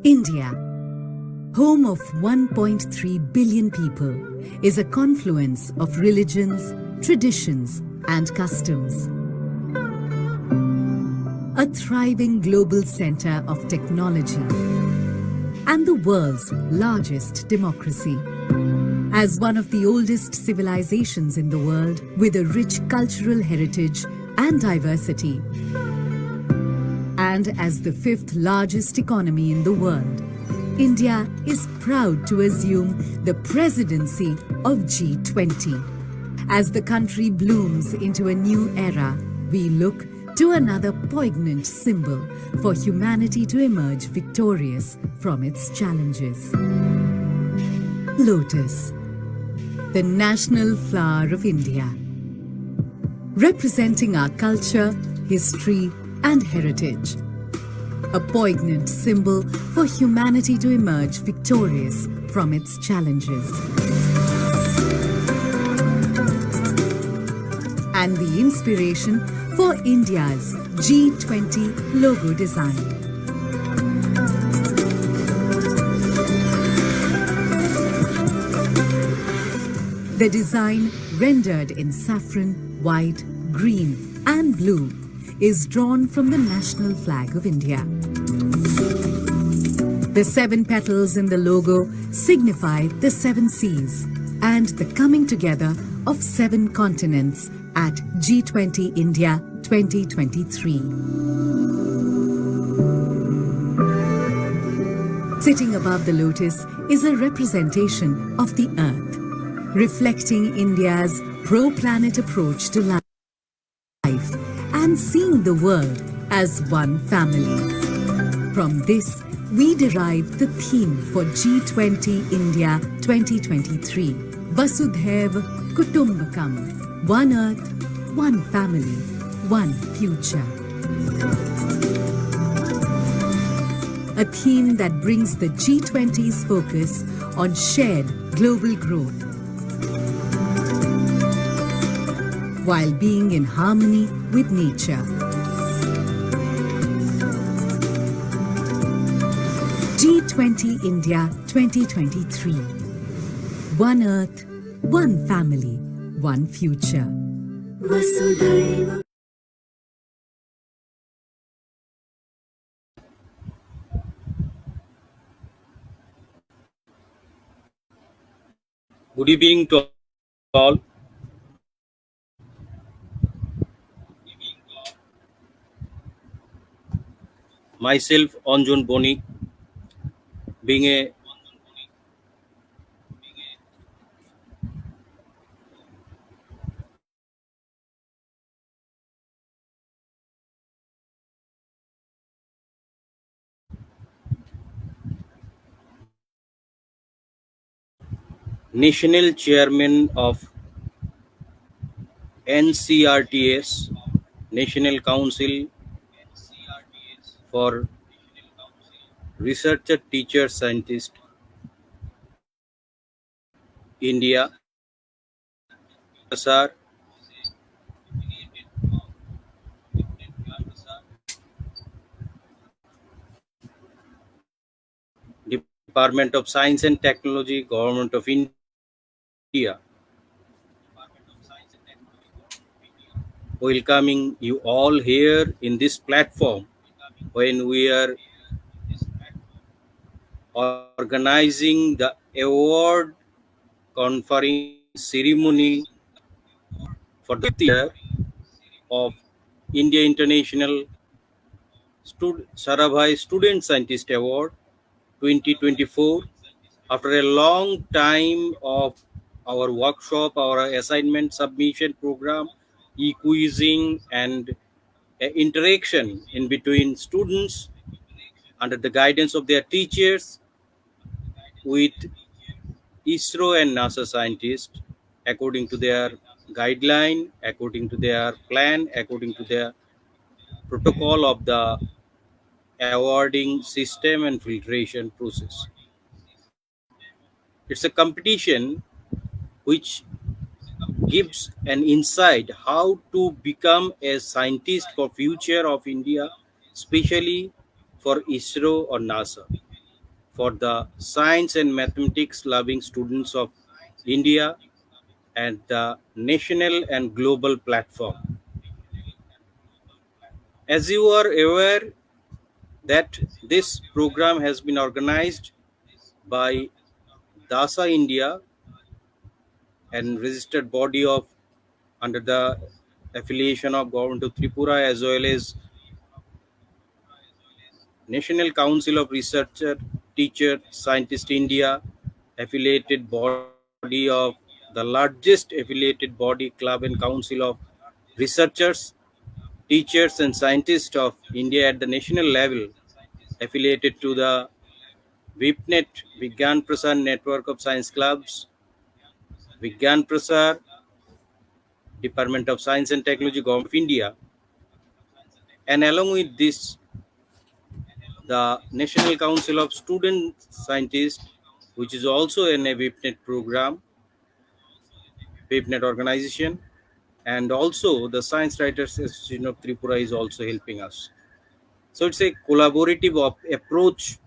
India, home of 1.3 billion people, is a confluence of religions, traditions, and customs. A thriving global center of technology and the world's largest democracy. As one of the oldest civilizations in the world with a rich cultural heritage and diversity, and as the fifth largest economy in the world, India is proud to assume the presidency of G20. As the country blooms into a new era, we look to another poignant symbol for humanity to emerge victorious from its challenges. Lotus, the national flower of India, representing our culture, history, and heritage. A poignant symbol for humanity to emerge victorious from its challenges. And the inspiration for India's G20 logo design. The design, rendered in saffron, white, green, and blue, is drawn from the national flag of India. The 7 petals in the logo signify the 7 seas and the coming together of 7 continents at G20 India 2023. Sitting above the lotus is a representation of the earth, reflecting India's pro-planet approach to life and seeing the world as one family. From this, we derive the theme for G20 India 2023, Vasudhaiva Kutumbakam, one earth, one family, one future. A theme that brings the G20's focus on shared global growth, while being in harmony with nature. G20 India 2023. One earth, one family, one future. Vasudhaiva. Good evening to all. Myself, Anjan Banik, being a national chairman of NCRTS, National Council for Researcher Teacher Scientist, India, sir, Department of Science and Technology, Government of India. Welcoming you all here in this platform when we are organizing the award conferring ceremony for the year of India International Sarabhai Student Scientist Award 2024. After a long time of our workshop, our assignment submission program, e-quizzing, and interaction in between students under the guidance of their teachers with ISRO and NASA scientists, according to their guideline, according to their plan, according to their protocol of the awarding system and filtration process. It's a competition which gives an insight how to become a scientist for future of India, especially for ISRO or NASA. for the science and mathematics loving students of India and the national and global platform. As you are aware that this program has been organized by DASA India and registered body of under the affiliation of government of Tripura, as well as National Council of Researcher, Teacher, Scientist India, affiliated body of the largest affiliated body, club and council of researchers, teachers and scientists of India at the national level, affiliated to the VIPNet, Vigyan Prasar Network of Science Clubs, Vigyan Prasar, Department of Science and Technology, Government of India, and along with this, the National Council of Student Scientists, which is also in a VIPNet program, VIPNet organization, and also the Science Writers Association of Tripura is also helping us. So it's a collaborative approach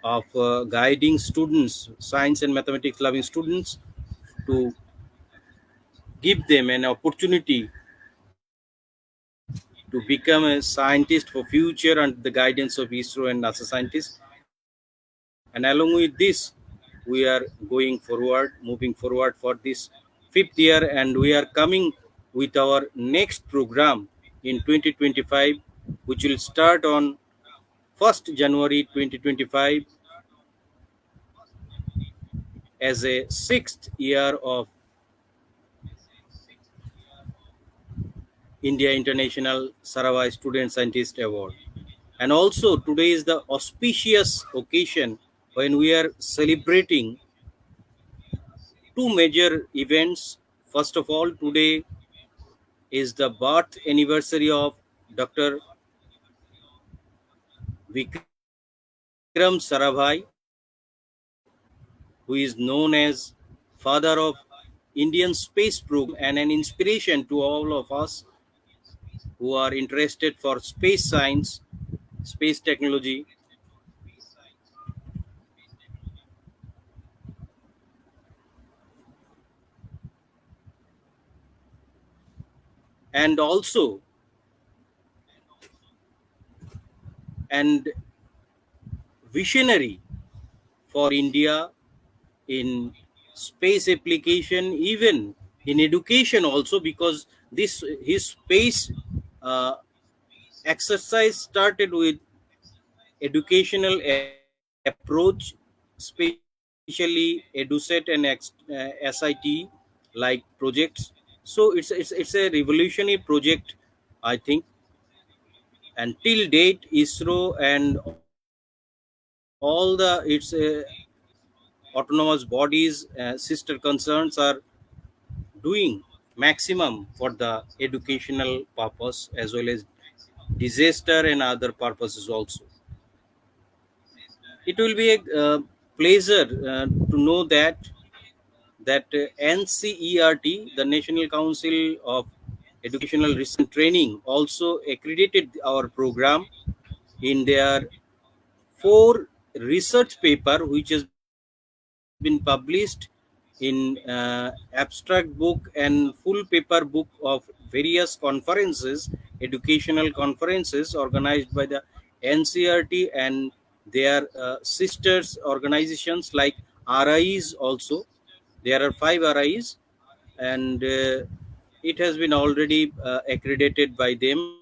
of guiding students, science and mathematics loving students, to give them an opportunity to become a scientist for future under the guidance of ISRO and NASA scientists. And along with this, we are going forward, moving forward for this 5th year, and we are coming with our next program in 2025, which will start on 1st January 2025 as a 6th year of India International Sarabhai Student Scientist Award. And also today is the auspicious occasion when we are celebrating two major events. First of all, today is the birth anniversary of Dr. Vikram Sarabhai, who is known as father of Indian space program and an inspiration to all of us who are interested for space science, space technology, and also and visionary for India in space application, even in education also, because this his space uh, exercise started with educational approach, especially EduSet and SIT like projects. So it's a revolutionary project, I think. And till date, ISRO and all the its autonomous bodies, sister concerns are doing maximum for the educational purpose as well as disaster and other purposes also. It will be a pleasure to know that NCERT, the National Council of Educational Research and Training, also accredited our program in their 4 research paper, which has been published in abstract book and full paper book of various conferences, educational conferences organized by the NCRT and their sisters organizations like RIs also. There are 5 RIs, and it has been already accredited by them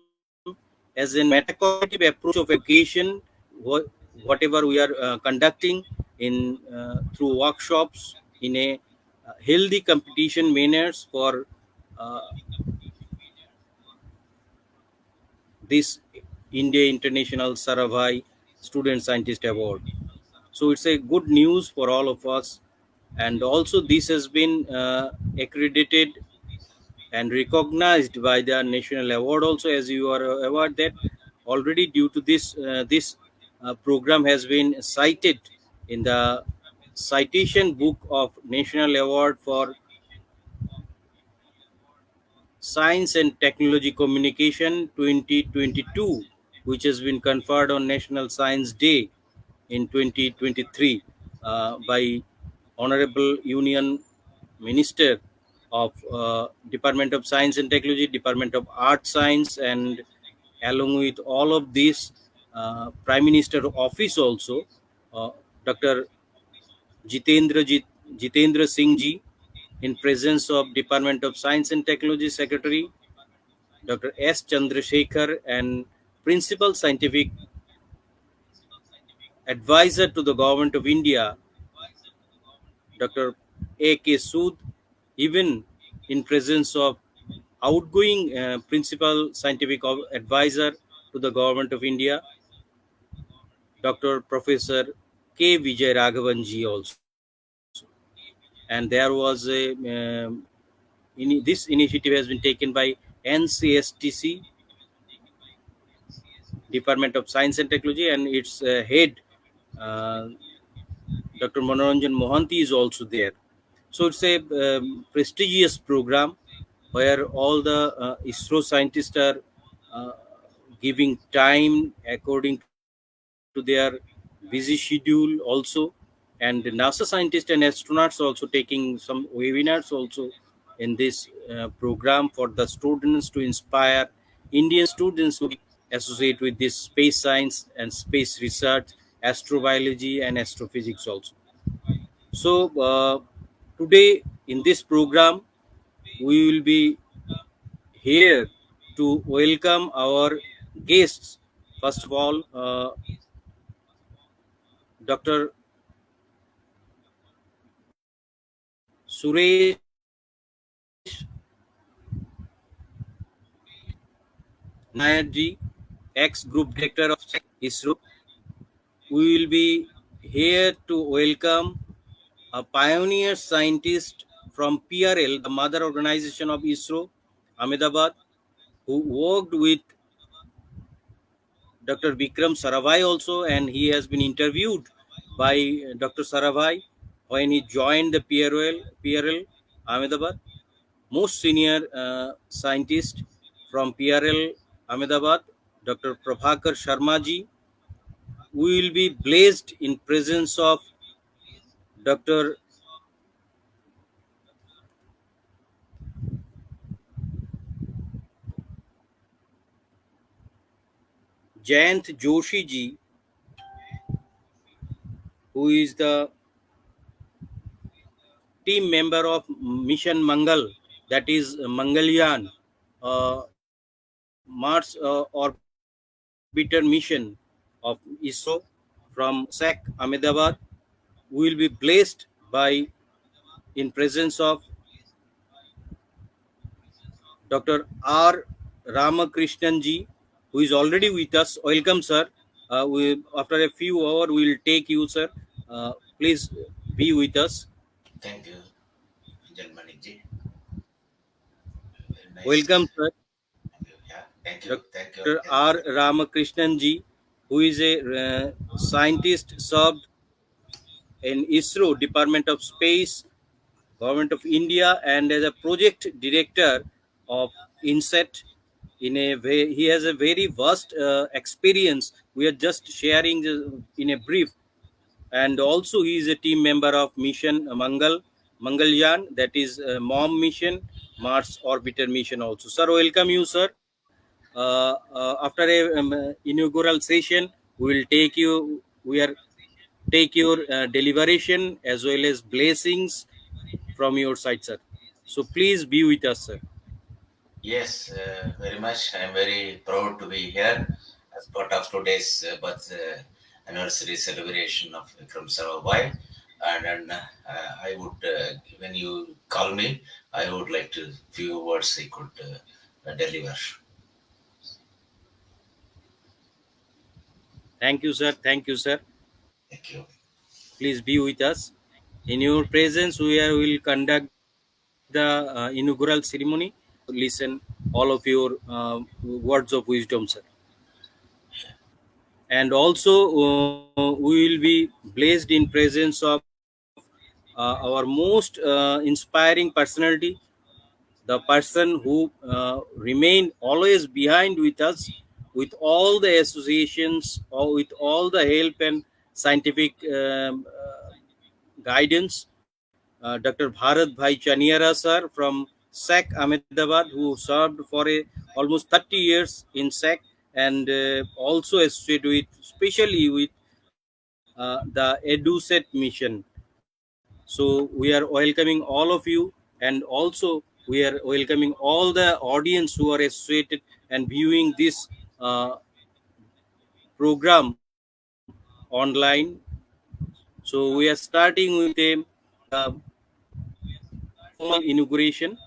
as a metacognitive approach of education. Whatever we are conducting in through workshops in a healthy competition manners for uh, this India International Sarabhai Student Scientist Award. So it's a good news for all of us, and also this has been accredited and recognized by the national award also. As you are aware that already due to this program has been cited in the citation book of national award for science and technology communication 2022, which has been conferred on National Science Day. in 2023 by Honorable Union Minister of Department of Science and Technology, Department of Art Science, and along with all of this, Prime Minister Office also, Dr. Jitendra, Jitendra Singh ji, in presence of Department of Science and Technology Secretary Dr. S. Chandrasekhar and Principal Scientific Advisor to the Government of India, Dr. A. K. Sood, even in presence of outgoing Principal Scientific Advisor to the Government of India, Dr. Professor K. Vijay Raghavanji also. And there was this initiative has been taken by NCSTC, Department of Science and Technology, and its head, uh, Dr. Manoranjan Mohanty, is also there. So it's a prestigious program where all the ISRO scientists are uh, giving time according to their busy schedule also, and NASA scientists and astronauts also taking some webinars also in this program for the students to inspire Indian students who associate with this space science and space research, astrobiology and astrophysics also. So today in this program we will be here to welcome our guests. First of all, Dr. Suresh Nayarji, ex-Group Director of ISRO. We will be here to welcome a pioneer scientist from PRL, the mother organization of ISRO, Ahmedabad, who worked with Dr. Vikram Sarabhai also, and he has been interviewed by Dr. Sarabhai when he joined the PRL Ahmedabad. Most senior scientist from PRL Ahmedabad, Dr. Prabhakar Sharma ji. We will be blessed in presence of Dr. Jayant Joshi ji, who is the team member of Mission Mangal, that is Mangalyaan, Mars orbiter mission of ISRO from SAC Ahmedabad. We will be blessed by in presence of Dr. R. Ramakrishnan ji, who is already with us. Welcome, sir. After a few hours, we will take you, sir. Please be with us. Thank you, Anjan Banik ji. Very nice. Welcome, sir. Thank you. Yeah, thank you. Thank you, Dr. Anjan. R. Ramakrishnan ji, who is a scientist served in ISRO, Department of Space, Government of India, and as a project director of INSET. In a way, he has a very vast experience. We are just sharing in a brief, and also he is a team member of Mission Mangalyaan, that is MOM mission, Mars orbiter mission also. Sir, welcome you, sir. After a inaugural session, we will take you. We are take your deliberation as well as blessings from your side, sir. So please be with us, sir. Yes, very much. I'm very proud to be here as part of today's birth anniversary celebration of Vikram Sarabhai. And then I would, when you call me, I would like to few words I could deliver. Thank you, sir. Thank you, sir. Thank you. Please be with us. In your presence, will conduct the inaugural ceremony. Listen all of your words of wisdom, sir. And also, we will be blessed in presence of our most inspiring personality, the person who remain always behind with us with all the associations or with all the help and scientific guidance, Dr. Bharat Bhai Chaniara sir from SAC Ahmedabad, who served for almost 30 years in SAC, and also associated with, especially with the EduSet mission. So we are welcoming all of you, and also we are welcoming all the audience who are associated and viewing this program online. So we are starting with the formal inauguration.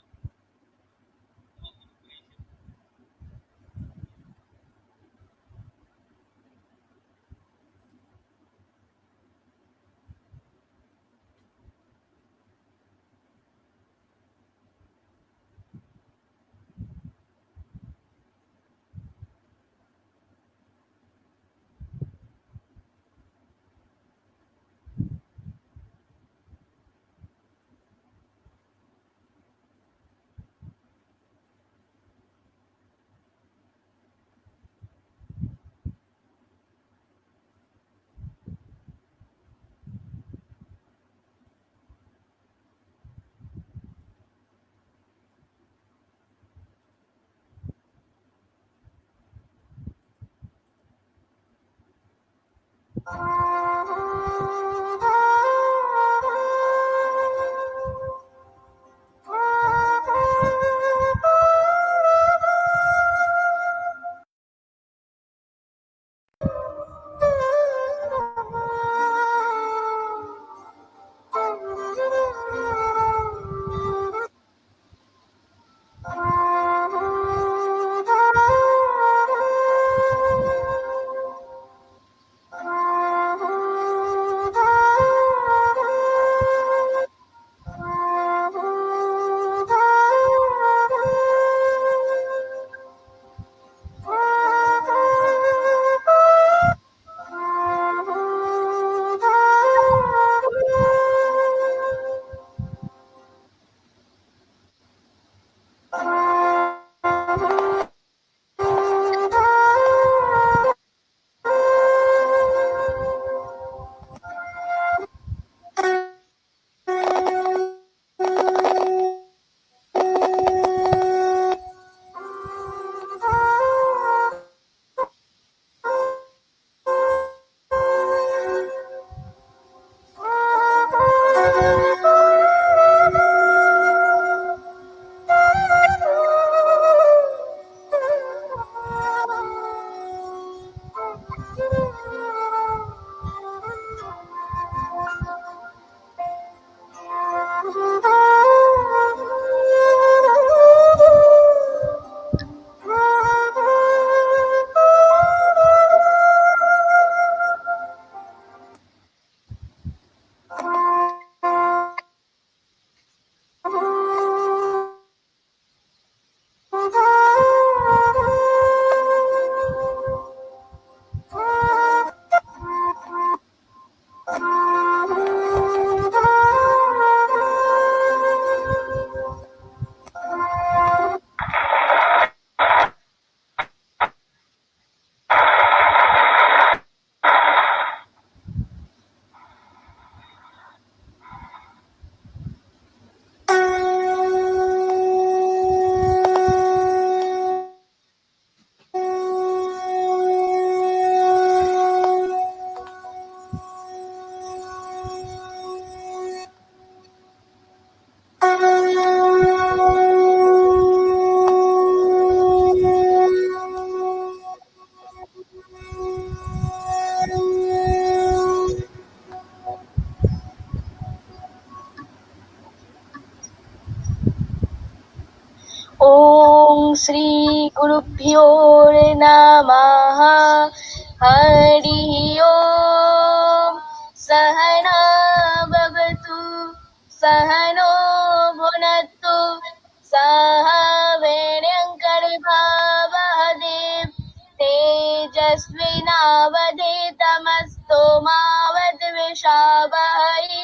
ॐ श्रीगुरुभ्यो नमः हरिः ॐ सहना भवतु सहनो भुनक्तु सह वीर्यङ्करभावहते तेजस्विनावधीतमस्तु मा विद्विषावहै।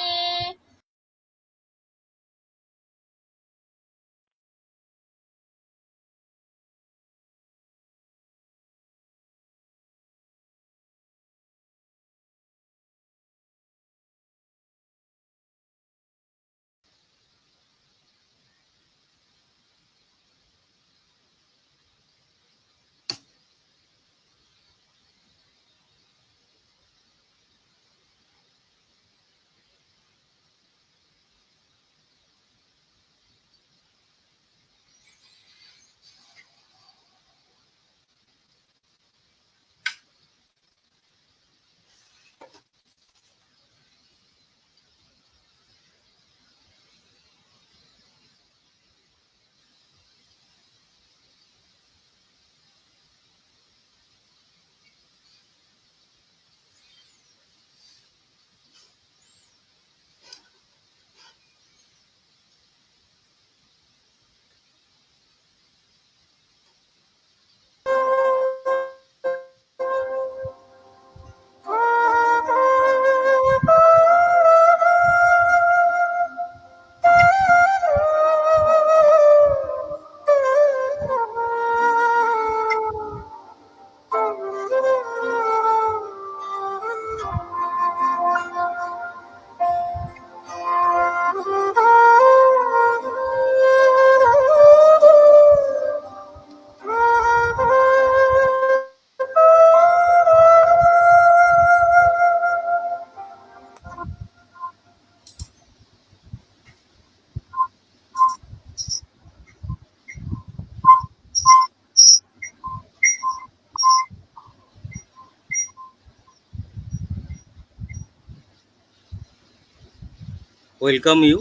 welcome you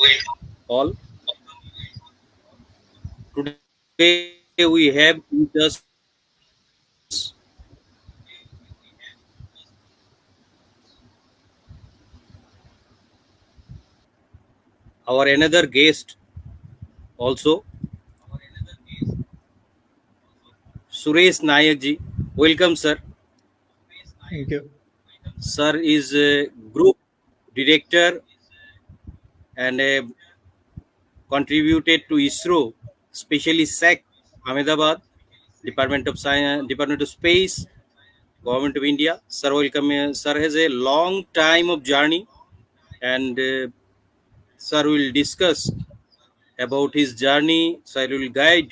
all. Today we have with us our another guest also, Suresh Nayakji. Welcome, sir. Thank you. Sir is a group director and contributed to ISRO, especially SAC, Ahmedabad, Department of Science, Department of Space, Government of India. Sir, welcome. Sir has a long time of journey, and sir will discuss about his journey. Sir will guide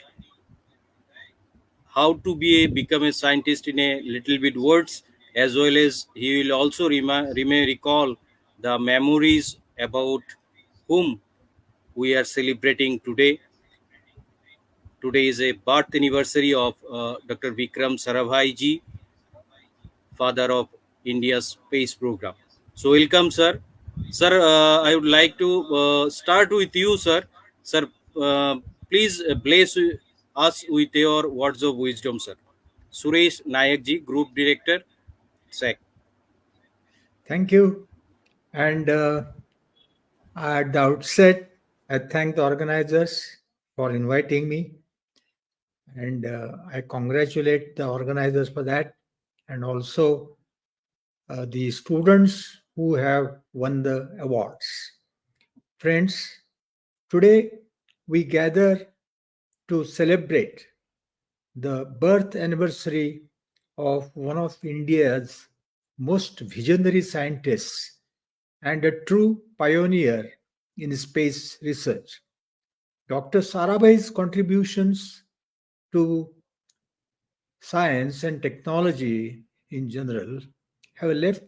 how to become a scientist in a little bit words, as well as he will also recall the memories about whom we are celebrating today. Today is a birth anniversary of Dr. Vikram Sarabhai ji, father of India's space program. So welcome, sir. Sir, I would like to start with you, sir. Sir, please bless us with your words of wisdom, sir. Suresh Nayak ji, Group Director, SAC. Thank you. And at the outset, I thank the organizers for inviting me. And I congratulate the organizers for that. And also the students who have won the awards. Friends, today we gather to celebrate the birth anniversary of one of India's most visionary scientists and a true pioneer in space research. Dr. Sarabhai's contributions to science and technology in general have left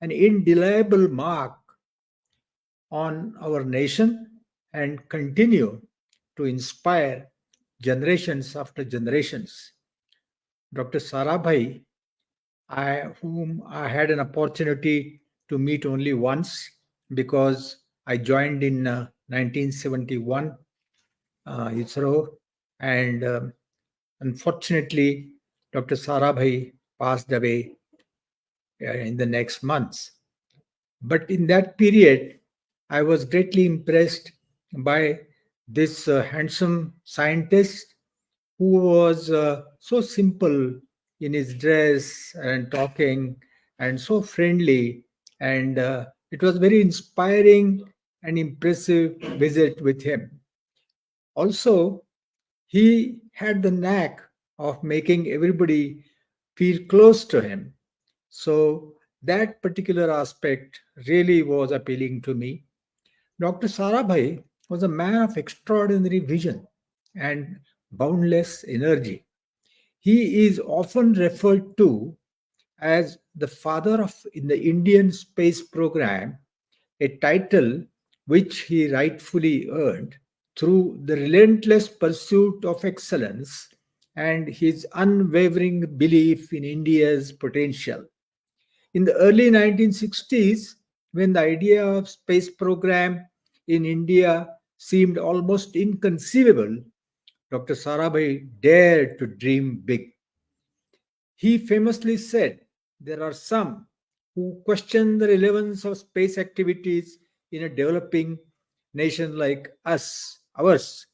an indelible mark on our nation and continue to inspire generations after generations. Dr. Sarabhai, whom I had an opportunity to meet only once because I joined in 1971 ISRO, and unfortunately, Dr. Sarabhai passed away in the next months. But in that period, I was greatly impressed by this handsome scientist who was so simple in his dress and talking and so friendly. And it was very inspiring and impressive visit with him. Also, he had the knack of making everybody feel close to him. So that particular aspect really was appealing to me. Dr. Sarabhai was a man of extraordinary vision and boundless energy. He is often referred to as the father of in the Indian space program, a title which he rightfully earned through the relentless pursuit of excellence and his unwavering belief in India's potential. In the early 1960s, when the idea of space program in India seemed almost inconceivable, Dr. Sarabhai dared to dream big. He famously said, "There are some who question the relevance of space activities in a developing nation like ours.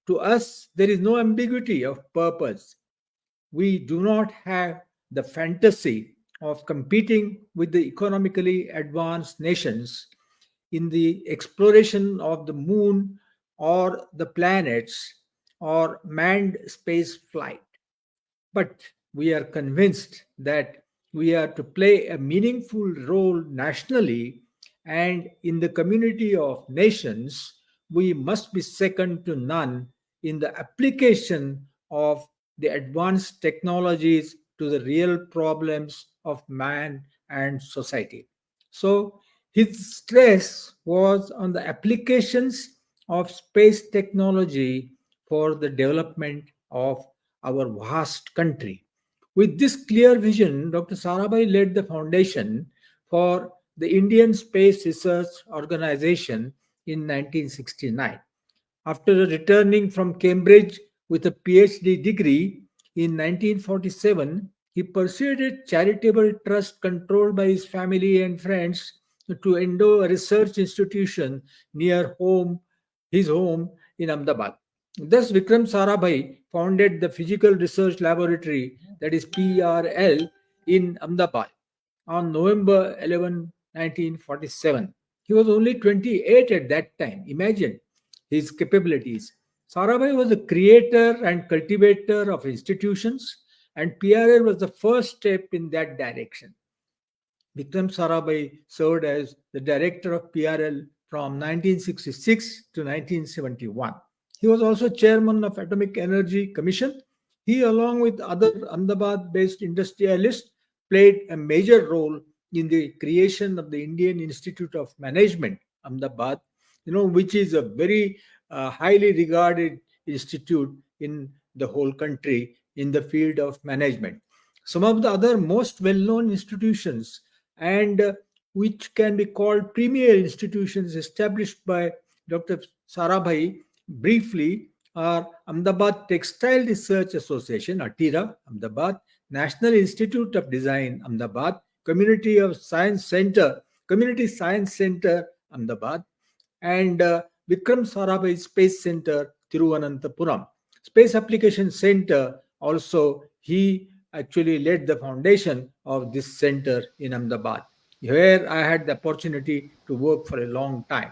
To us, there is no ambiguity of purpose. We do not have the fantasy of competing with the economically advanced nations in the exploration of the moon or the planets or manned space flight. But we are convinced that we are to play a meaningful role nationally and in the community of nations. We must be second to none in the application of the advanced technologies to the real problems of man and society." So his stress was on the applications of space technology for the development of our vast country. With this clear vision, Dr. Sarabhai led the foundation for the Indian Space Research Organization in 1969. After returning from Cambridge with a PhD degree in 1947, he pursued a charitable trust controlled by his family and friends to endow a research institution near his home in Ahmedabad. Thus, Vikram Sarabhai founded the Physical Research Laboratory, that is PRL, in Ahmedabad on November 11, 1947. He was only 28 at that time. Imagine his capabilities. Sarabhai was a creator and cultivator of institutions, and PRL was the first step in that direction. Vikram Sarabhai served as the director of PRL from 1966 to 1971. He was also chairman of Atomic Energy Commission. He, along with other Ahmedabad-based industrialists, played a major role in the creation of the Indian Institute of Management, Ahmedabad, which is a very highly regarded institute in the whole country in the field of management. Some of the other most well-known institutions and which can be called premier institutions established by Dr. Sarabhai briefly are Ahmedabad Textile Research Association, ATIRA, Ahmedabad, National Institute of Design, Ahmedabad, Community Science Center, Ahmedabad, and Vikram Sarabhai Space Center, Thiruvananthapuram. Space Application Center, also, he actually led the foundation of this center in Ahmedabad, where I had the opportunity to work for a long time.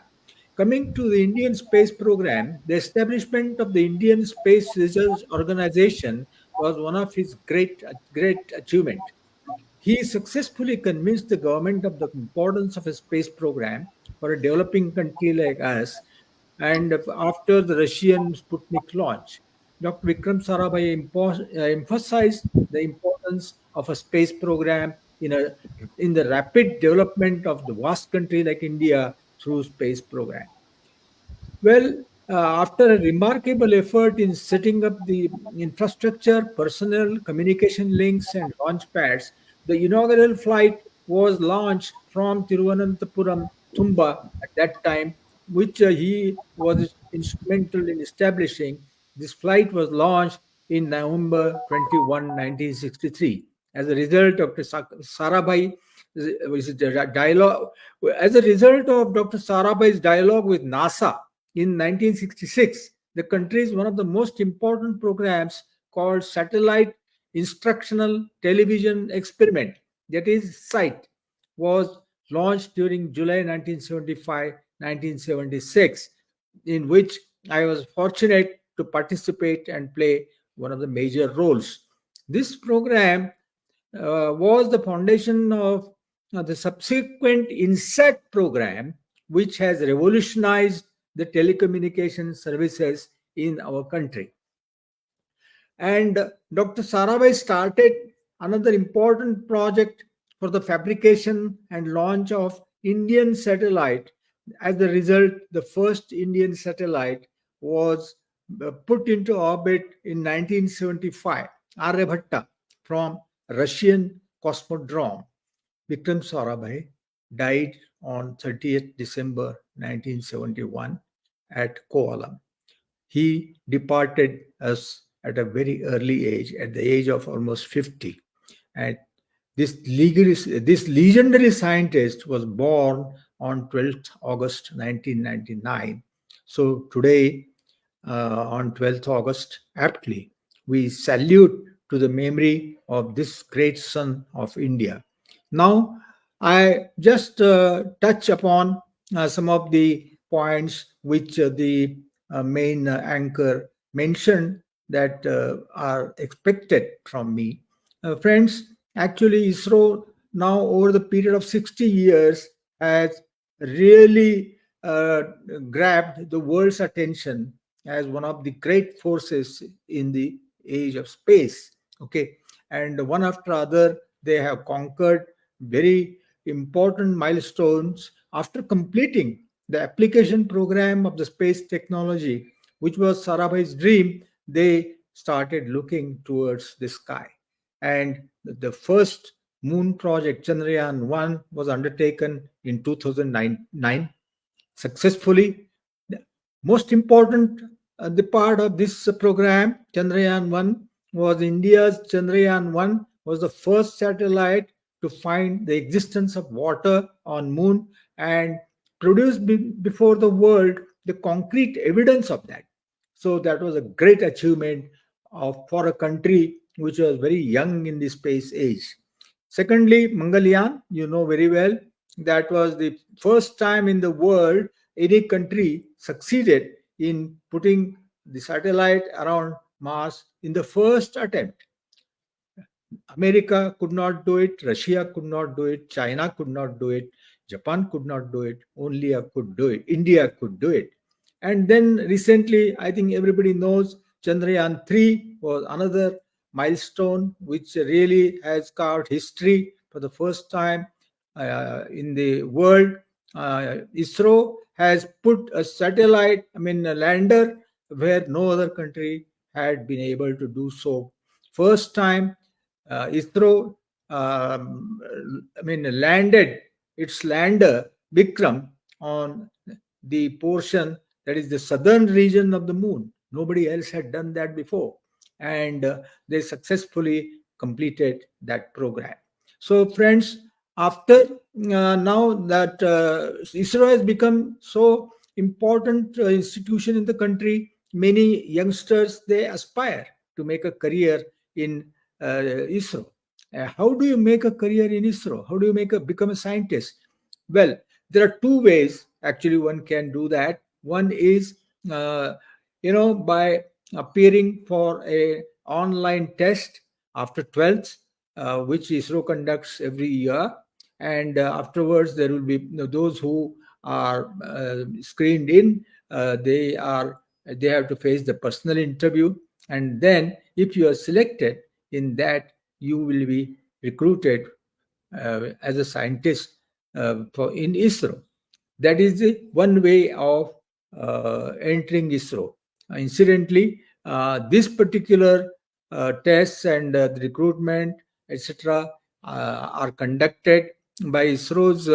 Coming to the Indian space program, the establishment of the Indian Space Research Organization was one of his great achievement. He successfully convinced the government of the importance of a space program for a developing country like us. And after the Russian Sputnik launch, Dr. Vikram Sarabhai emphasized the importance of a space program in the rapid development of the vast country like India through space program. Well, after a remarkable effort in setting up the infrastructure, personnel, communication links, and launch pads, the inaugural flight was launched from Tiruvananthapuram, Thumba at that time, which he was instrumental in establishing. This flight was launched in November 21, 1963. As a result of Sarabhai, dialogue, as a result of Dr. Sarabhai's dialogue with NASA, in 1966, the country's one of the most important programs called Satellite Instructional Television Experiment, that is SITE, was launched during July 1975-1976, in which I was fortunate to participate and play one of the major roles. This program was the foundation of the subsequent INSAT program, which has revolutionized the telecommunication services in our country. And Dr. Sarabhai started another important project for the fabrication and launch of Indian satellite. As a result, the first Indian satellite was put into orbit in 1975, Aryabhatta, from Russian Cosmodrome. Vikram Sarabhai died on 30th December 1971 at Kovalam. He departed us at a very early age, at the age of almost 50. And this legendary scientist was born on 12th August 1999. So today, on 12th August, aptly, we salute to the memory of this great son of India. Now, I just touch upon some of the points which the main anchor mentioned that are expected from me. Friends, actually, ISRO now over the period of 60 years has really grabbed the world's attention as one of the great forces in the age of space. Okay, and one after other, they have conquered very important milestones after completing the application program of the space technology, which was Sarabhai's dream. They started looking towards the sky. And the first moon project, Chandrayaan 1, was undertaken in 2009 successfully. most important the part of this program, Chandrayaan 1, was India's Chandrayaan 1 was the first satellite to find the existence of water on moon and produce before the world the concrete evidence of that. So that was a great achievement for a country which was very young in the space age. Secondly, Mangalyaan, you know very well, that was the first time in the world any country succeeded in putting the satellite around Mars in the first attempt. America could not do it, Russia could not do it, China could not do it, Japan could not do it, only could do it, India could do it. And then recently, I think everybody knows Chandrayaan 3 was another milestone which really has carved history for the first time in the world. ISRO has put a satellite, a lander, where no other country had been able to do so. First time ISRO landed its lander Vikram on the portion that is the southern region of the moon. Nobody else had done that before, and they successfully completed that program. So, friends, after now that ISRO has become so important institution in the country, many youngsters they aspire to make a career in ISRO. How do you make a career in ISRO? How do you become a scientist? Well, there are two ways actually one can do that. One is, by appearing for a online test after 12th, which ISRO conducts every year, and afterwards there will be those who are screened in. They have to face the personal interview, and then if you are selected in that, you will be recruited as a scientist in ISRO. That is one way of entering ISRO. Incidentally, this particular tests and the recruitment, etc., are conducted by ISRO's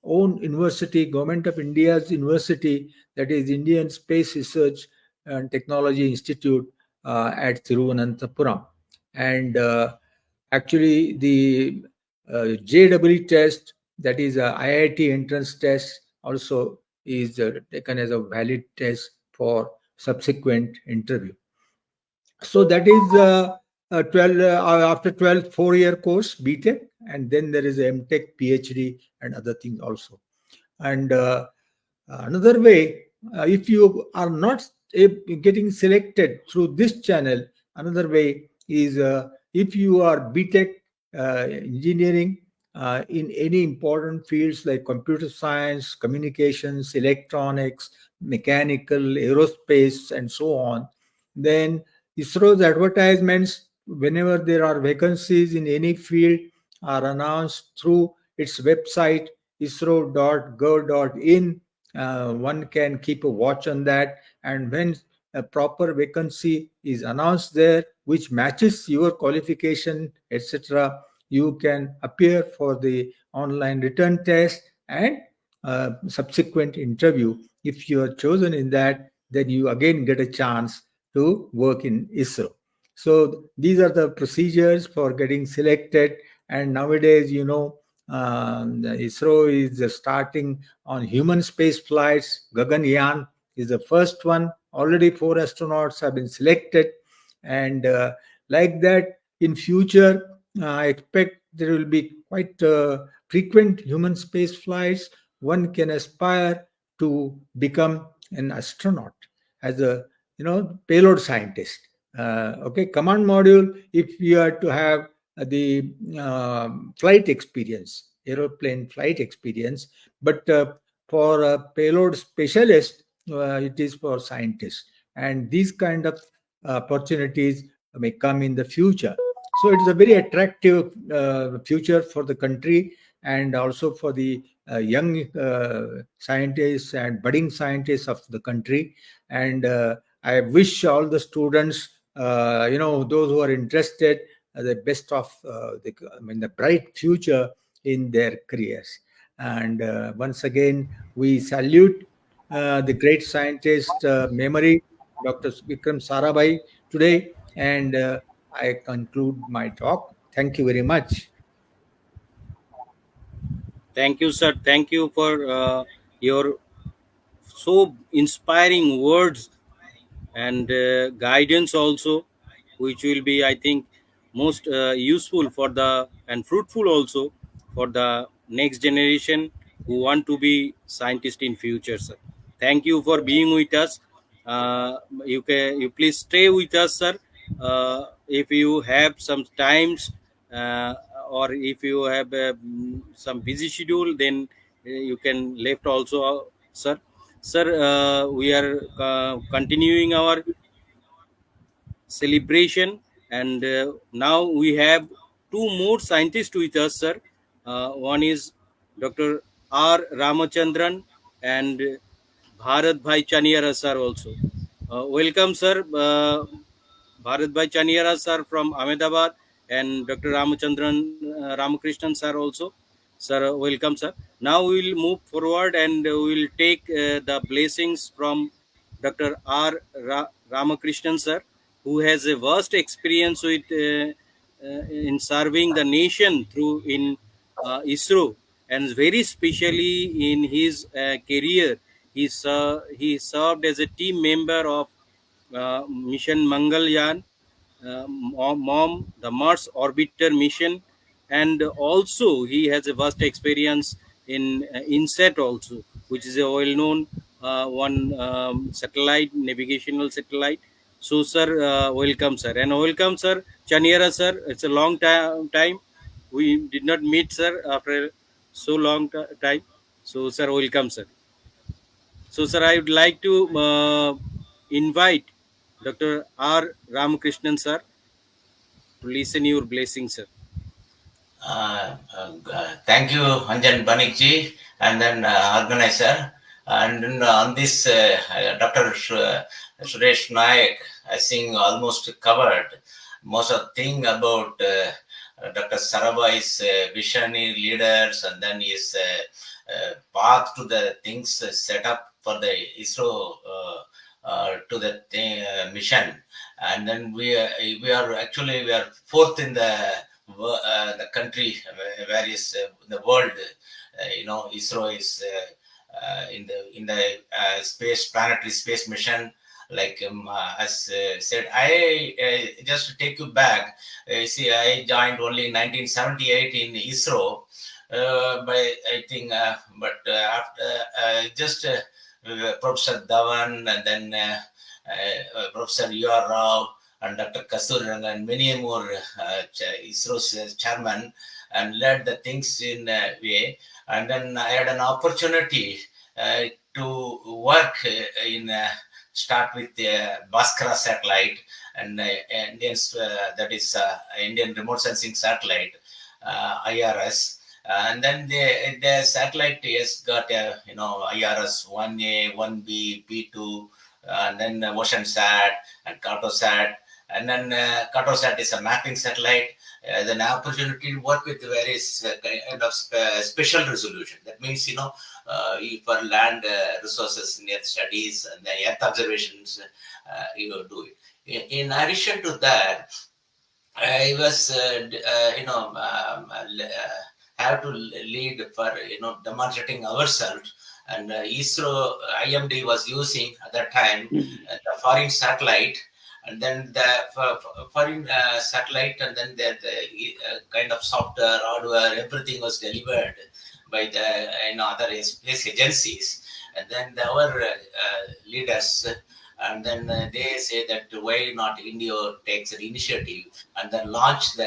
own university, Government of India's university, that is Indian Space Research and Technology Institute at Thiruvananthapuram. And actually, the JEE test, that is a IIT entrance test, also is taken as a valid test for subsequent interview. So that is 12 after 12 4-year course BTech, and then there is MTech, PhD, and other things also. And another way, if you are not getting selected through this channel, another way is if you are BTech engineering in any important fields like computer science, communications, electronics, mechanical, aerospace, and so on, then ISRO's advertisements, whenever there are vacancies in any field, are announced through its website, isro.gov.in. One can keep a watch on that, and when a proper vacancy is announced there which matches your qualification, etc., you can appear for the online written test and subsequent interview. If you are chosen in that, then you again get a chance to work in ISRO. So these are the procedures for getting selected. And nowadays, ISRO is starting on human space flights. Gaganyaan is the first one. Already 4 astronauts have been selected. And like that, in future, I expect there will be quite frequent human space flights. One can aspire to become an astronaut as a payload scientist. Okay, command module, if you are to have the flight experience, aeroplane flight experience, but for a payload specialist, it is for scientists. And these kind of opportunities may come in the future. So it is a very attractive future for the country and also for the young scientists and budding scientists of the country. And I wish all the students, those who are interested, the best of the bright future in their careers. And once again, we salute the great scientist memory, Dr. Vikram Sarabhai, today, and I conclude my talk. Thank you very much. Thank you, sir. Thank you for your so inspiring words and guidance also, which will be, I think, most useful for the and fruitful also for the next generation who want to be scientists in future, sir. Thank you for being with us. You please stay with us, sir. If you have some times, uh, or if you have some busy schedule, then you can left also, sir. Sir, we are continuing our celebration, and now we have two more scientists with us, sir. One is Dr. R. Ramachandran and Bharat Bhai Chaniara, sir, also. Welcome, sir. Bharat Bhai Chaniara, sir, from Ahmedabad, and Dr. Ramachandran Ramakrishnan, sir, also. Sir, welcome, sir. Now we will move forward and we will take the blessings from Dr. R. Ramakrishnan, sir, who has a vast experience with in serving the nation through in ISRO, and very specially in his career, he served as a team member of mission Mangalyaan, the Mars Orbiter mission, and also he has a vast experience in INSAT also, which is a well-known one satellite, navigational satellite. So, sir, welcome, sir, and welcome, sir, Chaniera, sir. It's a long time. We did not meet, sir, after so long time. So, sir, welcome, sir. So, sir, I would like to invite Dr. R. Ramakrishnan, sir, to listen your blessing, sir. Thank you, Anjan Banik ji, and then organizer. And then on this, Dr. Suresh Naik, I think almost covered most of the thing about Dr. Sarabhai's visionary leaders, and then his path to the things set up for the ISRO to the mission. And then we are fourth in the country, various the world. ISRO is in the space planetary space mission. Like as said, I just to take you back. See, I joined only in 1978 in ISRO, but I think, after just Professor Dhawan, and then Professor U.R. Rao, and Dr. Kasturanga, and many more ISRO's chairman, and led the things in a way. And then I had an opportunity to work start with the Bhaskara satellite, and that is Indian remote sensing satellite, IRS. And then the satellite has got IRS 1A, 1B, P2, and then OceanSat and Cartosat. And then Cartosat is a mapping satellite. Then opportunity to work with various kind of special resolution. That means, for land resources in Earth studies and the Earth observations, you do it. In addition to that, I was, have to lead for, demonstrating ourselves. And ISRO, IMD was using at that time the foreign satellite, and then the foreign satellite, and then the kind of software, hardware, everything was delivered by the other space agencies. And then our leaders, and then they say that why not India takes an initiative and then launch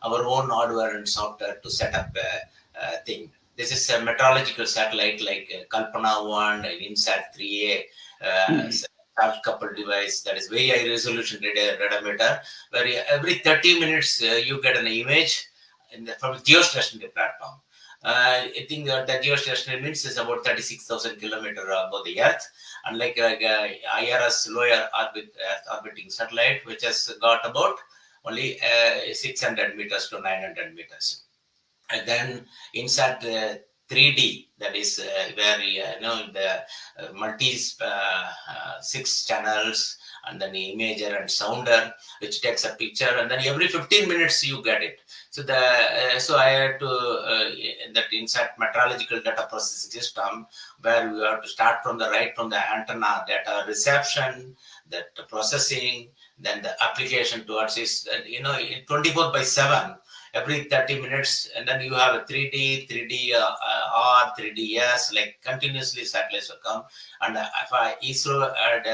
our own hardware and software to set up a thing. This is a meteorological satellite like Kalpana 1 and INSAT 3A, coupled device that is very high resolution radiometer, where every 30 minutes you get an image from the geostationary platform. I think that the geostationary means is about 36,000 kilometers above the Earth, unlike IRS lower orbiting satellite, which has got about only 600 meters to 900 meters. And then INSAT 3D, that is where the multi 6 channels, and then the imager and sounder, which takes a picture, and then every 15 minutes you get it. So so I had to that insert metrological data processing system, where we have to start from the antenna data reception, that processing, then the application towards this, 24/7, every 30 minutes, and then you have a 3D R, 3DS, like continuously satellites will come. And if ISRO had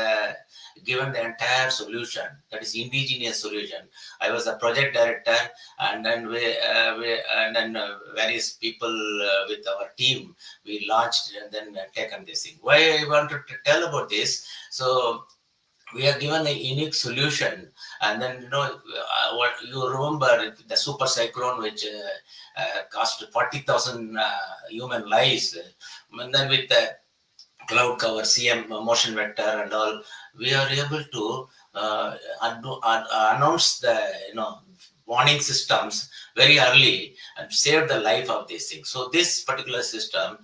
given the entire solution, that is indigenous solution. I was the project director, and then various people with our team, we launched and then taken this thing. Why I wanted to tell about this? So we are given a unique solution, and then what you remember, the super cyclone which cost 40,000 human lives, and then with the cloud cover, CM motion vector and all, we are able to announce the warning systems very early and save the life of these things. So this particular system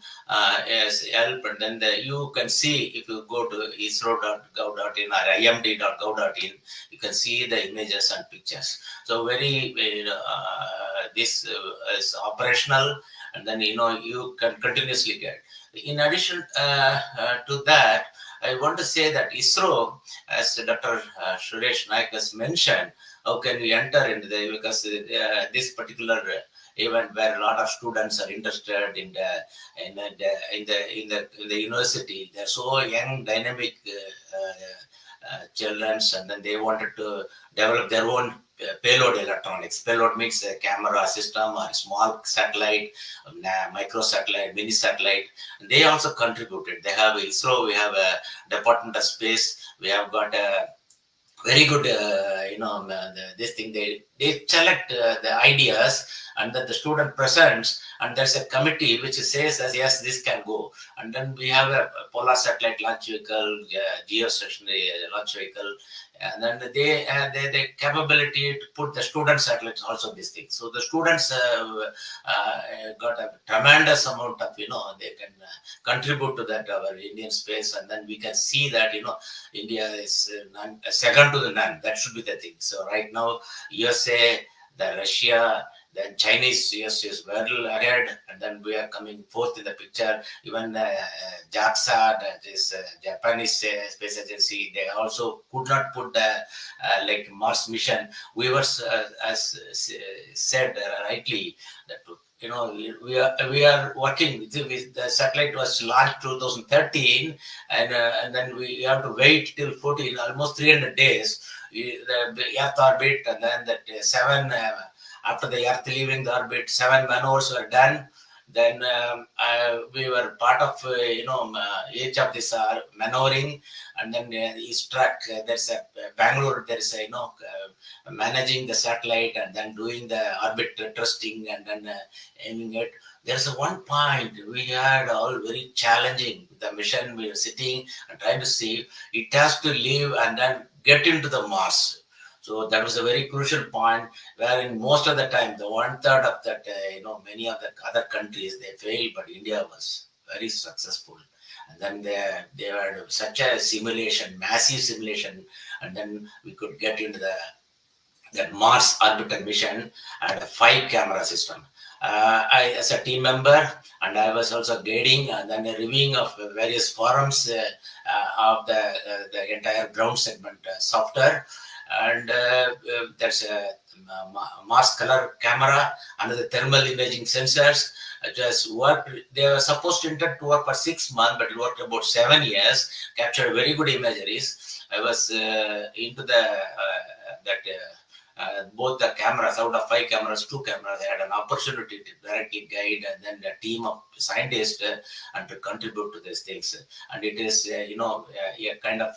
is help, and then you can see, if you go to isro.gov.in or imd.gov.in, you can see the images and pictures. So very this is operational, and then you can continuously get. In addition to that, I want to say that ISRO, as Dr. Suresh Naik has mentioned, how can we enter into because this particular event, where a lot of students are interested in the university, they're so young, dynamic children, and then they wanted to develop their own payload electronics. Payload means a camera system or a small satellite, micro satellite, mini satellite. They also contributed. They have ISRO, we have a Department of Space, we have got a very good, this thing, they select the ideas, and then the student presents, and there's a committee which says as yes, this can go. And then we have a polar satellite launch vehicle, geostationary launch vehicle, and then they have the capability to put the student satellites also this thing. So the students got a tremendous amount of, they can contribute to that, our Indian space, and then we can see that, India is second to the none. That should be the thing. So right now, USA, the Russia, then Chinese, yes, is well ahead, and then we are coming fourth in the picture. Even JAXA, that is Japanese space agency, they also could not put the like Mars mission. We were, as said rightly, that we are working with the satellite was launched 2013, and then we have to wait till 14, almost 300 days, the Earth orbit, and then that 7. After the Earth leaving the orbit, 7 maneuvers were done. Then we were part of each of this maneuvering, and then East track. There's a Bangalore. There's a managing the satellite, and then doing the orbit trusting, and then aiming it. There's one point we had all very challenging. The mission, we were sitting and trying to see it has to leave and then get into the Mars. So that was a very crucial point, wherein most of the time, the 1/3 of that, many of the other countries, they failed, but India was very successful. And then they were such a simulation, massive simulation, and then we could get into that Mars orbital mission and a 5-camera system. I, as a team member, and I was also guiding and then a reviewing of various forums of the entire ground segment software. And there's a Mars color camera and the thermal imaging sensors. Just worked. They were supposed to intend to work for 6 months, but it worked about 7 years. Captured very good imageries. I was into both the cameras, out of 5 cameras, 2 cameras, I had an opportunity to directly guide, and then a team of scientists and to contribute to these things. And it is, a kind of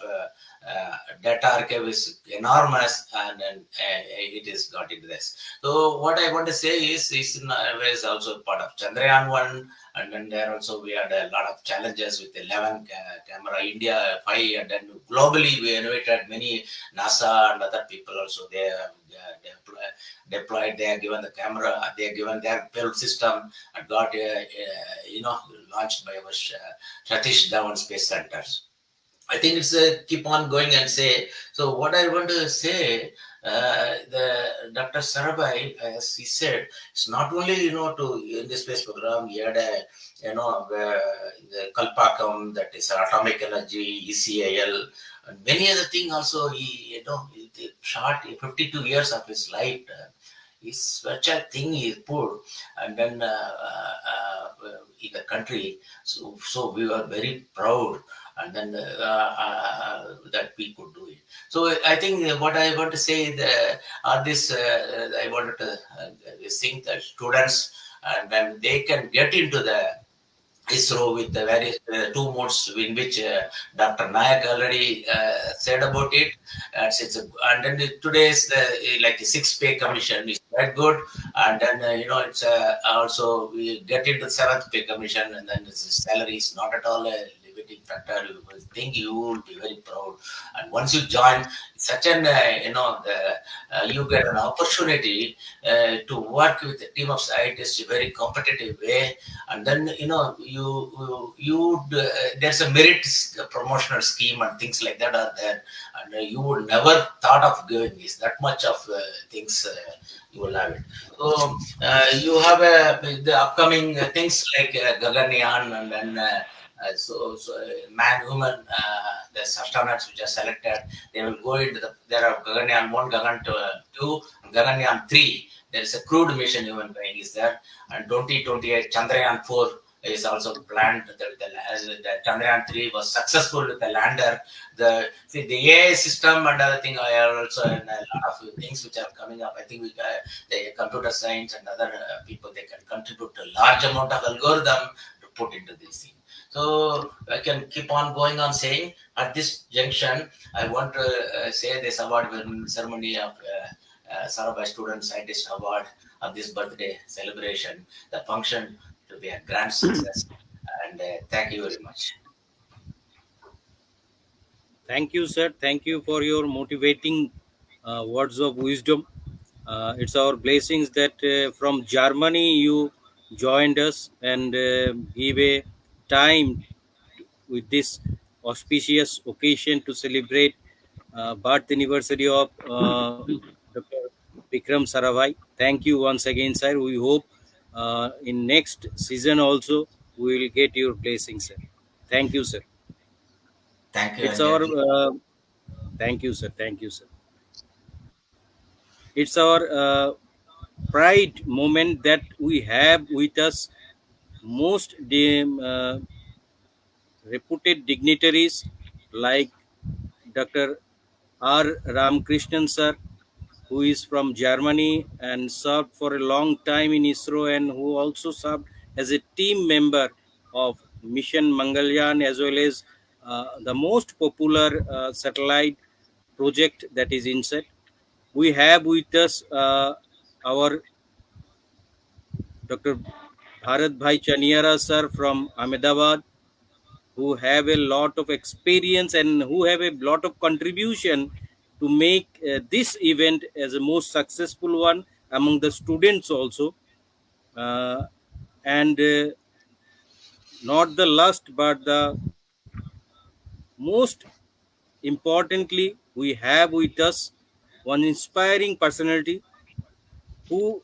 data archive is enormous, and then it is got into this. So what I want to say is in a way is also part of Chandrayaan 1, and then there also we had a lot of challenges with 11 camera, India 5, and then globally we innovated many NASA and other people also. They have deployed, they are given the camera, they are given their build system, and got launched by our Satish Dhawan Space Centers. I think it's a keep on going and say. So what I want to say, the Dr. Sarabhai, as he said, it's not only to in the space program. He had a the Kalpakam, that is atomic energy, ECAL, and many other things. Also, he short 52 years of his life. Is such a thing he put, and then in the country. So we were very proud, and then that we could do it. So I think what I want to say are this. I wanted to think that students, and then they can get into the ISRO with the various two modes in which Dr. Nayak already said about it. And then today's like the 6 pay commission is quite good, and then it's also we get into the 7th pay commission, and then the salary is not at all a limiting factor. You will think you will be very proud, and once you join, such an you get an opportunity to work with a team of scientists in a very competitive way, and then there's a merit promotional scheme and things like that are there, and you would never thought of doing this. That much of things you will have it. So you have the upcoming things like Gaganyaan, and then man, woman, the astronauts which are selected, they will go into there are Gaganyaan 1, Gaganyaan 2, Gaganyaan 3. There is a crewed mission human being is there, and 2028 Chandrayaan 4 is also planned. The Chandrayaan 3 was successful with the lander. The AI system and other thing are also in a lot of things which are coming up. I think the computer science and other people, they can contribute a large amount of algorithm to put into this thing. So I can keep on going on saying at this junction, I want to say this award ceremony of Sarabhai Student Scientist Award of this birthday celebration, the function to be a grand success. And thank you very much. Thank you, sir. Thank you for your motivating words of wisdom. It's our blessings that from Germany you joined us and give a time with this auspicious occasion to celebrate birth anniversary of Dr. Vikram Sarabhai. Thank you once again, sir. We hope in next season also we will get your blessings, sir. Thank you, sir. Thank you, It's our Anjan. thank you, sir. Thank you, sir. It's our pride moment that we have with us most reputed dignitaries like Dr. R. Ramakrishnan sir, who is from Germany and served for a long time in ISRO, and who also served as a team member of Mission Mangalyaan, as well as the most popular satellite project, that is INSET. We have with us our Dr. Bharat Bhai Chaniara sir from Ahmedabad, who have a lot of experience and who have a lot of contribution to make this event as a most successful one among the students also. And not the last but the most importantly, we have with us one inspiring personality who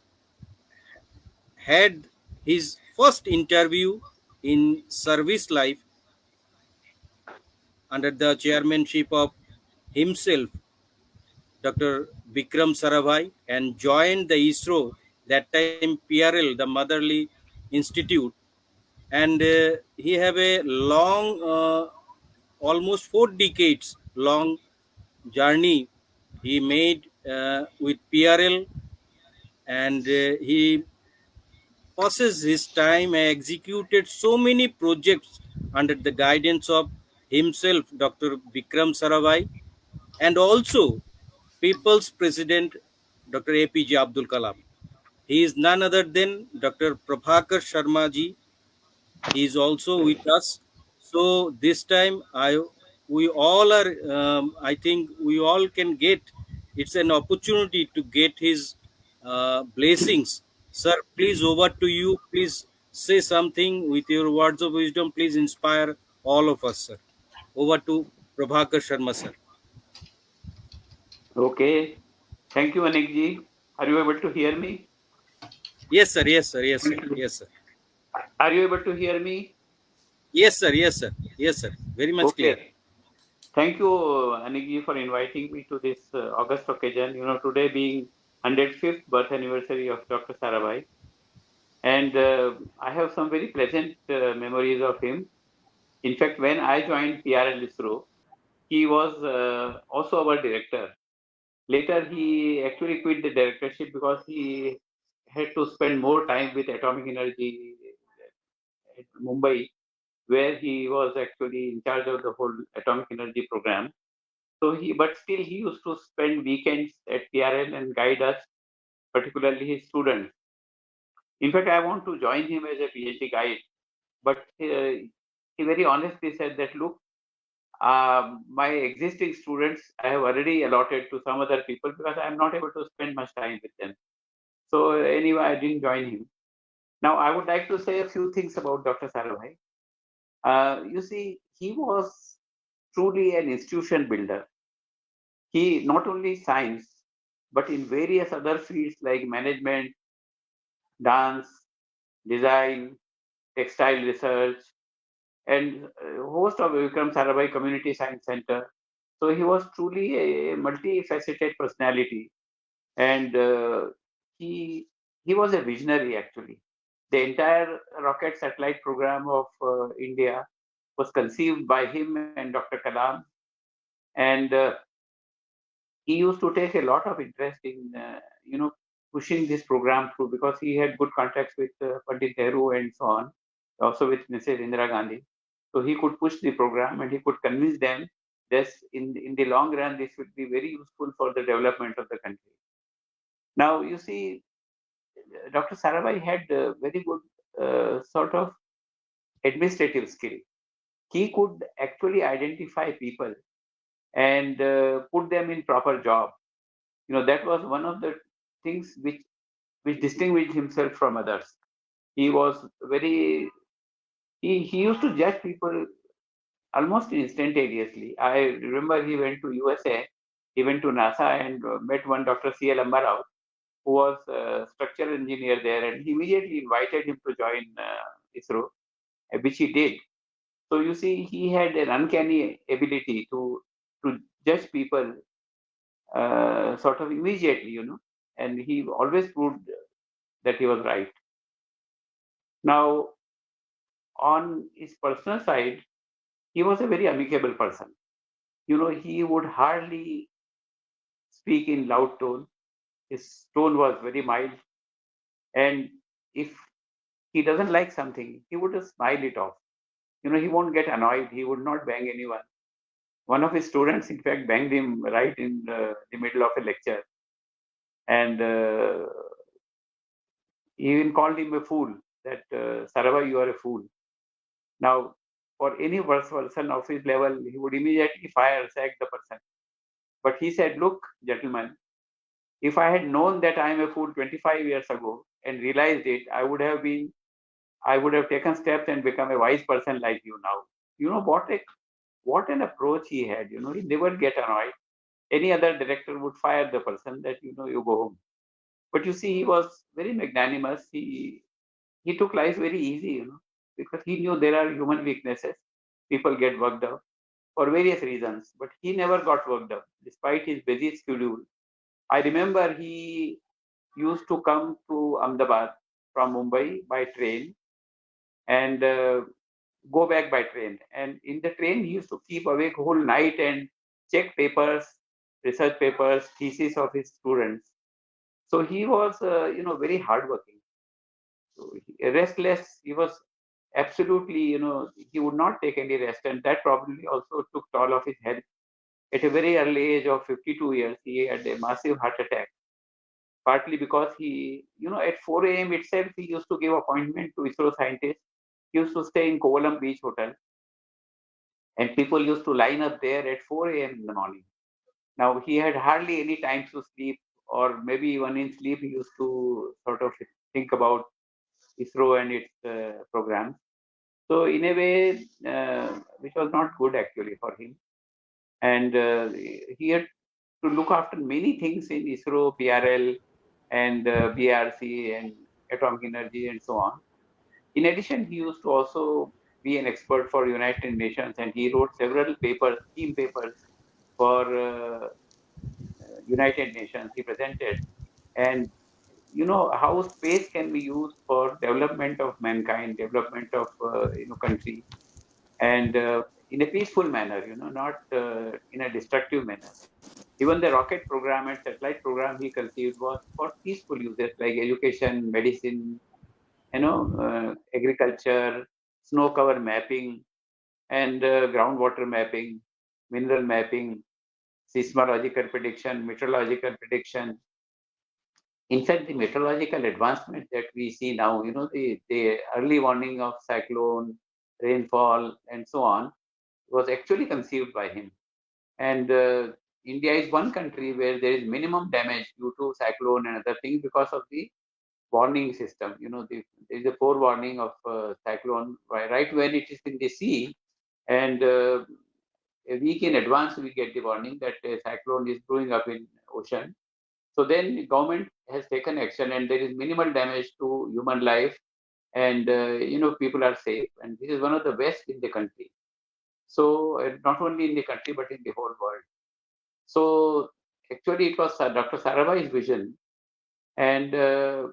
had his first interview in service life under the chairmanship of himself, Dr. Vikram Sarabhai, and joined the ISRO, that time PRL, the Motherly Institute. And he have a long, almost 4 decades long journey he made with PRL, and he passes his time and executed so many projects under the guidance of himself, Dr. Vikram Sarabhai. and also People's President Dr. APJ Abdul Kalam. He is none other than Dr. Prabhakar Sharma ji. He is also with us. So this time, we all are. I think we all can get. It's an opportunity to get his blessings, sir. Please, over to you. Please say something with your words of wisdom. Please inspire all of us, sir. Over to Prabhakar Sharma, sir. Okay. Thank you, Anikji. Are you able to hear me? Yes, sir. Yes, sir. Yes, sir. Thank you. Yes, sir. Are you able to hear me? Yes, sir. Yes, sir. Yes, sir. Very much clear. Okay. Thank you, Anikji, for inviting me to this August occasion. Today being 105th birth anniversary of Dr. Sarabhai. And I have some very pleasant memories of him. In fact, when I joined PRL ISRO, he was also our director. Later, he actually quit the directorship because he had to spend more time with atomic energy at Mumbai, where he was actually in charge of the whole atomic energy program. But still, he used to spend weekends at PRL and guide us, particularly his students. In fact, I want to join him as a PhD guide, but he very honestly said that, look, my existing students I have already allotted to some other people because I am not able to spend much time with them. So anyway, I didn't join him. Now, I would like to say a few things about Dr. Sarabhai. You see, he was truly an institution builder. He not only science, but in various other fields like management, dance, design, textile research, and host of Vikram Sarabhai Community Science Center. So he was truly a multifaceted personality, and he he was a visionary actually. The entire rocket satellite program of India was conceived by him and Dr. Kalam, and he used to take a lot of interest in pushing this program through because he had good contacts with Pandit Nehru and so on, also with Mrs. Indira Gandhi. So he could push the program and he could convince them that in the long run this would be very useful for the development of the country. Now you see, Dr. Sarabhai had very good sort of administrative skill. He could actually identify people and put them in proper job. That was one of the things which distinguished himself from others. He was very he used to judge people almost instantaneously. I remember he went to USA, he went to NASA and met one Dr. C.L. Ambarao, who was a structural engineer there, and he immediately invited him to join ISRO, which he did. So you see, he had an uncanny ability to judge people sort of immediately, and he always proved that he was right. Now, on his personal side, he was a very amicable person. He would hardly speak in loud tone. His tone was very mild, and if he doesn't like something, he would just smile it off. He won't get annoyed. He would not bang anyone. One of his students, in fact, banged him right in the middle of a lecture, and he even called him a fool. That Sarabhai, you are a fool. Now, for any worse person of his level, he would immediately fire, sack the person. But he said, look, gentlemen, if I had known that I am a fool 25 years ago and realized it, I would have taken steps and become a wise person like you now. What an approach he had. He never get annoyed. Any other director would fire the person that, you go home. But you see, he was very magnanimous. He took life very easy, because he knew there are human weaknesses. People get worked up for various reasons, but he never got worked up despite his busy schedule. I remember he used to come to Ahmedabad from Mumbai by train and go back by train. And in the train, he used to keep awake whole night and check papers, research papers, thesis of his students. So he was, very hardworking. So restless. He was absolutely, he would not take any rest, and that probably also took toll of his health. At a very early age of 52 years, he had a massive heart attack, partly because he, at 4 a.m. itself, he used to give appointment to ISRO scientists. He used to stay in Kovalam Beach Hotel, and people used to line up there at 4 a.m. in the morning. Now, he had hardly any time to sleep, or maybe even in sleep, he used to sort of think about ISRO and its programs. So, in a way, which was not good actually for him. And he had to look after many things in ISRO, PRL, and BRC, and atomic energy, and so on. In addition, he used to also be an expert for United Nations, and he wrote several papers, theme papers for United Nations. He presented, and how space can be used for development of mankind, development of country, and in a peaceful manner, not in a destructive manner. Even the rocket program and satellite program he conceived was for peaceful uses like education, medicine, agriculture, snow cover mapping, and groundwater mapping, mineral mapping, seismological prediction, meteorological prediction. In fact, the meteorological advancement that we see now, the early warning of cyclone, rainfall, and so on, was actually conceived by him. And India is one country where there is minimum damage due to cyclone and other things because of the warning system. There is a forewarning of cyclone right when it is in the sea, and a week in advance we get the warning that a cyclone is brewing up in ocean. So then the government has taken action, and there is minimal damage to human life, and people are safe. And this is one of the best in the country. So not only in the country but in the whole world. So actually, it was Dr. Sarabhai's vision, and the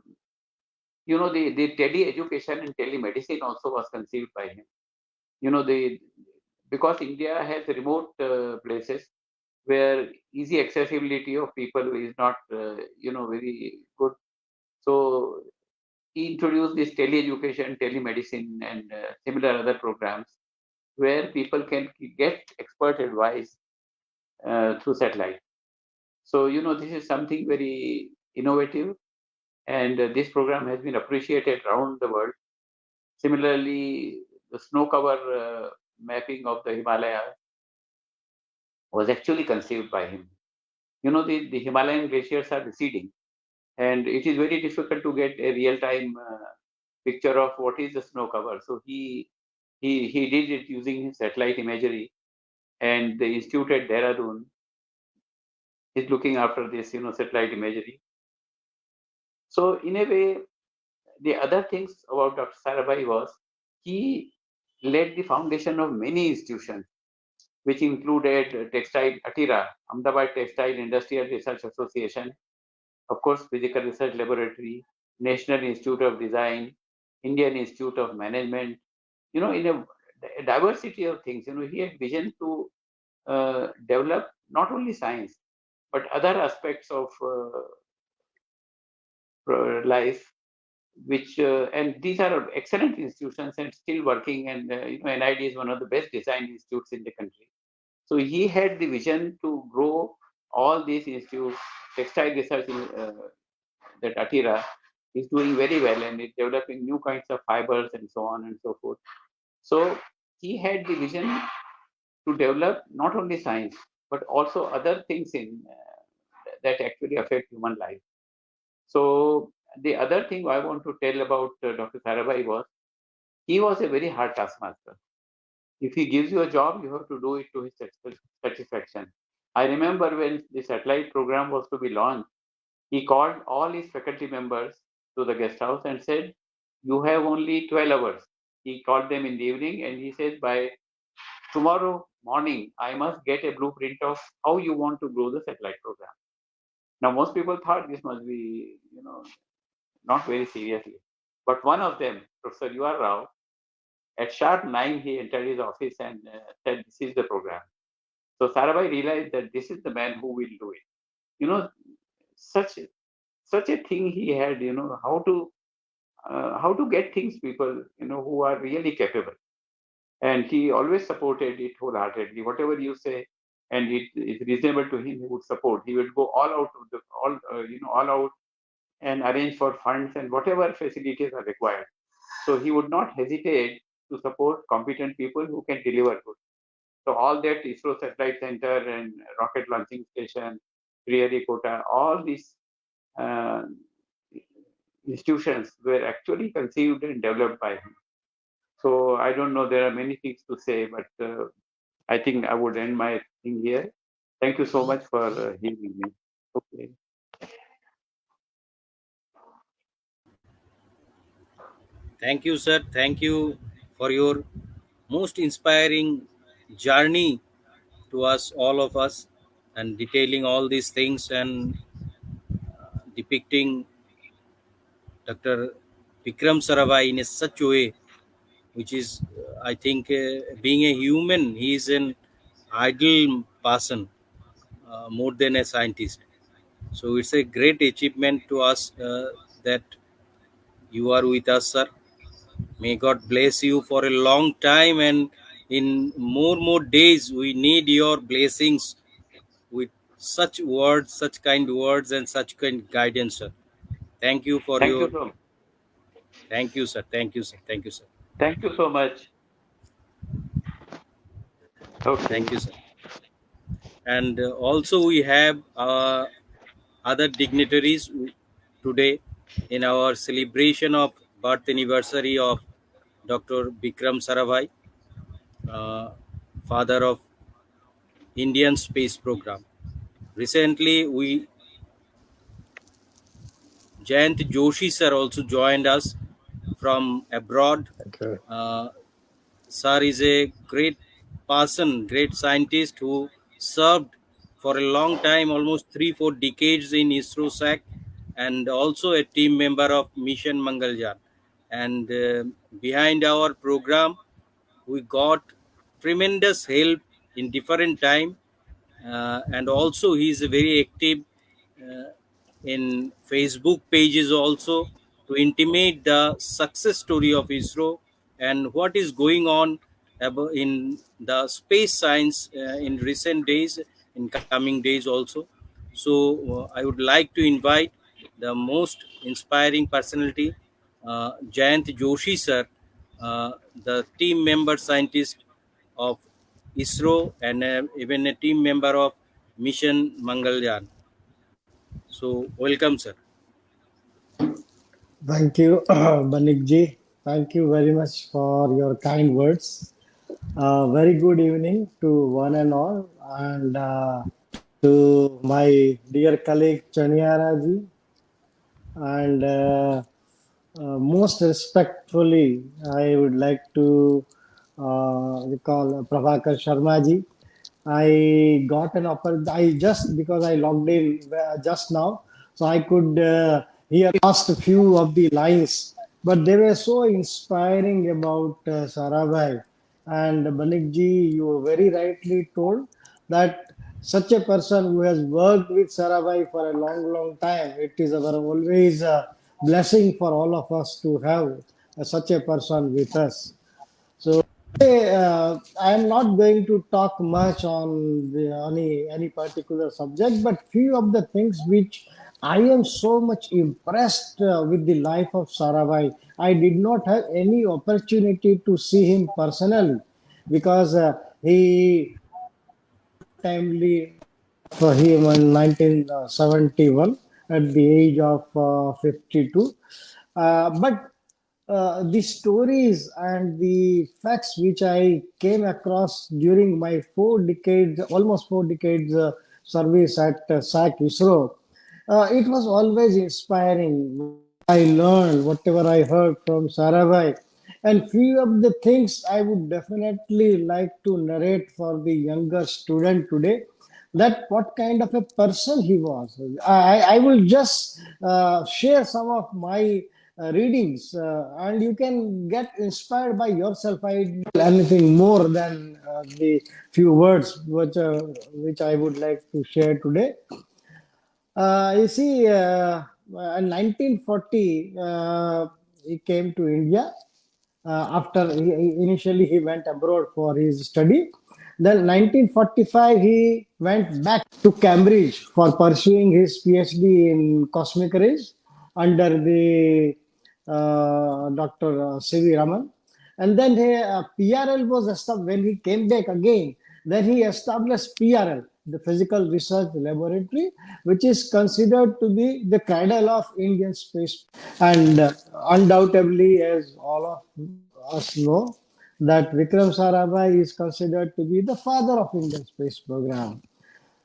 tele-education and telemedicine also was conceived by him. Because India has remote places where easy accessibility of people is not, very good. So he introduced this tele-education, telemedicine, and similar other programs where people can get expert advice through satellite. So, this is something very innovative, and this program has been appreciated around the world. Similarly, the snow cover mapping of the Himalayas was actually conceived by him. The Himalayan glaciers are receding, and it is very difficult to get a real-time picture of what is the snow cover. So he did it using satellite imagery, and the institute at Dehradun is looking after this, satellite imagery. So in a way, the other things about Dr. Sarabhai was he led the foundation of many institutions, which included Textile Atira, Ahmedabad Textile Industrial Research Association, of course, Physical Research Laboratory, National Institute of Design, Indian Institute of Management, in a diversity of things. He had vision to develop not only science, but other aspects of life, which and these are excellent institutions and still working. And NID is one of the best design institutes in the country. So he had the vision to grow all these institutes. Textile research in that Atira is doing very well, and is developing new kinds of fibers and so on and so forth. So he had the vision to develop not only science but also other things in that actually affect human life. So the other thing I want to tell about Dr. Sarabhai was he was a very hard taskmaster. If he gives you a job, you have to do it to his satisfaction. I remember when the satellite program was to be launched, he called all his faculty members to the guest house and said, "You have only 12 hours." He called them in the evening and he said, "By tomorrow morning, I must get a blueprint of how you want to grow the satellite program." Now, most people thought this must be, not very seriously. But one of them, Professor U.R. Rao, at sharp 9, he entered his office and said, "This is the program." So Sarabhai realized that this is the man who will do it. Such a thing he had. How to get things people who are really capable, and he always supported it wholeheartedly. Whatever you say, and it is reasonable to him, he would support. He would go all out of the all out and arrange for funds and whatever facilities are required. So he would not hesitate to support competent people who can deliver good. So all that ISRO Satellite Center and Rocket Launching Station, Sriharikota, all these uh, institutions were actually conceived and developed by him. So I don't know, there are many things to say, but I think I would end my thing here. Thank you so much for hearing me. Okay. Thank you, sir. Thank you for your most inspiring journey to us, all of us, and detailing all these things and depicting Dr. Vikram Sarabhai in such a way, which is, I think, being a human, he is an ideal person more than a scientist. So it's a great achievement to us that you are with us, sir. May God bless you for a long time, and in more days we need your blessings with such words, such kind words, and such kind guidance, sir. Thank you for Thank you your. so Thank you, sir. Thank you, sir. Thank you, sir. Thank you so much. Okay. Thank you, sir. And also we have other dignitaries today in our celebration of birth anniversary of Dr. Vikram Sarabhai, uh, father of Indian space program. Recently, we Jayant Joshi sir also joined us from abroad. Okay. Uh, Sir is a great person, great scientist who served for a long time, almost 3-4 decades in ISRO SAC, and also a team member of Mission Mangalyaan. And behind our program, we got tremendous help in different time, and also he is very active uh, in Facebook pages also to intimate the success story of ISRO and what is going on in the space science in recent days, in coming days also. So I would like to invite the most inspiring personality, Jayant Joshi sir, the team member scientist of ISRO and even a team member of Mission Mangalyaan. So welcome, sir. Thank you, Banik ji. Thank you very much for your kind words. Very good evening to one and all, and to my dear colleague Chaniara ji, and most respectfully, I would like to recall Prabhakar Sharma ji. I got an opportunity. I just because I logged in just now, so I could hear last few of the lines, but they were so inspiring about Sarabhai and Banikji. You very rightly told that such a person who has worked with Sarabhai for a long time, it is our always blessing for all of us to have such a person with us. So I am not going to talk much on any particular subject, but few of the things which I am so much impressed with the life of Sarabhai. I did not have any opportunity to see him personally because he timely for him in 1971 at the age of 52. But the stories and the facts which I came across during my 4 decades, almost 4 decades service at SAC ISRO, it was always inspiring. I learned whatever I heard from Sarabhai, and few of the things I would definitely like to narrate for the younger student today. That what kind of a person he was. I will just share some of my readings, and you can get inspired by yourself. I didn't tell anything more than the few words which I would like to share today. You see, in 1940, he came to India. After initially he went abroad for his study, Then 1945, he went back to Cambridge for pursuing his PhD in cosmic rays under the Dr. C.V. Raman. And then PRL was established. When he came back again, then he established PRL, the Physical Research Laboratory, which is considered to be the cradle of Indian space. And undoubtedly, as all of us know, that Vikram Sarabhai is considered to be the father of Indian space program.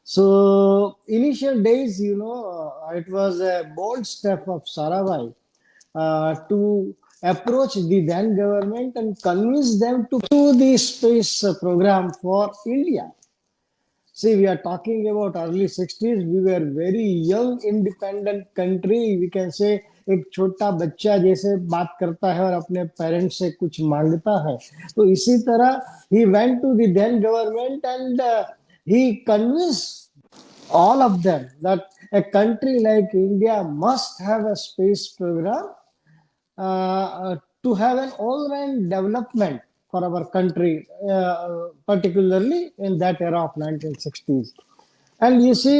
So initial days, it was a bold step of Sarabhai to approach the then government and convince them to do the space program for India. See, we are talking about early 60s. We were very young, independent country. We can say एक छोटा बच्चा जैसे बात करता है और अपने parents से कुछ मांगता है, तो इसी तरह he went to the then government and he convinced all of them that a country like India must have a space program to have an all-round development for our country, particularly in that era of 1960s. And you see,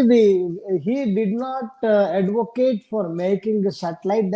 he did not advocate for making a satellite.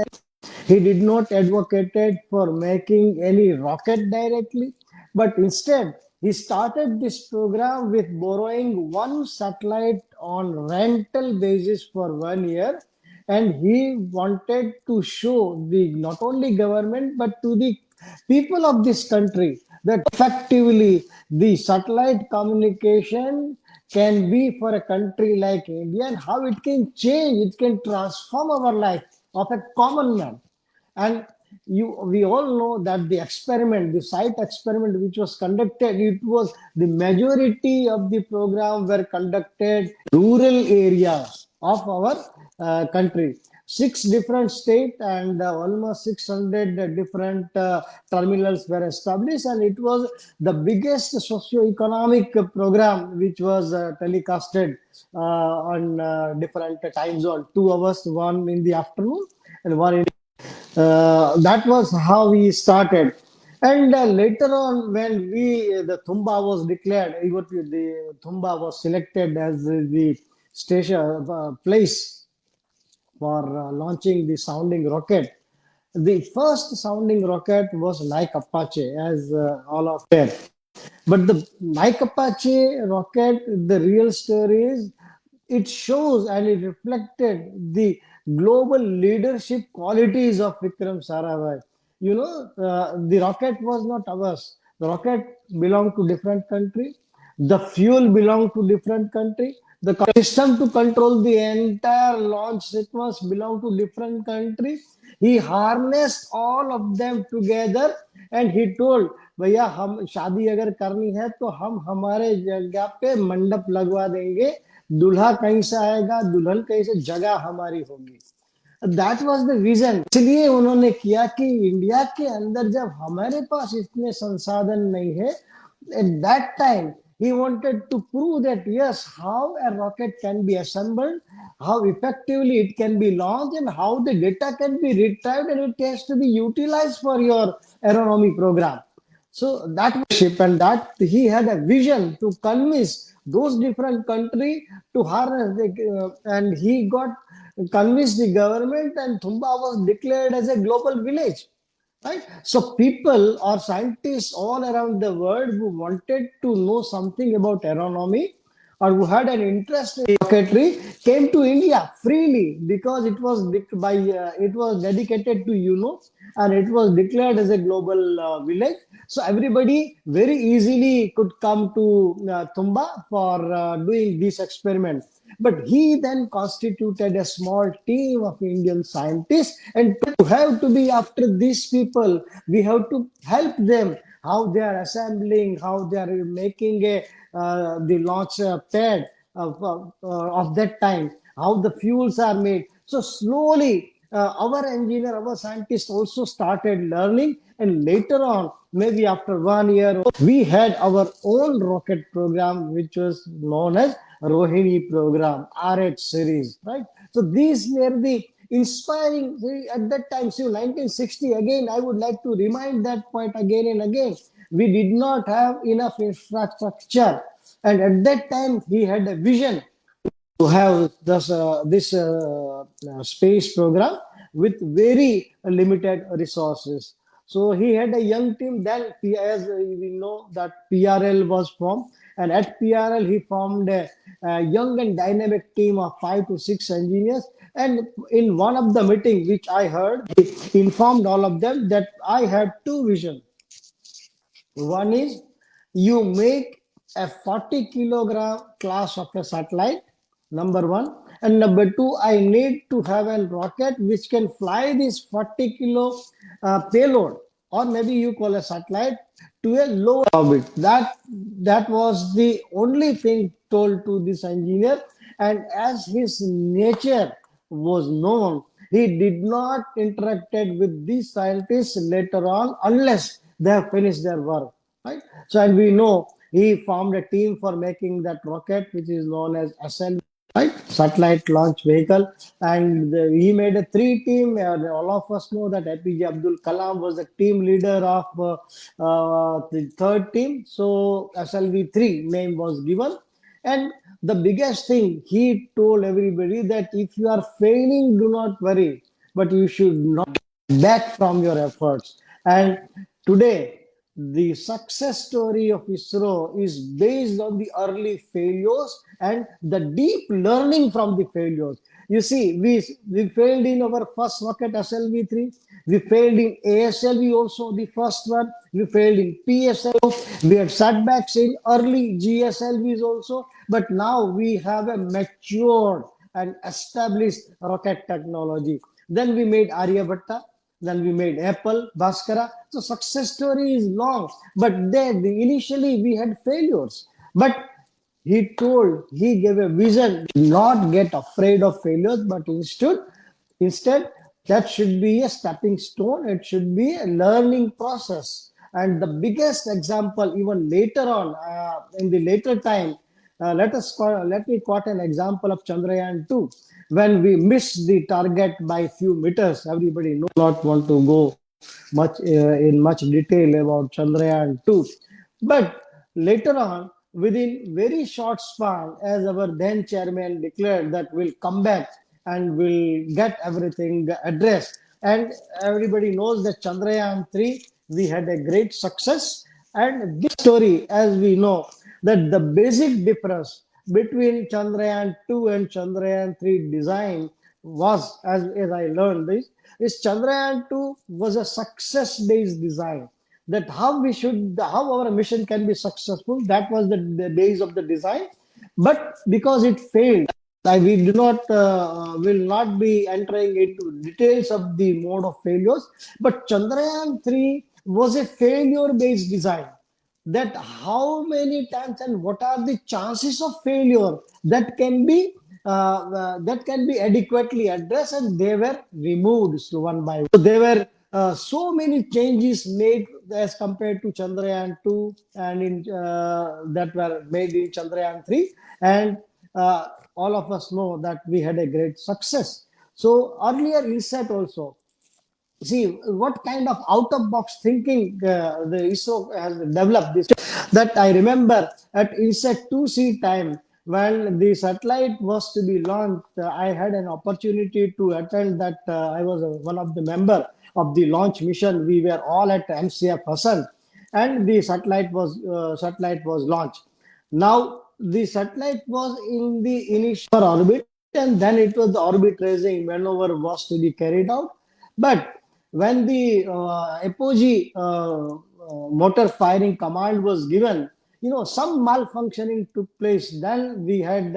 He did not advocate for making any rocket directly, but instead he started this program with borrowing one satellite on rental basis for 1 year, and he wanted to show the not only government but to the people of this country that effectively the satellite communication can be for a country like India and how it can change, it can transform our life of a common man. And we all know that the experiment, the site experiment which was conducted, it was the majority of the program were conducted rural areas of our country. 6 different states and almost 600 different terminals were established, and it was the biggest socio-economic program which was telecasted on different time zone. 2 hours, one in the afternoon and one in that was how we started. And later on, when the Thumba was declared, the Thumba was selected as the station place for launching the sounding rocket. The first sounding rocket was like Apache, as all of them. But the like Apache rocket, the real story is it shows and it reflected the global leadership qualities of Vikram Sarabhai. The rocket was not ours. The rocket belonged to different country. The fuel belonged to different country. The system to control the entire launch sequence belonged to different country. He harnessed all of them together and he told, भैया हम शादी अगर करनी है तो हम हमारे जगह पे मंडप लगवा देंगे, दूल्हा कहीं से आएगा, दुल्हन कहीं से, जगह हमारी होगी. That was the vision. इसलिए उन्होंने किया कि इंडिया के अंदर जब हमारे पास इतने संसाधन नहीं है, at that time he wanted to prove that yes, how a rocket can be assembled, how effectively it can be launched, and how the data can be retrieved and it has to be utilized for your aeronomy program. So that ship, and that he had a vision to convince those different countries to harness and he got convinced the government, and Thumba was declared as a global village. Right? So people or scientists all around the world who wanted to know something about aeronomy or who had an interest in rocketry came to India freely because it was it was dedicated to and it was declared as a global village. So everybody very easily could come to Tumba for doing this experiment. But he then constituted a small team of Indian scientists, and to have to be after these people, we have to help them how they are assembling, how they are making the launch pad of that time, how the fuels are made. So slowly, our engineer, our scientists also started learning, and later on, maybe after 1 year, we had our own rocket program, which was known as Rohini program, RH series, right? So these were the inspiring at that time. So 1960, again, I would like to remind that point again and again, We did not have enough infrastructure, and at that time he had a vision to have this space program with very limited resources. So he had a young team. Then, as we know, that PRL was formed, and at PRL he formed a young and dynamic team of 5 to 6 engineers. And in one of the meeting which I heard, he informed all of them that I had two visions. One is you make a 40 kilogram class of a satellite, number one. And number two, I need to have a rocket which can fly this 40 kilo payload, or maybe you call a satellite, to a low orbit. That was the only thing told to this engineer. And as his nature was known, he did not interacted with these scientists later on unless they have finished their work, right? So, and we know he formed a team for making that rocket, which is known as SL, right? Satellite Launch Vehicle. And he made a three team. All of us know that APJ Abdul Kalam was the team leader of the third team. So SLV3 name was given. And the biggest thing he told everybody that if you are failing, do not worry, but you should not back from your efforts. And today, the success story of ISRO is based on the early failures and the deep learning from the failures. You see, we failed in our first rocket SLV3. We failed in ASLV also, the first one. We failed in PSLV. We had setbacks in early GSLVs also. But now we have a matured and established rocket technology. Then we made Aryabhatta. Then we made Apple, Bhaskara. So success story is long, but then initially we had failures. But he gave a vision, not get afraid of failures, but instead that should be a stepping stone. It should be a learning process. And the biggest example, even later on, in the later time, let me quote an example of Chandrayaan 2. When we missed the target by few meters, everybody knows, not want to go much in much detail about Chandrayaan 2. But later on, within very short span, as our then chairman declared that we'll come back and we'll get everything addressed. And everybody knows that Chandrayaan 3, we had a great success. And this story, as we know, that the basic difference between Chandrayaan 2 and Chandrayaan 3 design was, as I learned this, is Chandrayaan 2 was a success-based design. That how our mission can be successful, that was the base of the design. But because it failed, we do not will not be entering into details of the mode of failures. But Chandrayaan 3 was a failure-based design, that how many times and what are the chances of failure that can be adequately addressed, and they were removed so one by one. So there were so many changes made as compared to Chandrayaan 2 and that were made in Chandrayaan 3, and all of us know that we had a great success. So earlier INSET also, see what kind of out of box thinking the ISRO has developed this, that I remember at INSET 2C time, when the satellite was to be launched, I had an opportunity to attend that. I was one of the member of the launch mission. We were all at MCF Hassan, and the satellite was launched. Now the satellite was in the initial orbit, and then it was the orbit raising maneuver was to be carried out. But when the apogee motor firing command was given, some malfunctioning took place. Then we had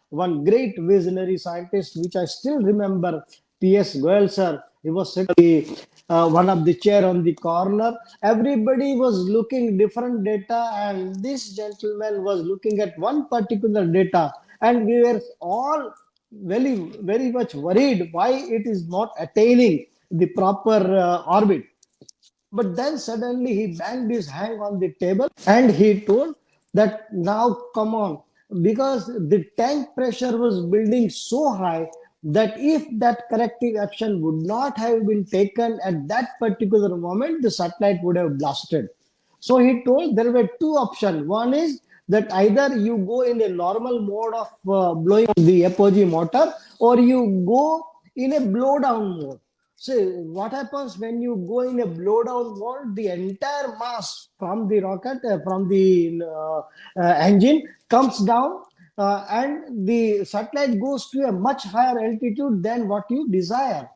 one great visionary scientist, which I still remember, P.S. Goyal sir. He was sitting one of the chair on the corner. Everybody was looking different data, and this gentleman was looking at one particular data, and we were all very much worried why it is not attaining the proper orbit. But then suddenly he banged his hand on the table and he told that now come on, because the tank pressure was building so high that if that corrective action would not have been taken at that particular moment, the satellite would have blasted. So he told there were two options. One is that either you go in a normal mode of blowing the apogee motor, or you go in a blow down mode. So what happens when you go in a blow down mode? The entire mass from the rocket, from the engine comes down, and the satellite goes to a much higher altitude than what you desire.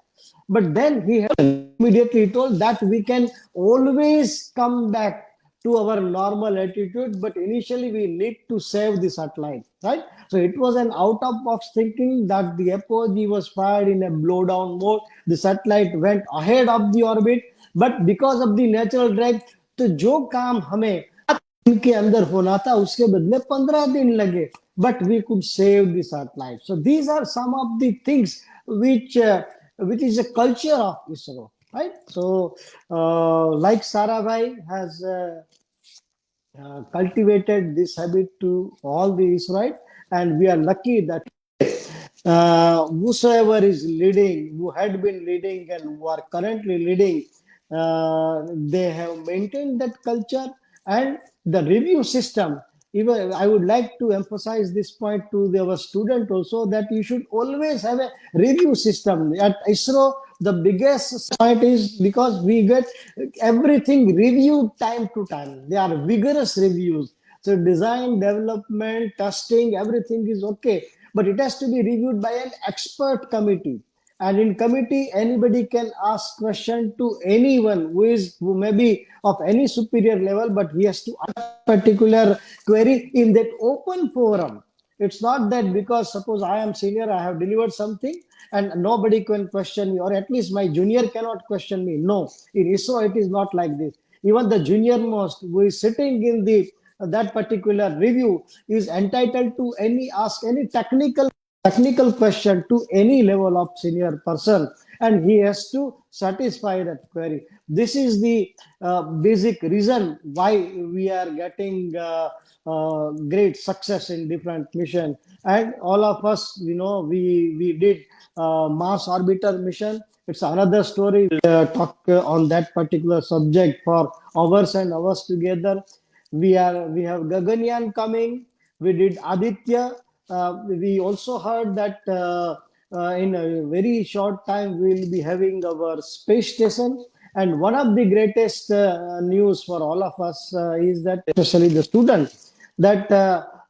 But then he immediately told that we can always come back to our normal attitude, but initially we need to save the satellite, right? So it was an out of box thinking that the apogee was fired in a blow down mode. The satellite went ahead of the orbit, but because of the natural drag, तो जो काम हमें दिन के अंदर होना था उसके बदले 15 दिन लगे, but we could save the satellite. So these are some of the things which is a culture of ISRO, right? So like Sarabhai has cultivated this habit to all the Israelite, and we are lucky that whosoever is leading, who had been leading and who are currently leading, they have maintained that culture. And the review system, even I would like to emphasize this point to our student also, that you should always have a review system. At ISRO, the biggest point is because we get everything reviewed time to time. They are vigorous reviews. So design, development, testing, everything is okay, but it has to be reviewed by an expert committee. And in committee, anybody can ask question to anyone who may be of any superior level, but he has to answer particular query in that open forum. It's not that because suppose I am senior, I have delivered something and nobody can question me, or at least my junior cannot question me. No, in ISRO it is not like this. Even the junior most who is sitting in the that particular review is entitled to ask any technical question to any level of senior person, and he has to satisfy that query. This is the basic reason why we are getting great success in different mission. And all of us, we did Mars orbiter mission. It's another story. We'll talk on that particular subject for hours and hours together. We have Gaganyaan coming. We did Aditya. We also heard that in a very short time we will be having our space station. And one of the greatest news for all of us is that, especially the students, that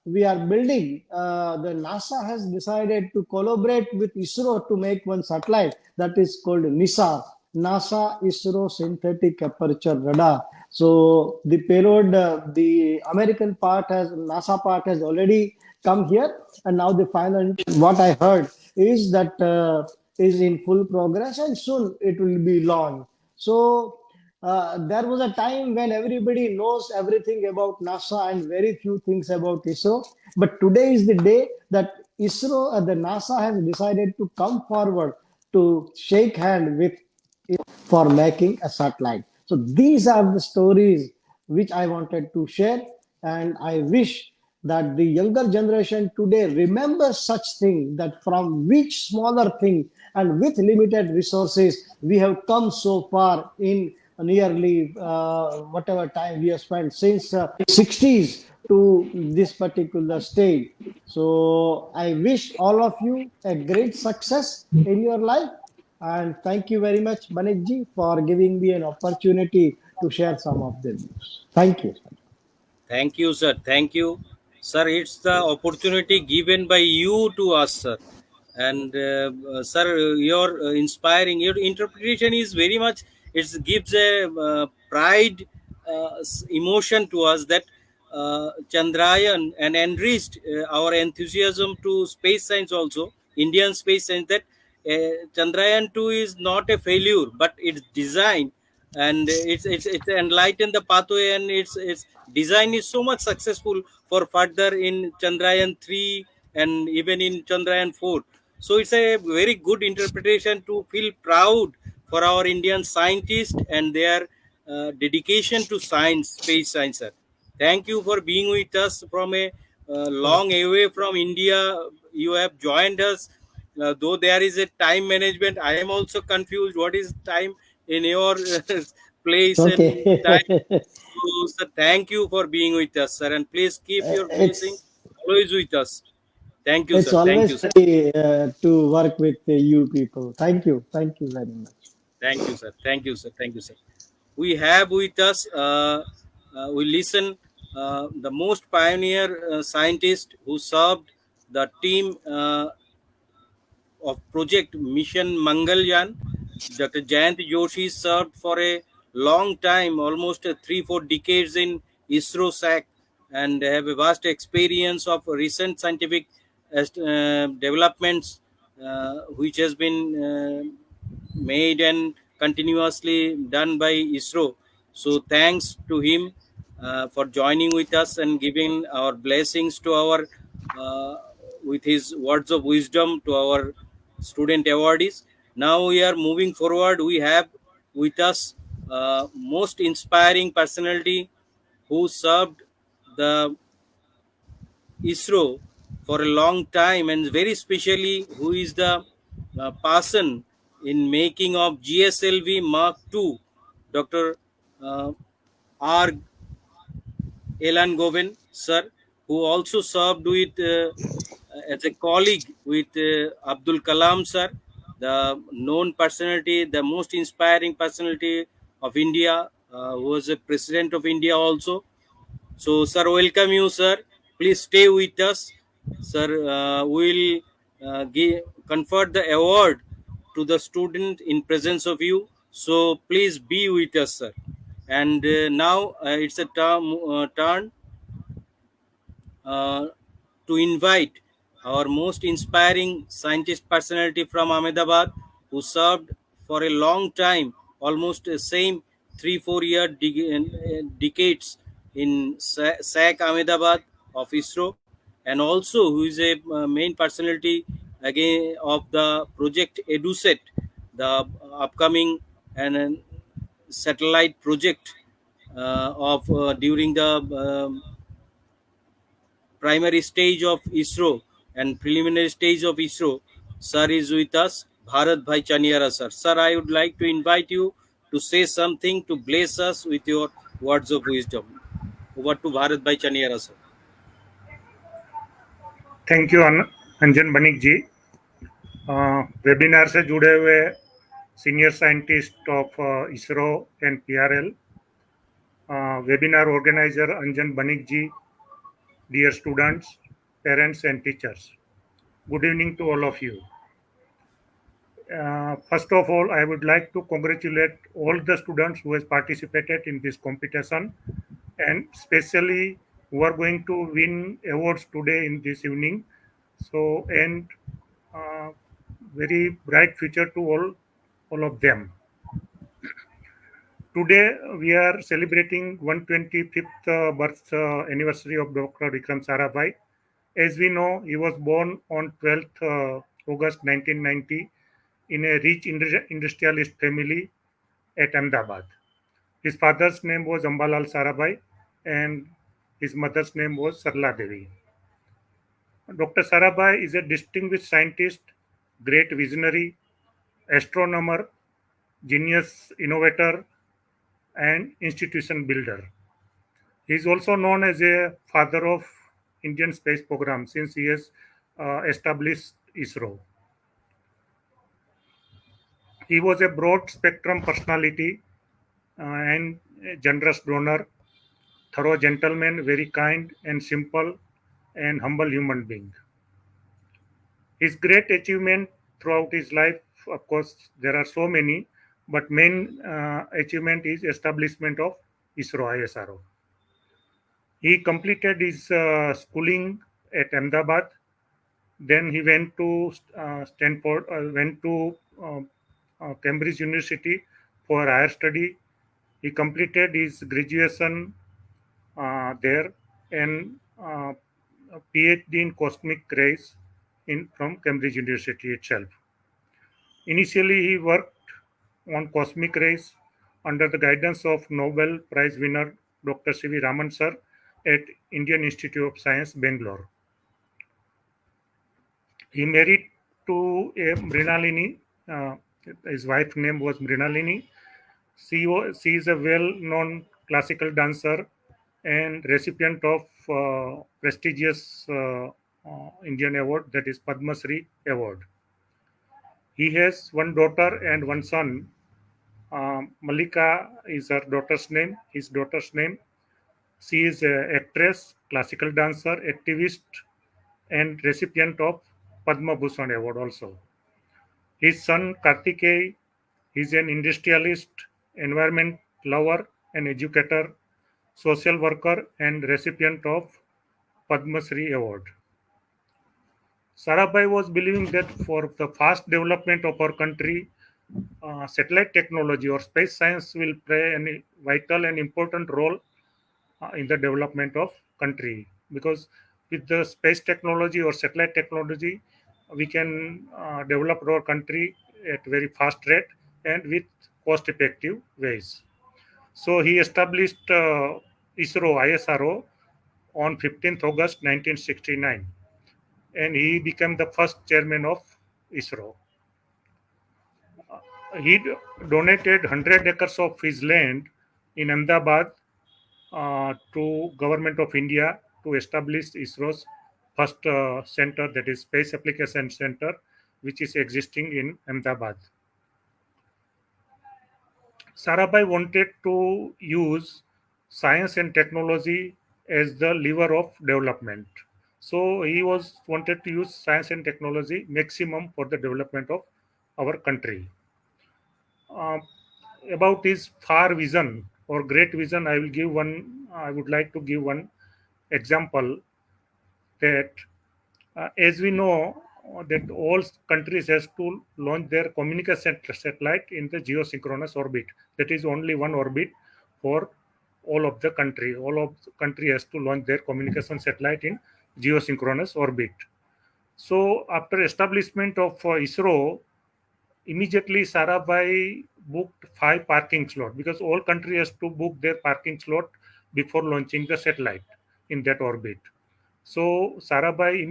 we are building. The NASA has decided to collaborate with ISRO to make one satellite that is called NISAR, NASA ISRO Synthetic Aperture Radar. So the payload, the American part NASA part has already come here, and now the final, what I heard is that is in full progress, and soon it will be launched. So there was a time when everybody knows everything about NASA and very few things about ISRO. But today is the day that ISRO and the NASA has decided to come forward to shake hand with for making a satellite. So these are the stories which I wanted to share, and I wish that the younger generation today remembers such thing, that from which smaller thing and with limited resources we have come so far in nearly whatever time we have spent since 60s to this particular stage. So I wish all of you a great success in your life, and thank you very much, Banikji, for giving me an opportunity to share some of the views. Thank you. Thank you, sir. Thank you, sir. It's the opportunity given by you to us, sir. And sir, your inspiring, your interpretation is very much. It gives a pride, emotion to us that Chandrayaan and enriched our enthusiasm to space science also, Indian space science. That Chandrayaan 2 is not a failure, but it's designed, and it's enlightened the pathway, and its design is so much successful for further in Chandrayaan 3 and even in Chandrayaan 4. So it's a very good interpretation to feel proud for our Indian scientists and their dedication to science, space science, sir. Thank you for being with us from a long away from India. You have joined us. Though there is a time management, I am also confused. What is time in your place and time. Okay. So, sir, thank you for being with us, sir, and please keep your blessing it's always with us. Thank you, it's sir. Thank always you, sir. happy to work with you people. Thank you very much. Thank you, sir. Thank you, sir. Thank you, sir. We have with us, we listen the most pioneer scientist who served the team of Project Mission Mangalyaan. Dr. Jayant Joshi served for a long time, almost 3-4 decades in ISRO SAC, and have a vast experience of recent scientific developments, which has been made and continuously done by ISRO. So thanks to him for joining with us and giving our blessings to our uh, with his words of wisdom to our student awardees. Now we are moving forward. We have with us most inspiring personality who served the ISRO for a long time, and very specially who is the person in making of GSLV Mark II, Dr. Uh, R. Elan Govin, sir, who also served with as a colleague with Abdul Kalam, sir, the known personality, the most inspiring personality of India, who was a president of India also. So, sir, welcome you, sir. Please stay with us, sir. We will confer the award to the student in presence of you. So, please be with us, sir. And now it's a turn uh, to invite our most inspiring scientist personality from Ahmedabad, who served for a long time, almost the same 3-4 year decades in SAC Ahmedabad of ISRO, and also who is a main personality again of the project EduSet, the upcoming and satellite project of during the primary stage of ISRO and preliminary stage of ISRO. Sir is with us, Bharat Bhai Chaniara, sir. Sir, I would like to invite you to say something to bless us with your words of wisdom. Over to Bharat Bhai Chaniara, sir. Thank you Anjan Banik ji. Webinar से जुड़े हुए senior scientist of ISRO and PRL, webinar organizer Anjan Banik ji, dear students, parents and teachers, good evening to all of you. First of all, I would like to congratulate all the students who has participated in this competition, and especially who are going to win awards today in this evening. So, and very bright future to all of them. Today we are celebrating 125th birth anniversary of Dr. Vikram Sarabhai. As we know, he was born on 12th August 1990 in a rich industrialist family at Ahmedabad. His father's name was Ambalal Sarabhai and his mother's name was Sarla Devi. Dr. Sarabhai is a distinguished scientist, great visionary, astronomer, genius innovator, and institution builder. He is also known as a father of Indian space program since he has established ISRO. He was a broad spectrum personality and a generous donor, thorough gentleman, very kind and simple and humble human being. His great achievement throughout his life, of course, there are so many, but main achievement is establishment of ISRO ISRO. He completed his schooling at Ahmedabad. Then he went to Stanford, went to Cambridge University for higher study. He completed his graduation there and a PhD in cosmic rays from Cambridge University itself. Initially, he worked on cosmic rays under the guidance of Nobel Prize winner Dr. C.V. Raman sir at Indian Institute of Science, Bangalore. He married to a Mrinalini. His wife's name was Mrinalini. She is a well-known classical dancer and recipient of prestigious Indian award, that is Padma Shri Award. He has one daughter and one son. Malika is her daughter's name. His daughter's name. She is an actress, classical dancer, activist, and recipient of Padma Bhushan Award also. His son Kartikeya is an industrialist, environment lover, and educator, social worker, and recipient of Padma Shri Award. Sarabhai was believing that for the fast development of our country, satellite technology or space science will play a vital and important role in the development of country, because with the space technology or satellite technology we can develop our country at very fast rate and with cost effective ways. So he established ISRO on 15th August 1969, and he became the first chairman of ISRO. He donated 100 acres of his land in Ahmedabad to Government of India to establish ISRO's first center, that is Space Application Center, which is existing in Ahmedabad. Sarabhai wanted to use science and technology as the lever of development. So he was wanted to use science and technology maximum for the development of our country. Uh, about his far vision or great vision, I would like to give one example that as we know that all countries has to launch their communication satellite in the geosynchronous orbit. That is only one orbit for all of the country. All of the country has to launch their communication satellite in geosynchronous orbit. So after establishment of ISRO, immediately Sarabhai booked 5 parking slots, because all country has to book their parking slot before launching the satellite in that orbit. So Sarabhai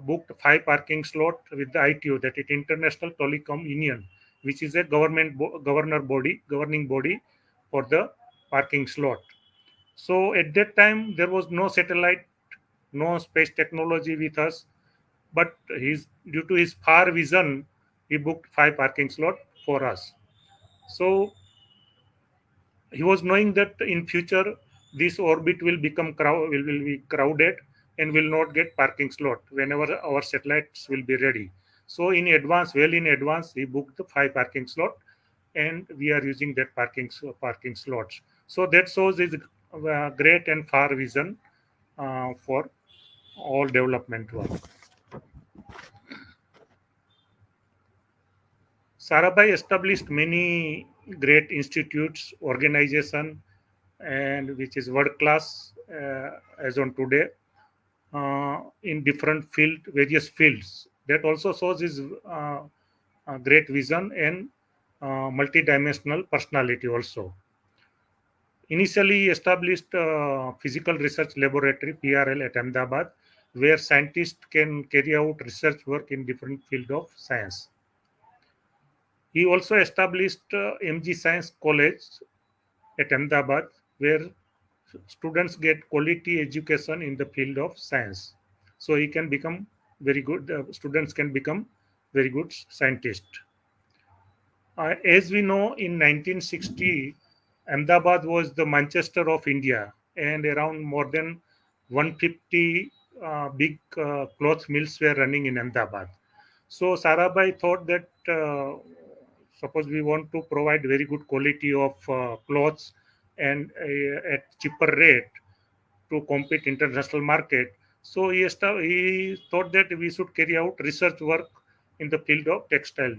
booked 5 parking slot with the ITU, that is International Telecom Union, which is a governing body for the parking slot. So at that time there was no satellite, no space technology with us, but due to his far vision, he booked 5 parking slot for us. So he was knowing that in future this orbit will be crowded and will not get parking slot whenever our satellites will be ready. So in advance, well in advance, he booked the 5 parking slot, and we are using that parking slots. So that shows his great and far vision for all development work. Sarabhai established many great institutes, organization, and which is world class as on today in different various fields. That also shows his great vision and multidimensional personality also. Initially, he established Physical Research Laboratory (PRL) at Ahmedabad, where scientists can carry out research work in different fields of science. He also established MG Science College at Ahmedabad, where students get quality education in the field of science. So he can become very good. Students can become very good scientists. As we know, in 1960, Ahmedabad was the Manchester of India, and around more than 150 big cloth mills were running in Ahmedabad. So Sarabhai thought that suppose we want to provide very good quality of clothes and at cheaper rate to compete international market. So he thought that we should carry out research work in the field of textile.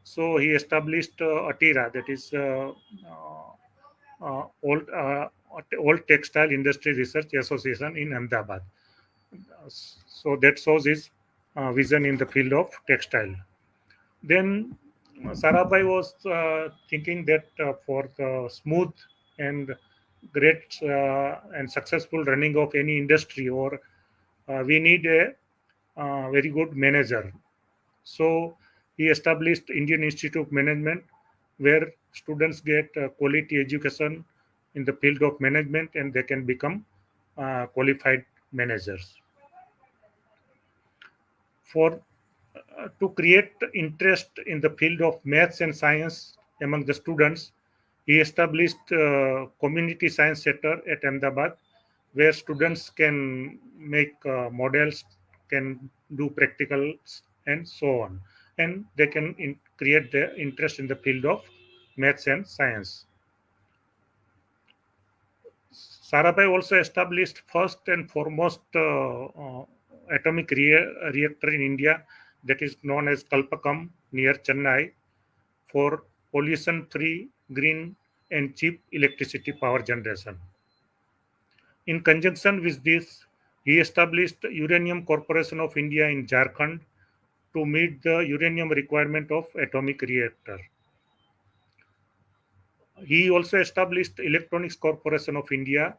So he established ATIRA, that is Old Textile Industry Research Association in Ahmedabad. So that shows his vision in the field of textile. Then Sarabhai was thinking that for the smooth and great and successful running of any industry, or we need a very good manager. So he established Indian Institute of Management where students get quality education in the field of management and they can become qualified managers. For to create interest in the field of maths and science among the students, he established community science center at Ahmedabad, where students can make models, can do practicals, and so on, and they can create their interest in the field of maths and science. Sarabhai also established first and foremost atomic reactor in India, that is known as Kalpakam near Chennai, for pollution-free, green and cheap electricity power generation. In conjunction with this, he established Uranium Corporation of India in Jharkhand to meet the uranium requirement of atomic reactor. He also established Electronics Corporation of India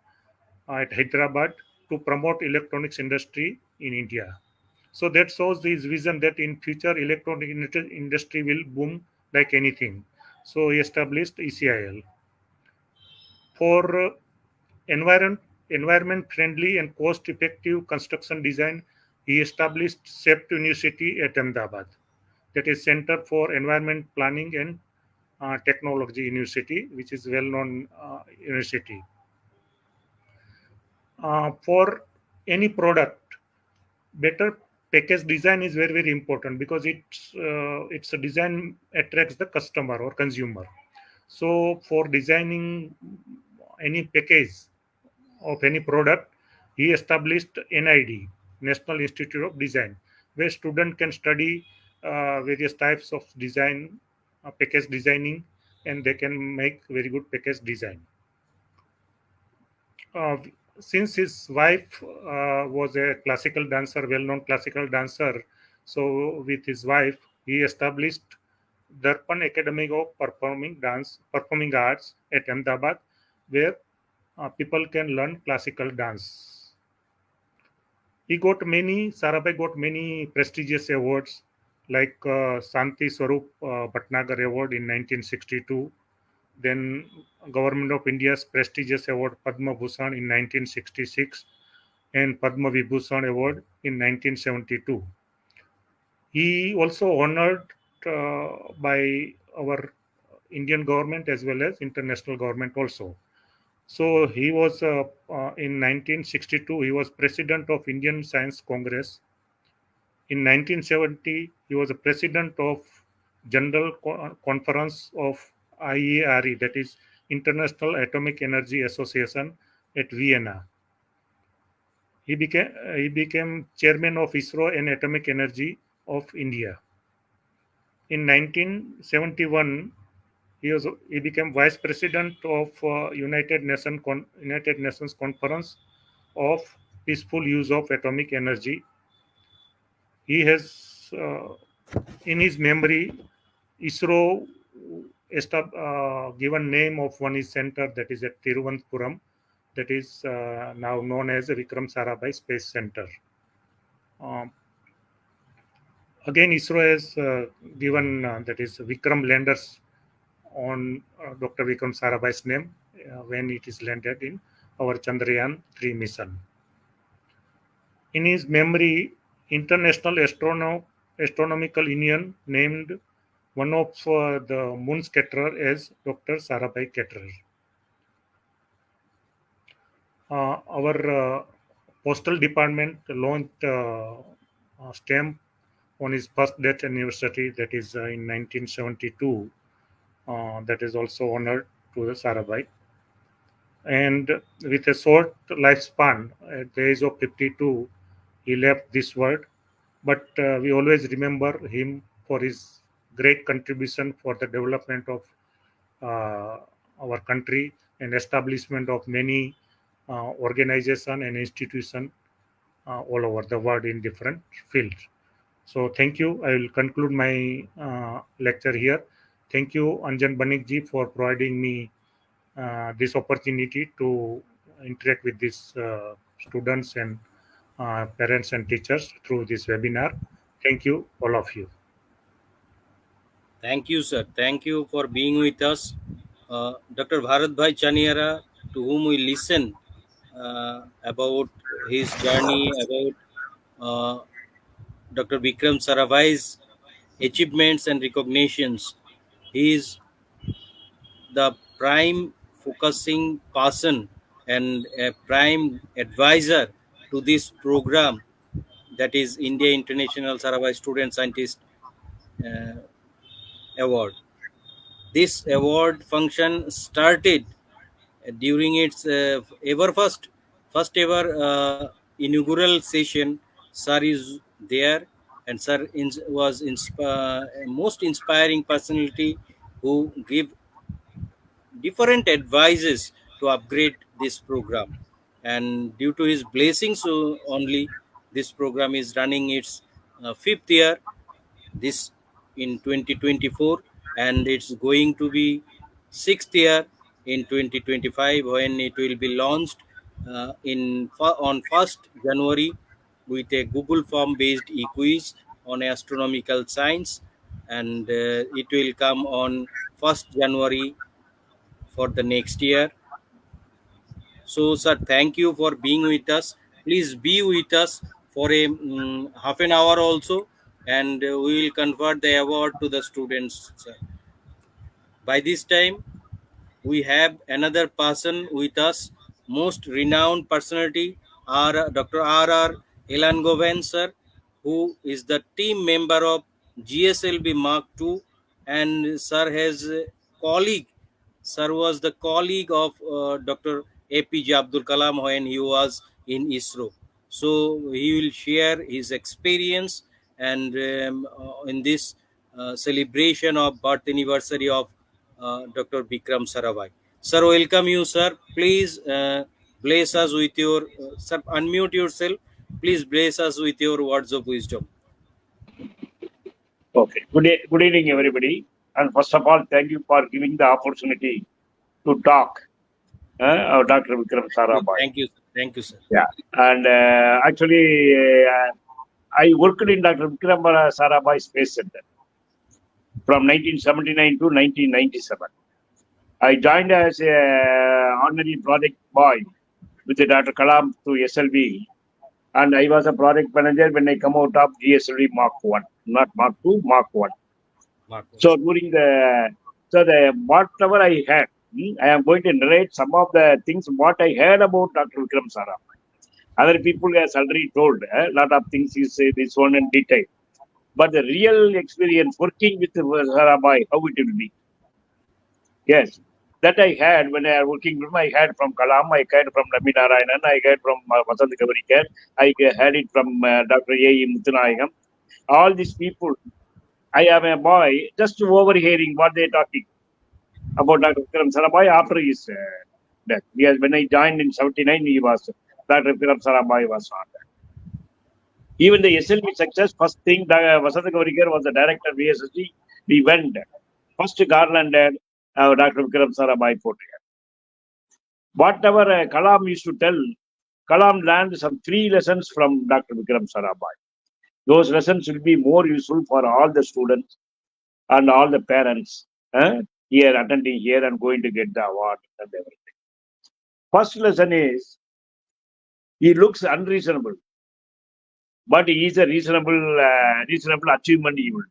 at Hyderabad to promote electronics industry in India. So that shows his vision that in future electronic industry will boom like anything. So he established ECIL. For environment friendly and cost effective construction design, he established SEPT University at Ahmedabad, that is Center for Environment Planning and Technology University, which is well known university. For any product, better package design is very very important, because it's a design attracts the customer or consumer. So for designing any package of any product, he established NID, National Institute of Design, where student can study various types of design, package designing, and they can make very good package design. uh, since his wife was a classical dancer, well-known classical dancer, so with his wife, he established Darpan Academy of Performing Arts at Ahmedabad, where people can learn classical dance. Sarabhai got many prestigious awards, like Santi Swarup Bhatnagar Award in 1962, then Government of India's prestigious award Padma Bhushan in 1966 and Padma Vibhushan Award in 1972. He also honored by our Indian government as well as international government also. So he was in 1962 he was president of Indian Science Congress. In 1970 he was a president of General Conference of IARE, that is International Atomic Energy Association at Vienna. He became chairman of ISRO and Atomic Energy of India. In 1971, he became vice president of United Nations Conference of Peaceful Use of Atomic Energy. He has, in his memory, ISRO given name of one is center, that is at Thiruvananthapuram, that is now known as Vikram Sarabhai Space Center. Um, Again, ISRO has given that is Vikram landers on Dr. Vikram Sarabhai's name when it is landed in our Chandrayaan 3 mission. In his memory, International Astronomical Union named one of the moon scatterer as Dr. Sarabhai Ketterer. Our postal department launched a stamp on his first death anniversary, that is in 1972. That is also honored to the Sarabhai. And with a short lifespan, at the age of 52, he left this world. But we always remember him for his great contribution for the development of our country and establishment of many organization and institution all over the world in different fields. So thank you. I will conclude my lecture here. Thank you, Anjan Banik ji, for providing me this opportunity to interact with these students and parents and teachers through this webinar. Thank you, all of you. Thank you, sir. Thank you for being with us. Dr. Bharat Bhai Chaniara, to whom we listen about his journey, about Dr. Vikram Sarabhai's achievements and recognitions. He is the prime focusing person and a prime advisor to this program, that is India International Sarabhai Student Scientist uh, Award. This award function started during its first ever inaugural session. Sir is there, and Sir was most inspiring personality who give different advices to upgrade this program. And due to his blessings only, this program is running its fifth year this in 2024, and it's going to be sixth year in 2025, when it will be launched on 1st January with a Google form based e-quiz on astronomical science, and it will come on 1st January for the next year. So, sir, thank you for being with us. Please be with us for a half an hour also, and we will convert the award to the students, sir. By this time, we have another person with us, most renowned personality, Dr. R. Elangovan, sir, who is the team member of GSLB Mark II, and sir has a colleague. Sir was the colleague of Dr. APJ Abdul Kalam when he was in ISRO. So he will share his experience and in this celebration of birth anniversary of Dr. Bikram Sarabhai. Sir, welcome you, sir. Please bless us with your, sir, unmute yourself. Please bless us with your words of wisdom. Okay. Good evening, everybody. And first of all, thank you for giving the opportunity to talk of Dr. Vikram Sarabhai. Thank you, sir. Thank you, sir. Yeah. And actually, I worked in Dr. Vikram Sarabhai Space Center from 1979 to 1997. I joined as a honorary project boy with Dr. Kalam to SLV, and I was a project manager when I come out of GSLV Mark 1, not Mark 2, Mark 1. So during the whatever I had, I am going to narrate some of the things what I heard about Dr. Vikram Sarabhai. Other people has already told a lot of things is this one in detail. But the real experience working with Sarabhai, how it will be. Yes, that I had when I was working with him. I had from Kalam, I had from Nabi Narayanan, I had from Vasant Kavarikar, I had it from Dr. A. Muthanayagam. All these people, I am a boy just overhearing what they are talking about Dr. Vikram Sarabhai after his death. Yes, when I joined in 79, he was, Dr. Vikram Sarabhai was on that. Even the SLB success, first thing, Vasant Kavarikar was the director of VSSG. We went first garlanded Dr. Vikram Sarabhai portrait. Whatever Kalam used to tell, Kalam learned some 3 lessons from Dr. Vikram Sarabhai. Those lessons will be more useful for all the students and all the parents here attending here and going to get the award and everything. First lesson is, he looks unreasonable, but he is a reasonable achievement he will do.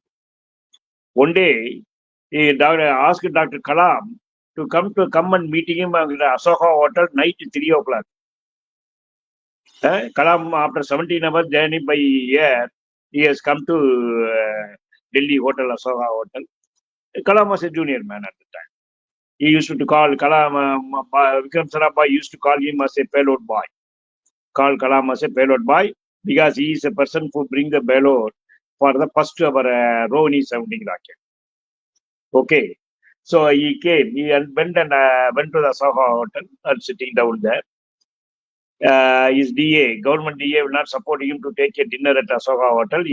One day, he asked Dr. Kalam to come and meeting him at the Asoka Hotel night 3 o'clock. Kalam, after 17 hours journey by air, he has come to Delhi Hotel, Asoka Hotel. Kalam was a junior man at the time. He used to call Kalam, Vikram Sarabhai used to call him as a payload boy. Call Kalam as a payload boy because he is a person who bring the payload for the first of our Rohini sounding rocket. Okay. So he came, he went to the Soha Hotel and sitting down there. His DA, government DA will not support him to take a dinner at Asoka Hotel.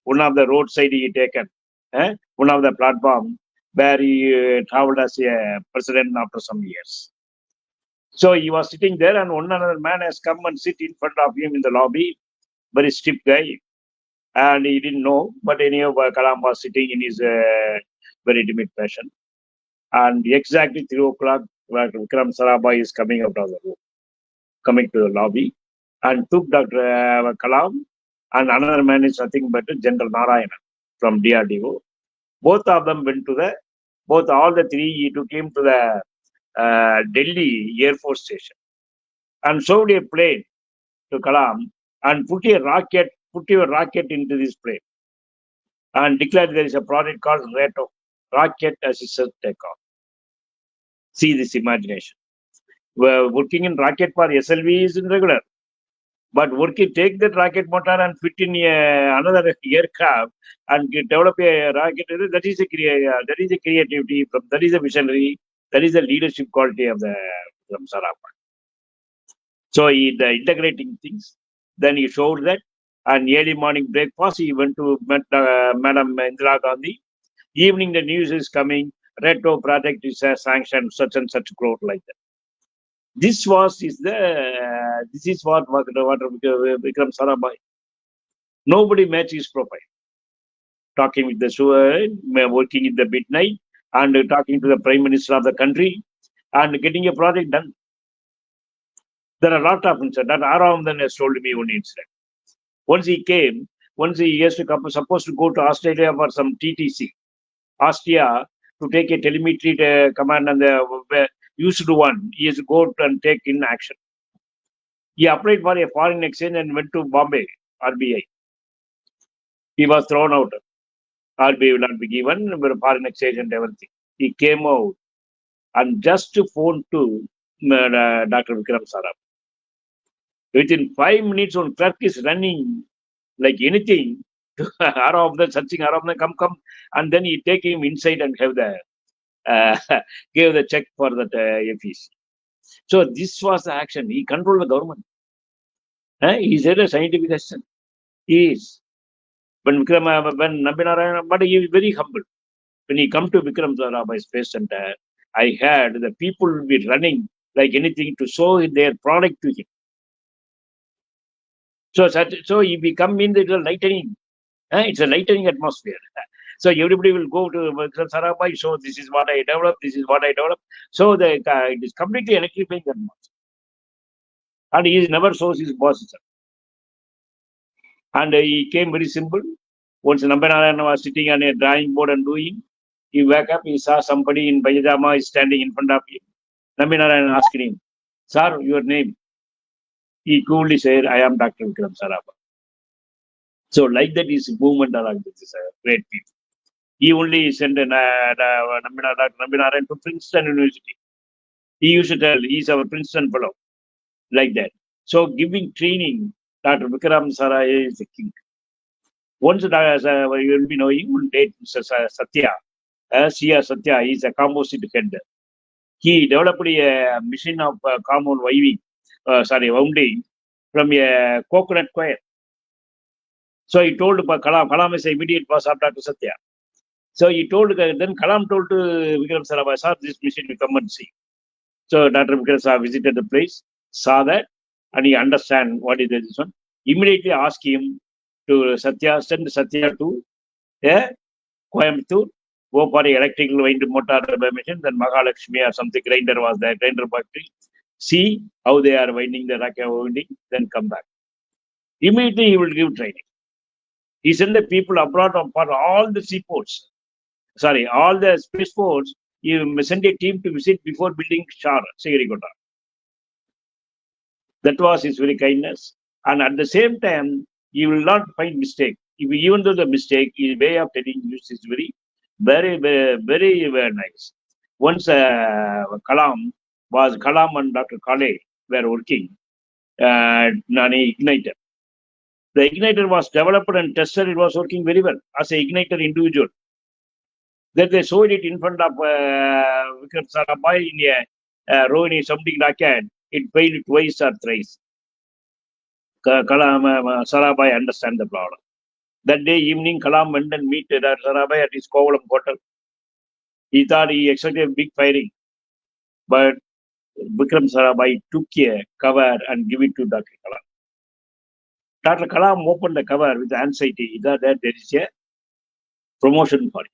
One of the roadside he taken, one of the platform where he traveled as a president after some years. So he was sitting there, and one another man has come and sit in front of him in the lobby. Very stiff guy, and he didn't know. But anyhow, Kalam was sitting in his very timid fashion. And exactly 3 o'clock, Vikram Sarabhai is coming out of the room, coming to the lobby, and took Dr. Kalam, and another man is nothing but General Narayana from DRDO. Both of them went to all the three, he took him to the Delhi Air Force Station and showed a plane to Kalam and put your rocket into this plane and declared there is a project called Rocket Assisted Takeoff. See this imagination. Working in rocket for SLV is irregular, but take that rocket motor and fit in another aircraft and develop a rocket. That is a creativity. That is a visionary. That is the leadership quality of the from Sarabhai. So he integrating things. Then he showed that. And early morning breakfast, he went to Madam Indira Gandhi. Evening, the news is coming. Retro project is sanctioned, such and such growth like that. This is what Vikram Sarabhai. Nobody matched his profile. Talking with the working in the midnight and talking to the Prime Minister of the country and getting a project done. There are a lot of incidents. That Aram then has told me one incident. Once he has to come, supposed to go to Australia for some TTC, Austria, to take a telemetry command and the used one. He has to go and take in action. He applied for a foreign exchange and went to Bombay, RBI. He was thrown out. RBI will not be given, but foreign exchange and everything. He came out and just phoned to Dr. Vikram Sarabhai. Within 5 minutes, one clerk is running like anything to searching come, and then he take him inside and have gave the check for that fees. So this was the action. He controlled the government. He said a scientific assistant. He is. When Nambinarayan, but he is very humble. When he come to Vikram Sarabhai Space Center, I heard the people will be running like anything to show their product to him. So he become in the lightening. It's a lightening atmosphere. So everybody will go to Vikram Sarabhai, so this is what I developed, this is what I developed. So it is completely electrifying atmosphere. And he never shows his bosses. And he came very simple. Once Nambinarayan was sitting on a drawing board and doing, he woke up, he saw somebody in Pajama is standing in front of him. Nambinarayan asked him, "Sir, your name?" He coolly said, "I am Dr. Vikram Sarabhai." So like that is movement along with this great people. He only sent Nambinarayan to Princeton University. He used to tell, he's our Princeton fellow. Like that. So giving training, Dr. Vikram Sarabhai is the king. Once you will be knowing, one day Satya, Sia Satya, is a composite head. He developed a machine of compound wounding from a coconut coir. So he told Kalam is the immediate boss of Dr. Satya. So he told, then Kalam told to Vikram Sarabhai, "Sir, this machine will come and see." So Dr. Vikram Sarabhai visited the place, saw that, and he understand what is this one. Immediately asked him to send Satya to Coimbatore, go for the electrical wind motor machine, then Mahalakshmi or something, grinder was there, grinder factory. See how they are winding the rocket winding, then come back. Immediately he will give training. He sent the people abroad for all the seaports. All the spaceports. He sent a team to visit before building Sriharikota. That was his very kindness. And at the same time, you will not find mistake. Even though the mistake, his way of telling you is very, very, very, very nice. Once Kalam and Dr. Kale were working on an igniter. The igniter was developed and tested. It was working very well as an igniter individual. Then they showed it in front of Vikram Sarabhai in a Rohini something rocket. It failed twice or thrice. Sarabhai understand the problem. That day evening, Kalam went and meet Sarabhai at his Kovalam hotel. He thought he expected a big firing. But Vikram Sarabhai took a cover and gave it to Dr. Kalam. Dr. Kalam opened the cover with anxiety. He thought that there is a promotion for him.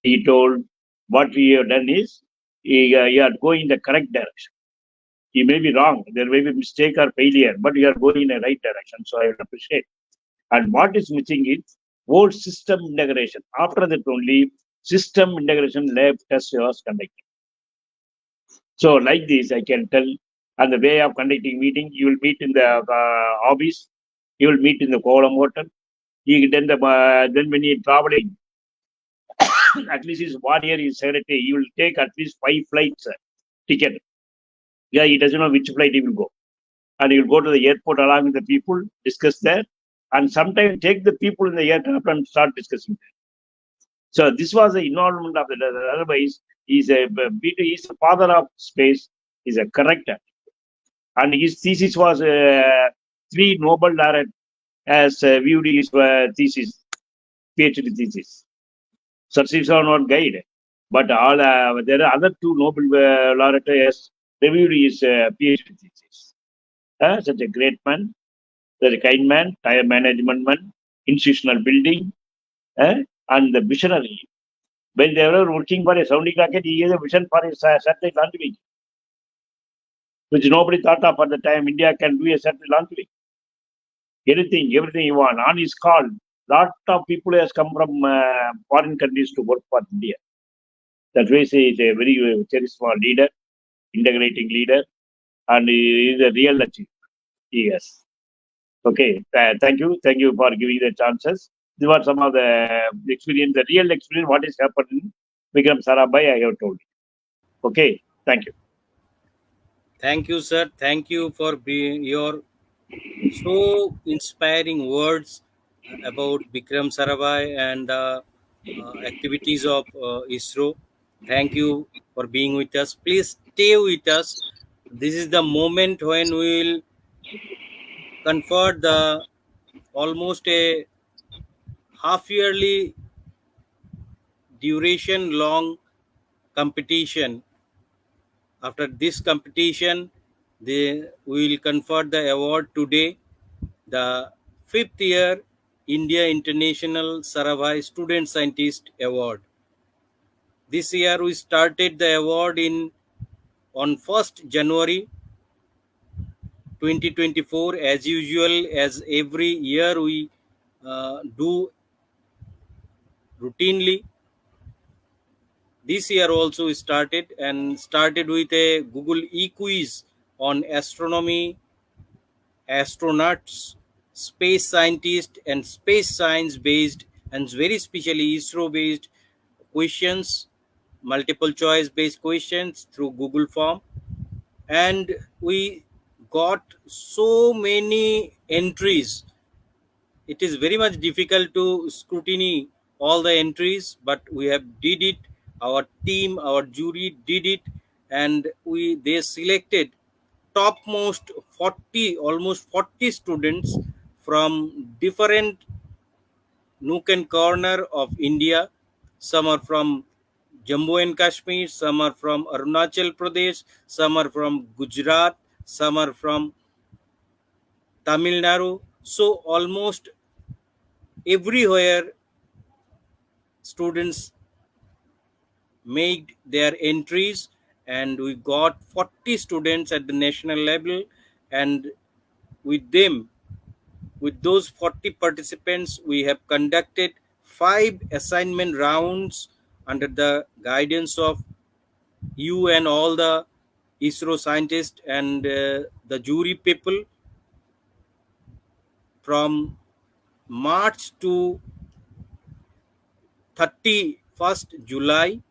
He told, what we have done is, you are going in the correct direction. You may be wrong, there may be mistake or failure, but you are going in the right direction. So I will appreciate. And what is missing is whole system integration. After that only, system integration lab test was conducted. So like this, I can tell, and the way of conducting meeting, you will meet in the office, you will meet in the column hotel. Then when you are traveling, at least is 1 year is secretary, you will take at least 5 flights ticket. Yeah, he doesn't know which flight he will go. And he will go to the airport along with the people, discuss there, and sometimes take the people in the aircraft and start discussing. So this was the involvement of the otherwise he's a father of space, is a corrector. And his thesis was 3 Nobel laureate as viewed his thesis, PhD thesis. Success or not guide, but all there are other 2 Nobel laureate as reviewed his PhD thesis. Such a great man, such a kind man, time management man, institutional building, and the visionary. When they were working for a sounding rocket, he had a vision for a satellite launch vehicle, which nobody thought of at the time. India can do a satellite launch vehicle. Everything you want. On his call, lot of people has come from foreign countries to work for India. That way, he is a very charismatic leader, integrating leader, and he is a real achievement. Yes. Okay. Thank you for giving the chances. These were some of the experience, the real experience, what is happening. Vikram Sarabhai, I have told you. Okay. Thank you. Thank you, sir. Thank you for being your so inspiring words about Bikram Sarabhai and activities of ISRO. Thank you for being with us. Please stay with us. This is the moment when we will convert the almost a half yearly duration long competition. After this competition, we will confer the award today, the 5th year India International Sarabhai Student Scientist Award. This year we started the award on 1st January 2024. As usual, as every year we do routinely. This year also we started with a Google e-quiz on astronomy, astronauts, space scientists, and space science based and very specially ISRO based questions, multiple choice based questions through Google form. And we got so many entries. It is very much difficult to scrutiny all the entries, but we have did it. Our team, our jury did it, and they selected topmost 40, almost 40 students from different nook and corner of India. Some are from Jammu and Kashmir, some are from Arunachal Pradesh, some are from Gujarat, some are from Tamil Nadu. So almost everywhere students made their entries, and we got 40 students at the national level, and with them, with those 40 participants, we have conducted 5 assignment rounds under the guidance of you and all the ISRO scientists and the jury people from March to 31st July,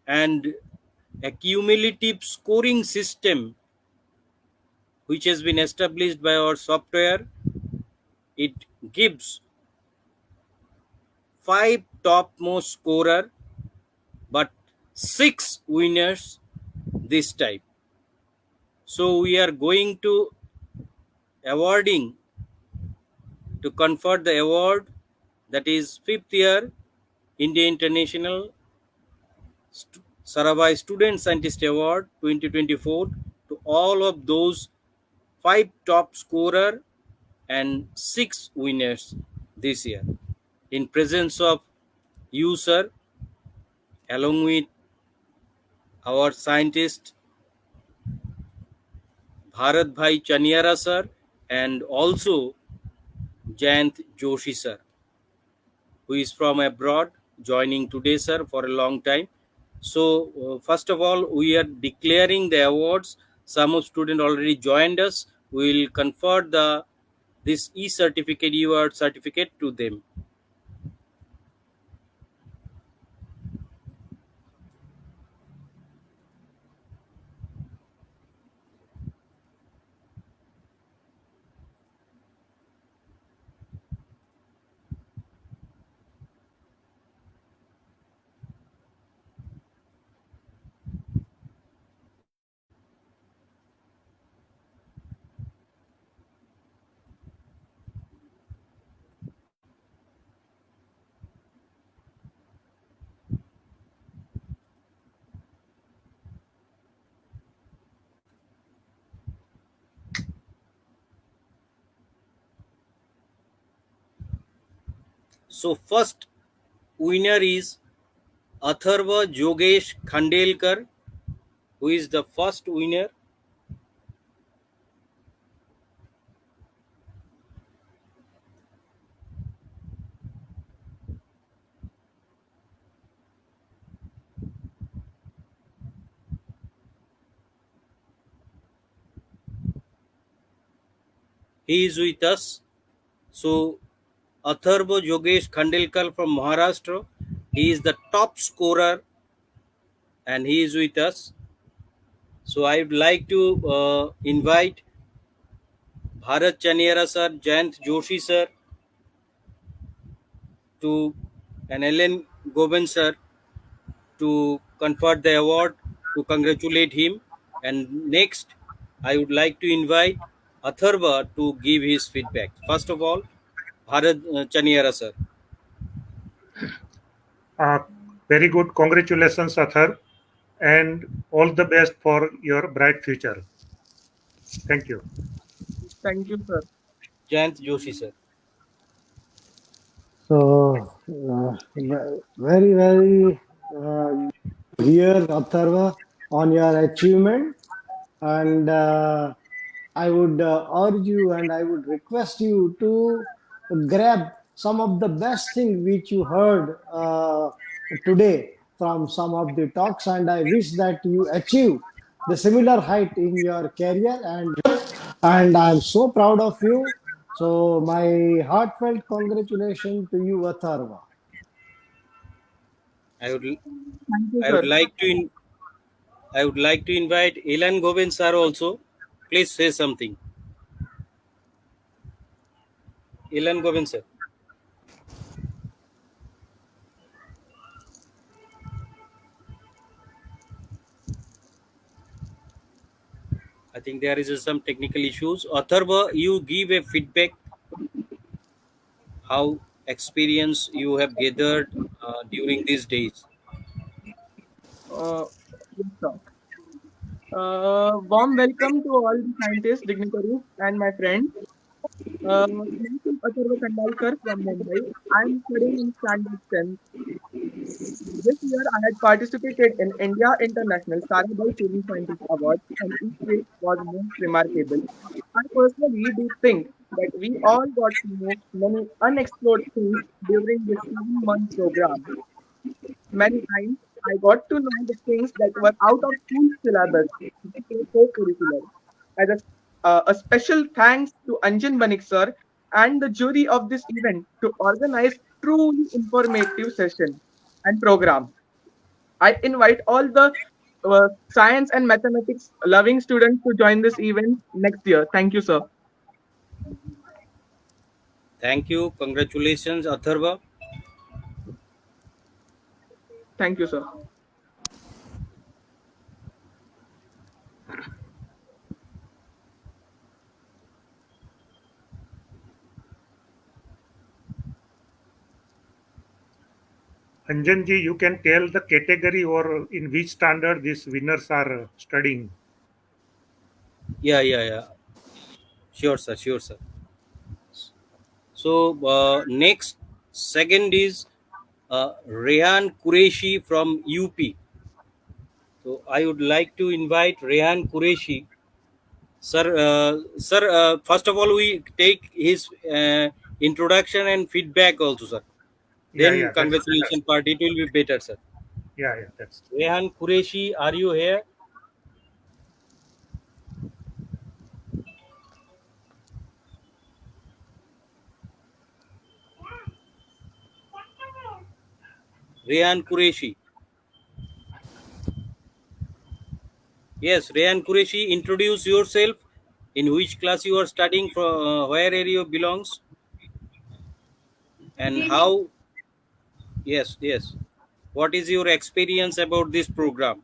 and a cumulative scoring system which has been established by our software. It gives 5 topmost scorer but 6 winners this time. So we are going to awarding to confer the award, that is 5th year India International Sarabhai Student Scientist Award 2024 to all of those 5 top scorer and 6 winners this year. In presence of you, sir, along with our scientist Bharat Chaniara sir and also Jayant Joshi sir, who is from abroad, joining today, sir, for a long time. So, first of all, we are declaring the awards. Some of students already joined us. We will confer this e-certificate, award certificate to them. So, first winner is Atharva Jogesh Khandelkar, who is the first winner. He is with us. So, Atharva Jogesh Khandelkar from Maharashtra, he is the top scorer and he is with us. So, I would like to invite Bharat Chaniara sir, Jayant Joshi sir, to and Ellen Govind sir to confer the award, to congratulate him. And next, I would like to invite Atharva to give his feedback. First of all, Bharat Chaniara sir. Very good. Congratulations, Athar, and all the best for your bright future. Thank you. Thank you, sir. Jayant Joshi sir. So, very, very here, Atharva, on your achievement. And I would urge you and I would request you to grab some of the best thing which you heard today from some of the talks. And I wish that you achieve the similar height in your career. And I'm so proud of you. So, my heartfelt congratulations to you, Atharva. I would Thank you, I would sir. like to I would like to invite Ellen Govind sir also. Please say something. Ellen Govind sir. I think there is some technical issues. Atharva, you give a feedback how experience you have gathered during these days. Yes, sir. Warm welcome to all the scientists, dignitaries, and my friends. Myself Athurva Kandalkar from Mumbai. I am studying in standard 10. This year, I had participated in India International Sarabhai Student Scientist Award, and each case was most remarkable. I personally do think that we all got to know many unexplored things during this 7-month program. Many times, I got to know the things that were out of school syllabus, co-curricular. As a special thanks to Anjan Banik sir and the jury of this event to organize truly informative session and program. I invite all the science and mathematics loving students to join this event next year. Thank you, sir. Thank you. Congratulations, Atharva. Thank you, sir. Anjanji, you can tell the category or in which standard these winners are studying. Yeah. Sure, sir. Sure, sir. So, next, second is Rehan Qureshi from UP. So I would like to invite Rehan Qureshi. Sir, first of all, we take his introduction and feedback also, sir. Yeah, Then yeah, that's better. congratulation part, it will be better, sir. Yeah, yeah, that's. Rehan Qureshi, are you here? Rehan Qureshi. Yes, Rehan Qureshi, introduce yourself. In which class you are studying, from where area belongs, and how? Yes, yes. What is your experience about this program?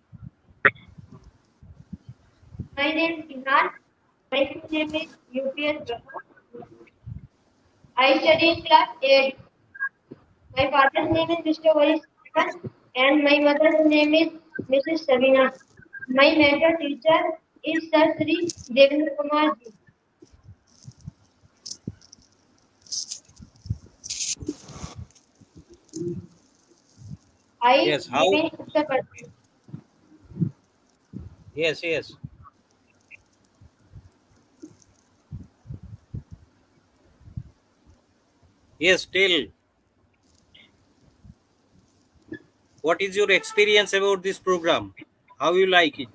My name is Inan. My full name is UPS Brahma. I study in class 8. My father's name is Mr. Varis and my mother's name is Mrs. Sabina. My mentor teacher is Sir Sri Devendra Kumar ji. I Yes, how? live in Uttar Pradesh. Yes, yes. Yes, tell. What is your experience about this program? How you like it?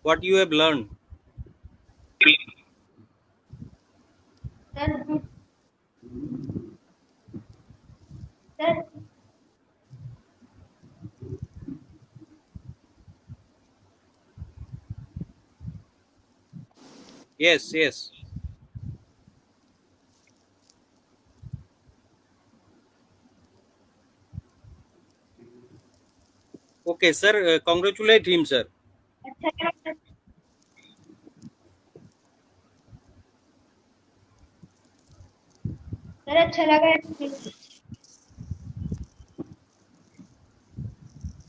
What you have learned? Sir, sir, Yes, yes. Okay, sir. Congratulate him, sir. अच्छा लगा sir अच्छा लगा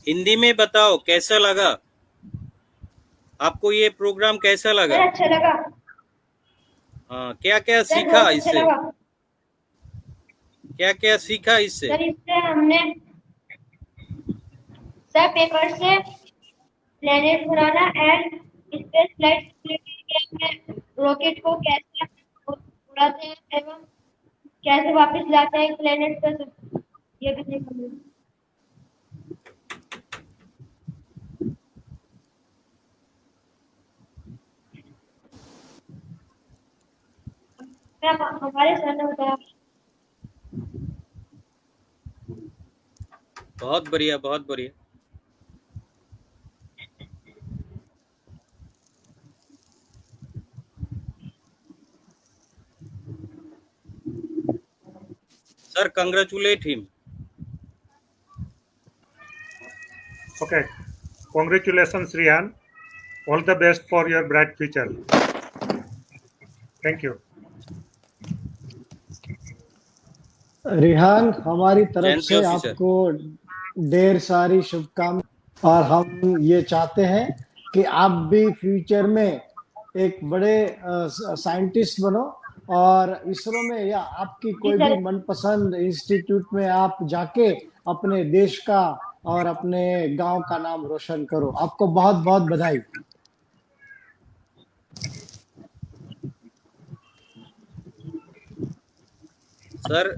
हिंदी में बताओ कैसा लगा आपको, ये प्रोग्राम कैसा लगा? सर अच्छा लगा हाँ, क्या क्या सर सीखा बहुत अच्छा इससे? लगा क्या क्या सीखा इससे? सर इससे हमने सर पेपर से प्लेनेट उड़ाना एंड स्पेस फ्लाइट में रॉकेट को कैसे उड़ाते हैं एवं कैसे वापस लाते हैं प्लेनेट पर, ये भी सीखा हमने। हमारे सर ने बताया। बहुत बढ़िया, बहुत बढ़िया। Sir, congratulate him. Okay. Congratulations, Rihan. All the best for your bright future. Thank you. Rihan, हमारी तरफ जयंत से जोशी सर। आपको ढेर सारी शुभकामनाएं और हम ये चाहते हैं कि आप भी फ्यूचर में एक बड़े साइंटिस्ट बनो और इसरो में या आपकी जी कोई भी सर। मनपसंद इंस्टीट्यूट में आप जाके अपने देश का और अपने गांव का नाम रोशन करो। आपको बहुत बहुत बधाई। सर,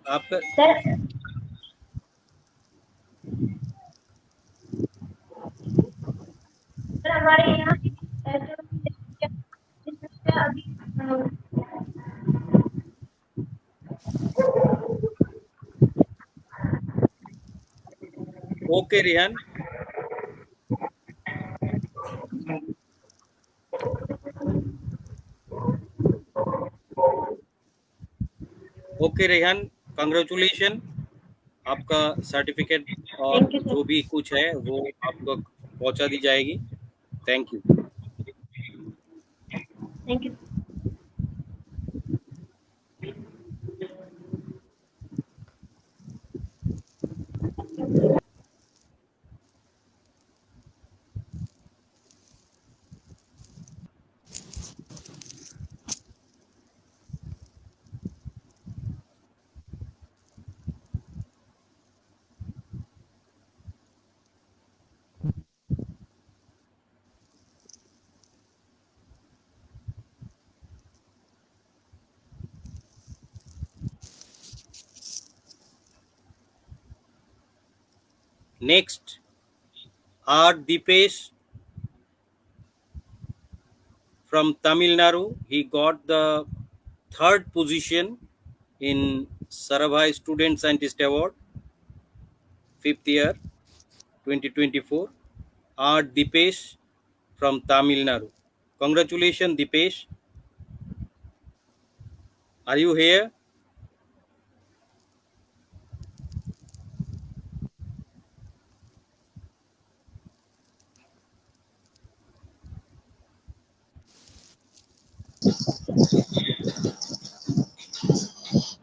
आपका सर सर हमारे यहाँ जो अभी okay Rihan. Okay Rehan, congratulation. आपका सर्टिफिकेट और थैंक यू जो सर। भी कुछ है वो आपको पहुंचा दी जाएगी। Thank you. Thank you. Next, R. Dipesh from Tamil Nadu. He got the third position in Sarabhai Student Scientist Award, 5th year, 2024. R. Dipesh from Tamil Nadu. Congratulations, Dipesh. Are you here?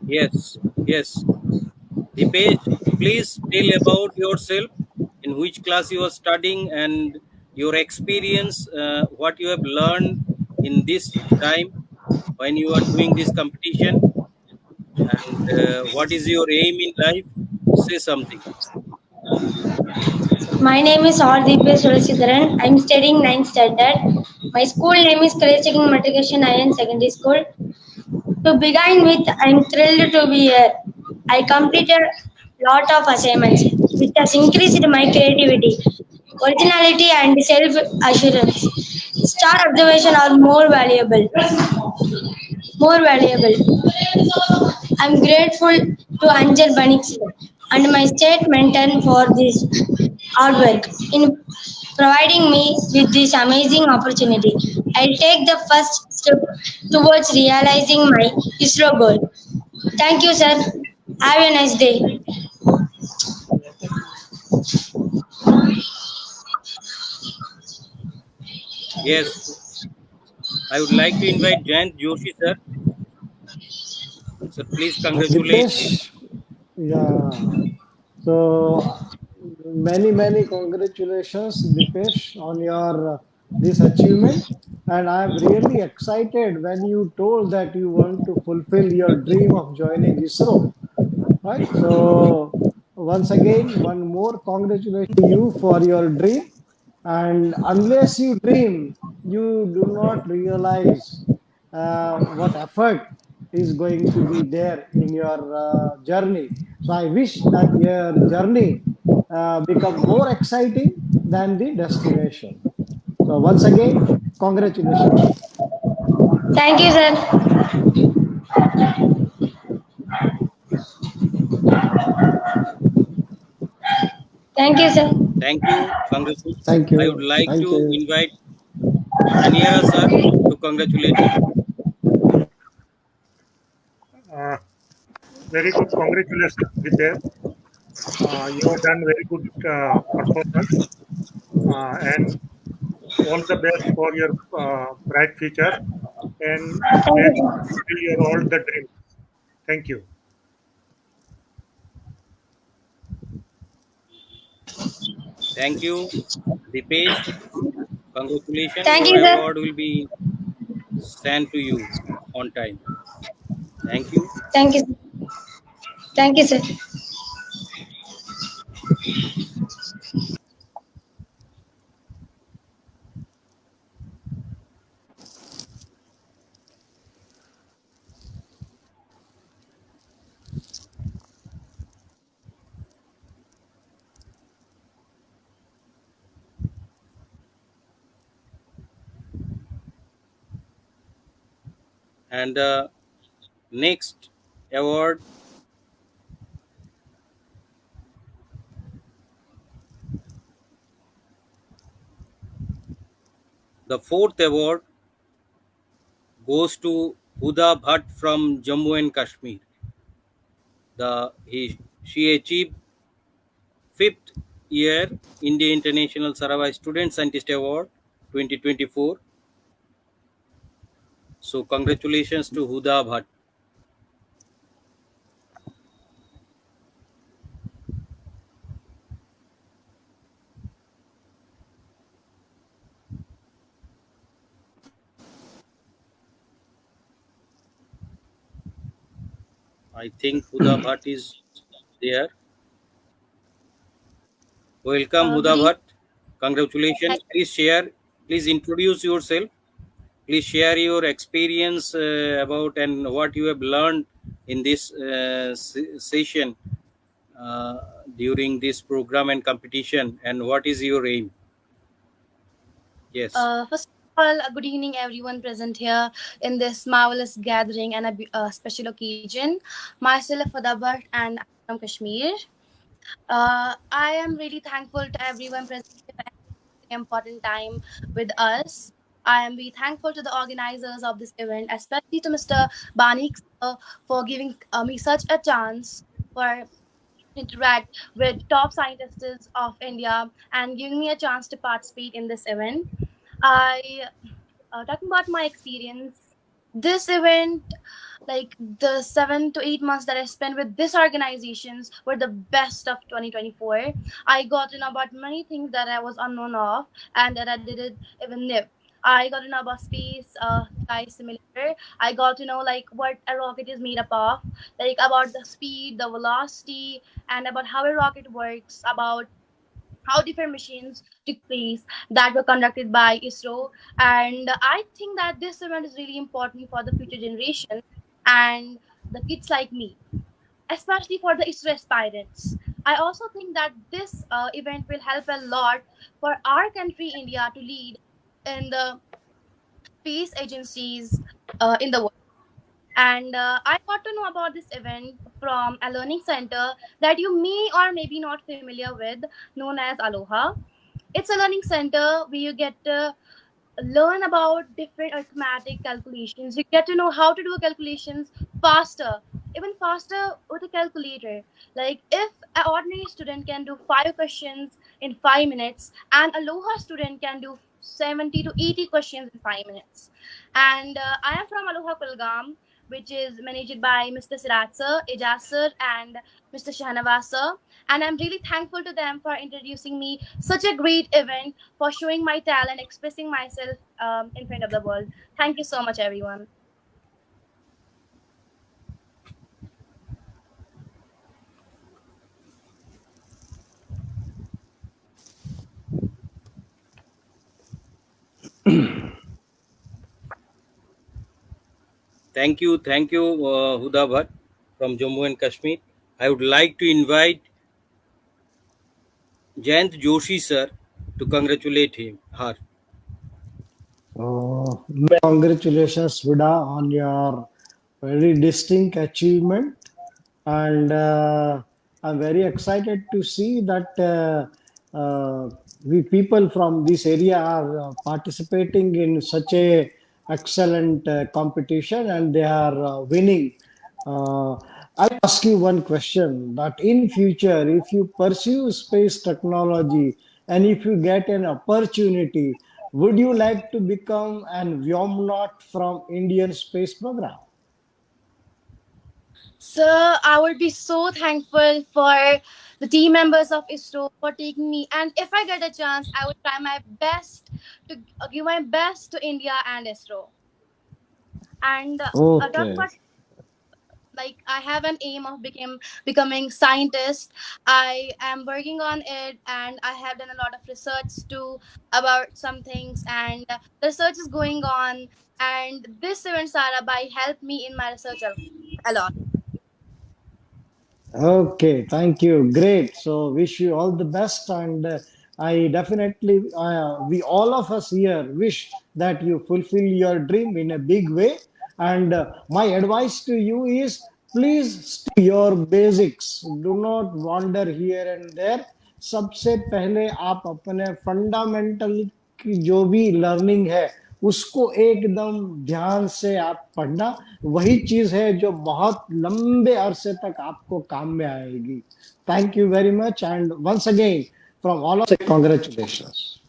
Yes, yes. Dipesh, please tell about yourself, in which class you are studying, and your experience, what you have learned in this time when you are doing this competition, and what is your aim in life. Say something. My name is Deepesh Tulasidaran. I'm studying 9th standard. My school name is Kalachagin Matriculation Iron Secondary School. To begin with, I'm thrilled to be here. I completed lot of assignments, which has increased my creativity, originality, and self-assurance. Star observation are more valuable. More valuable. I'm grateful to Anjan Banik and my state mentor for this hard work in providing me with this amazing opportunity. I'll take the first step towards realizing my ISRO goal. Thank you, sir. Have a nice day. Yes, I would like to invite Jayant Joshi, sir. Sir, please congratulate. Dipesh, yeah. So many congratulations, Dipesh, on your this achievement. And I'm really excited when you told that you want to fulfill your dream of joining ISRO. Right. So once again, one more congratulations to you for your dream. And unless you dream, you do not realize what effort is going to be there in your journey. So I wish that your journey become more exciting than the destination. So once again, congratulations. Thank you, sir. Thank you, sir. Thank you. Congratulations. Thank I would you. like Thank to you. invite Aniara, sir, to congratulate him. Uh, very good. Congratulations, Dipesh. You have done very good performance, and all the best for your bright future, and Thank may you, it sir. fulfill your all the dreams. Thank you. Thank you, Dipesh. Congratulations. Thank Your you, sir. award will be sent to you on time. Thank you. Thank you. Thank you, sir. And next award, the fourth award goes to Huda Bhatt from Jammu and Kashmir. She achieved fifth year India International Sarabhai Student Scientist Award 2024. So congratulations to Huda Bhatt. I think Huda Bhatt is there. Welcome, Good Huda evening. Bhatt. Congratulations. Please share. Please introduce yourself. Please share your experience about and what you have learned in this session during this program and competition, and what is your aim? Yes. First of all, good evening, everyone present here in this marvelous gathering and a special occasion. Myself, Fadabar, and I'm from Kashmir. I am really thankful to everyone present here at this important time with us. I am very thankful to the organizers of this event, especially to Mr. Banik sir, for giving me such a chance for interact with top scientists of India and giving me a chance to participate in this event. I talking about my experience. This event, like the 7 to 8 months that I spent with these organizations, were the best of 2024. I got to know about many things that I was unknown of and that I didn't even know. I got to know about space, sky simulator. I got to know like what a rocket is made up of, like about the speed, the velocity, and about how a rocket works, about how different missions took place that were conducted by ISRO. And I think that this event is really important for the future generation and the kids like me, especially for the ISRO aspirants. I also think that this event will help a lot for our country, India, to lead in the space agencies in the world. And I got to know about this event from a learning center that you may or may be not familiar with, known as Aloha. It's a learning center where you get to learn about different arithmetic calculations. You get to know how to do calculations faster, even faster with a calculator. Like if an ordinary student can do 5 questions in 5 minutes, an Aloha student can do 70 to 80 questions in 5 minutes. And I am from Aloha Kulgam, which is managed by Mr. Sirat sir, Ijaz sir, and Mr. Shahnawaz sir. And I'm really thankful to them for introducing me such a great event, for showing my talent, expressing myself in front of the world. Thank you so much, everyone. Thank you, Huda Bhatt from Jammu and Kashmir. I would like to invite Jayant Joshi sir to congratulate her. Congratulations, Vida, on your very distinct achievement. And I'm very excited to see that we people from this area are participating in such a excellent competition, and they are winning. I'll ask you one question: that in future, if you pursue space technology and if you get an opportunity, would you like to become an Vyomnaut from Indian space program? Sir, I would be so thankful for the team members of ISRO for taking me. And if I get a chance, I would try my best to give my best to India and ISRO. And talk Okay. about, like, I have an aim of becoming scientist. I am working on it, and I have done a lot of research too about some things, and the research is going on. And this event, Sarabhai, helped me in my research a lot. Okay, thank you. Great. So, wish you all the best. And I definitely, we all of us here wish that you fulfill your dream in a big way. And my advice to you is please stick to your basics. Do not wander here and there. सबसे पहले आप अपने fundamental की जो भी learning है उसको एकदम ध्यान से आप पढ़ना, वही चीज है जो बहुत लंबे अरसे तक आपको काम में आएगी. Thank you very much and once again from all of congratulations.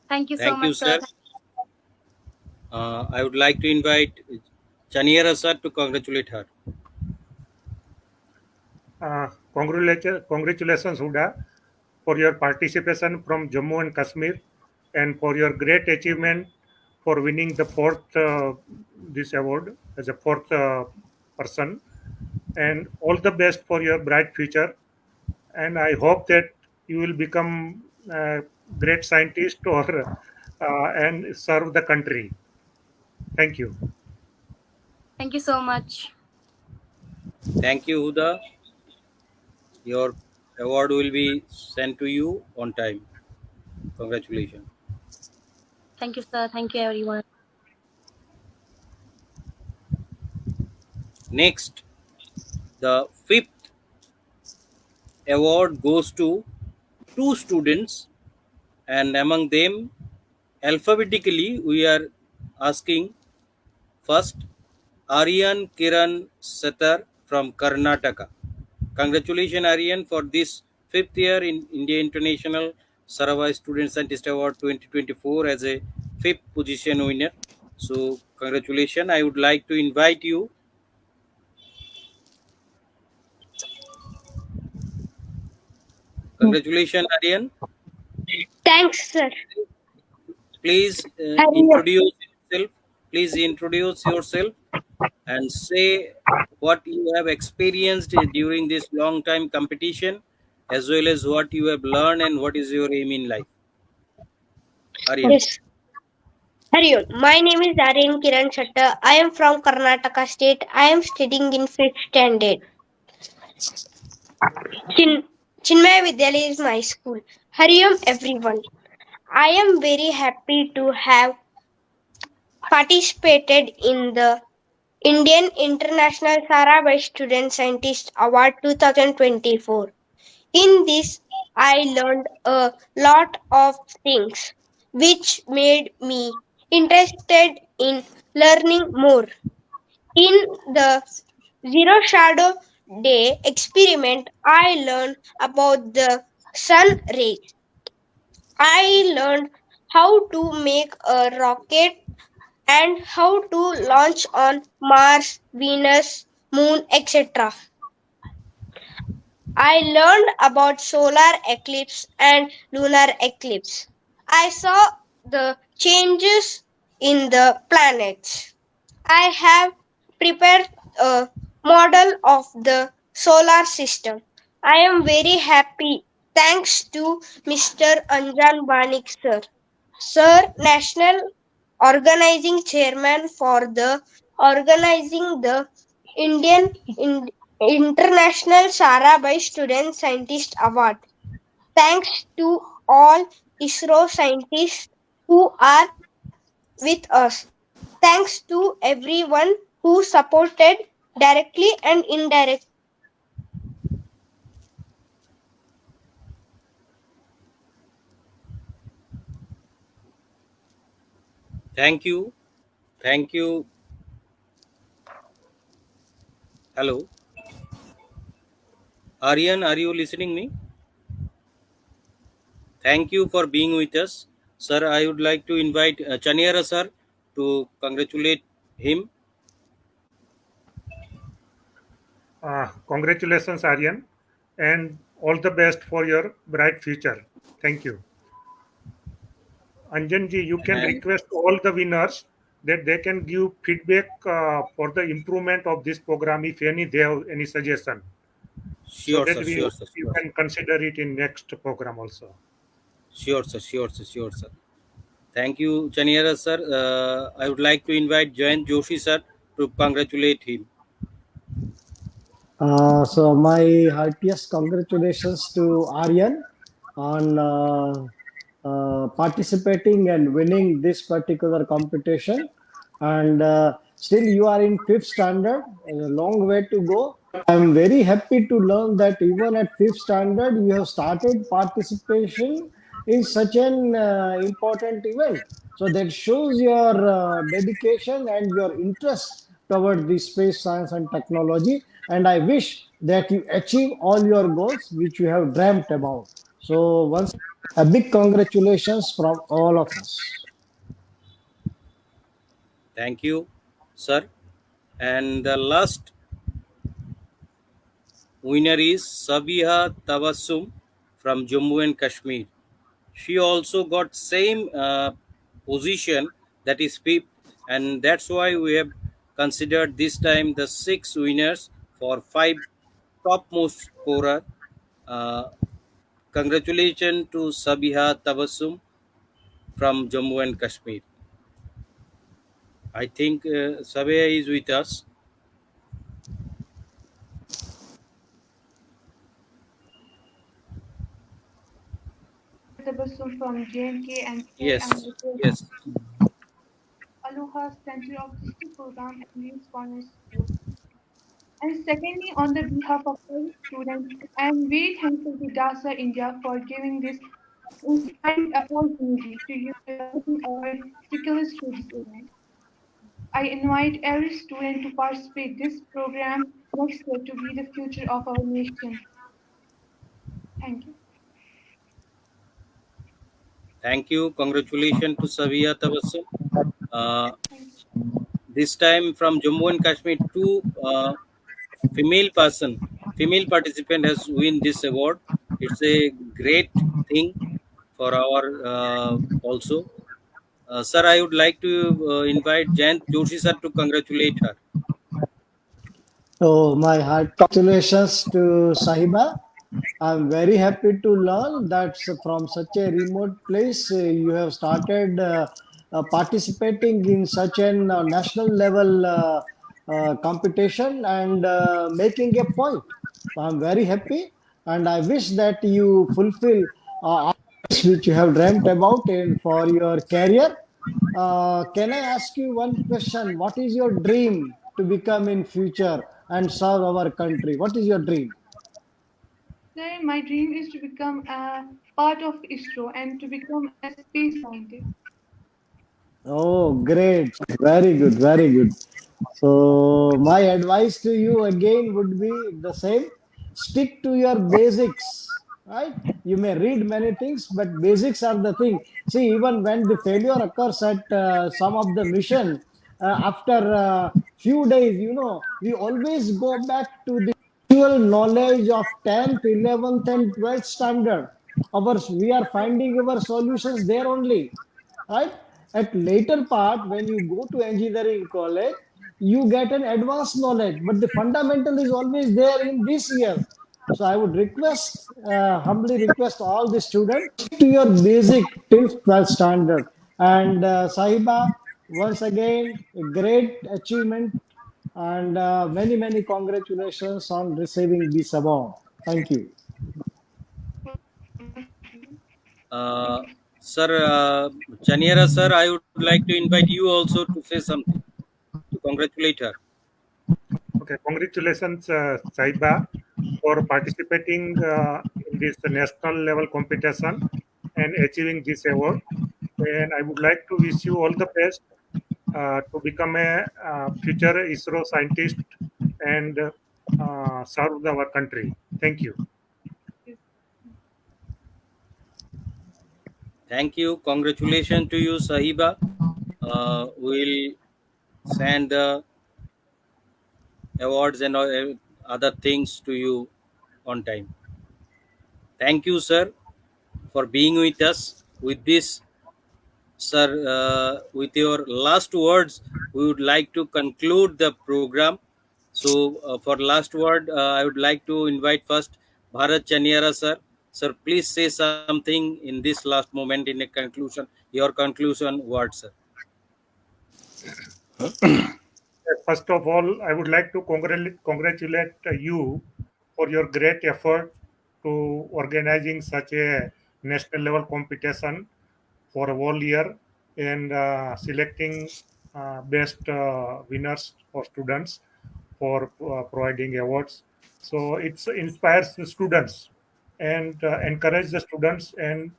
Thank you so Thank you, much, sir. sir. I would like to invite Chaniera sir to congratulate her. Congratulations, Huda, for your participation from Jammu and Kashmir, and for your great achievement for winning the fourth this award as a fourth person. And all the best for your bright future. And I hope that you will become a great scientist or and serve the country. Thank you. Thank you so much. Thank you, Huda. Your award will be sent to you on time. Congratulations. Thank you, sir. Thank you, everyone. Next, the fifth award goes to two students, and among them, alphabetically, we are asking first Aryan Kiran Satar from Karnataka. Congratulations, Aryan, for this fifth year in India International Sarabhai Student Scientist Award 2024 as a fifth position winner. So, congratulations. I would like to invite you. Congratulations, Aryan. Thanks, sir. Please Hurry up. introduce yourself. Please introduce yourself and say what you have experienced during this long time competition, as well as what you have learned and what is your aim in life. Aryan. Yes. Hurry up. My name is Aryan Kiran Shatta. I am from Karnataka state. I am studying in 5th standard. Chinmay Vidyalaya is my school. Hurry up, everyone. I am very happy to have participated in the Indian International Sarabhai Student Scientist Award 2024. In this, I learned a lot of things which made me interested in learning more. In the Zero Shadow Day experiment, I learned about the sun rays. I learned how to make a rocket and how to launch on Mars, Venus, Moon, etc. I learned about solar eclipse and lunar eclipse. I saw the changes in the planets. I have prepared a model of the solar system. I am very happy thanks to Mr. Anjan Banik sir. Sir, National Organizing Chairman for the organizing the Indian International Sarabhai Student Scientist Award. Thanks to all ISRO scientists who are with us. Thanks to everyone who supported directly and indirectly. Thank you. Thank you. Hello. Aryan, are you listening me? Thank you for being with us. Sir, I would like to invite Chaniara sir to congratulate him. Congratulations, Aryan, and all the best for your bright future. Thank you. Anjanji, you can And request all the winners that they can give feedback for the improvement of this program if any they have any suggestion, so sure, that sir, we sure, sir, you sure, can consider it in next program also. sure, sir, sure, sir, sure, sir. Thank you, Chaniara sir. I would like to invite Jayant Joshi sir to congratulate him. So my heartiest congratulations to Aryan on participating and winning this particular competition. And still, you are in fifth standard. A long way to go. I'm very happy to learn that even at fifth standard, you have started participation in such an important event. So that shows your dedication and your interest toward the space science and technology. And I wish that you achieve all your goals which you have dreamt about. So once a big congratulations from all of us. Thank you, sir. And the last winner is Sabiha Tabassum from Jammu and Kashmir. She also got same position, that is fifth, and that's why we have considered this time the six winners for five topmost scorer. Uh, Congratulations to Sabiha Tabassum from Jammu and Kashmir. I think Sabiha is with us. Tabassum from JNK, and today I'm Yes, with the yes. Aloha Center of District Program and Youth Corner School. And secondly, on the behalf of all students, I am very thankful to DASA India for giving this inspiring opportunity to use developing our skills through this event. I invite every student to participate this program next year to be the future of our nation. Thank you. Thank you. Congratulations to Savia Tabassum. Uh, Thank you. this time from Jammu and Kashmir, two female person, female participant has win this award. It's a great thing for our also. Sir, I would like to invite Jayant Joshi sir to congratulate her. So my heart congratulations to Sahiba. I'm very happy to learn that from such a remote place you have started participating in such an national level competition and making a point. I'm very happy, and I wish that you fulfill all which you have dreamt about in for your career. Can I ask you one question? What is your dream to become in future and serve our country? What is your dream? Sir, my dream is to become a part of ISRO and to become a space scientist. Oh, great. Very good. Very good. So, my advice to you again would be the same. Stick to your basics, right? You may read many things, but basics are the thing. See, even when the failure occurs at some of the mission, after few days, we always go back to the actual knowledge of 10th, 11th, and 12th standard. We are finding our solutions there only, right? At later part, when you go to engineering college, you get an advanced knowledge, but the fundamental is always there in this year. So I would request, humbly request all the students to your basic till 12th standard. And Sahiba, once again, a great achievement, and many many congratulations on receiving this award. Thank you. Uh, sir, Chaniera sir, I would like to invite you also to say something to congratulate her. Okay, congratulations, Saiba, for participating in this national level competition and achieving this award. And I would like to wish you all the best to become a future ISRO scientist and serve our country. Thank you. Thank you. Congratulations to you, Sahiba. We'll send the awards and other things to you on time. Thank you, sir, for being with us. With this, sir, with your last words, we would like to conclude the program. So, for last word, I would like to invite first Bharat Chaniara, sir. Sir, please say something in this last moment in a conclusion, your conclusion word, sir. First of all, I would like to congratulate you for your great effort to organizing such a national level competition for a whole year and selecting best winners or students for providing awards. So it inspires the students and encourage the students, and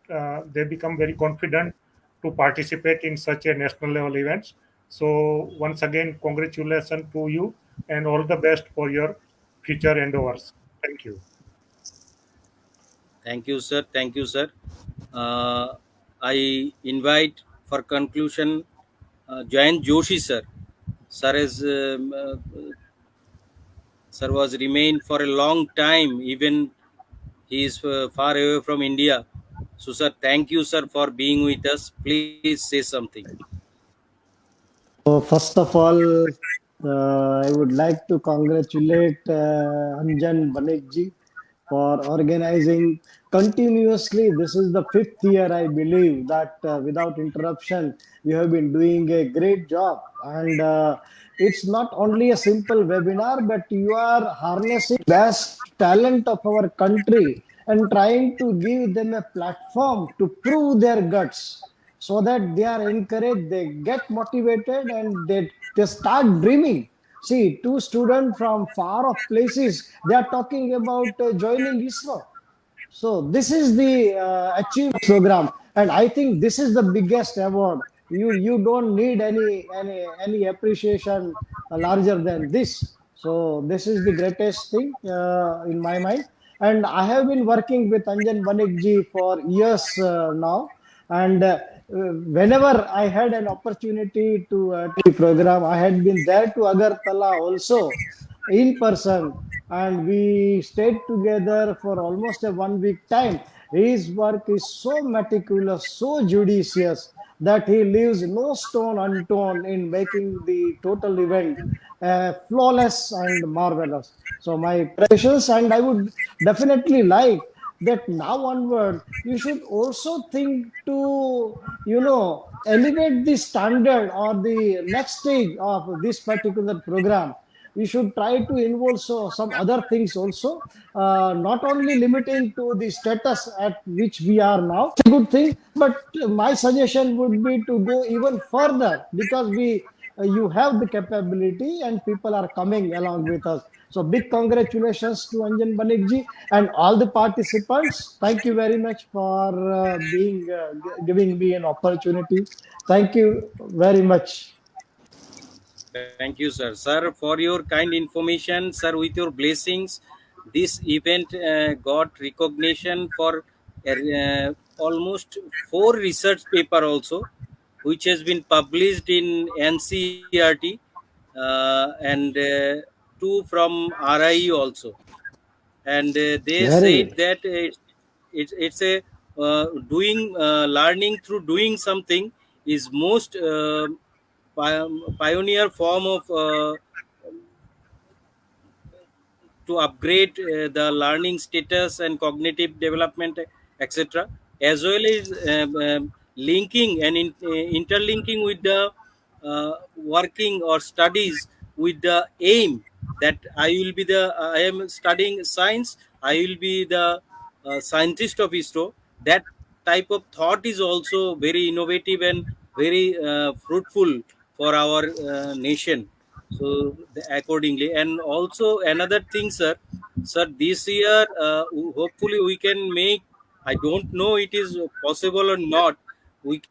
they become very confident to participate in such a national level events. So once again, congratulations to you and all the best for your future endeavors. Thank you. Thank you, sir. Thank you, sir. I invite for conclusion Jayant Joshi, sir. Sir has sir was remained for a long time. Even he is far away from India. So, sir, thank you, sir, for being with us. Please say something. So first of all, I would like to congratulate Anjan Banik for organizing continuously. This is the fifth year, I believe, that without interruption, you have been doing a great job. And it's not only a simple webinar, but you are harnessing best talent of our country and trying to give them a platform to prove their guts so that they are encouraged, they get motivated, and they start dreaming. See, two students from far off places, they are talking about joining ISRO. So this is the achievement program, and I think this is the biggest award. You don't need any appreciation larger than this. So this is the greatest thing in my mind. And I have been working with Anjan Banik ji for years now, and whenever I had an opportunity to the program, I had been there to Agartala also in person, and we stayed together for almost a 1 week time. His work is so meticulous, so judicious, that he leaves no stone unturned in making the total event flawless and marvelous. So my precious, and I would definitely like that now onward you should also think to elevate the standard or the next stage of this particular program. We should try to involve some other things also, not only limiting to the status at which we are now. It's a good thing, but my suggestion would be to go even further, because you have the capability and people are coming along with us. So big congratulations to Anjan Banik ji and all the participants. Thank you very much for giving me an opportunity. Thank you very much. Thank you, sir. Sir, for your kind information, sir, with your blessings, this event got recognition for almost 4 research paper also, which has been published in NCERT, and 2 from RIE also. And they said Very that it's a doing learning through doing something is most pioneer form of to upgrade the learning status and cognitive development, etc., as well as linking and interlinking with the working or studies with the aim that I am studying science, I will be the scientist of ISRO. That type of thought is also very innovative and very fruitful for our nation. So accordingly, and also another thing, sir, this year hopefully we can make, I don't know it is possible or not, we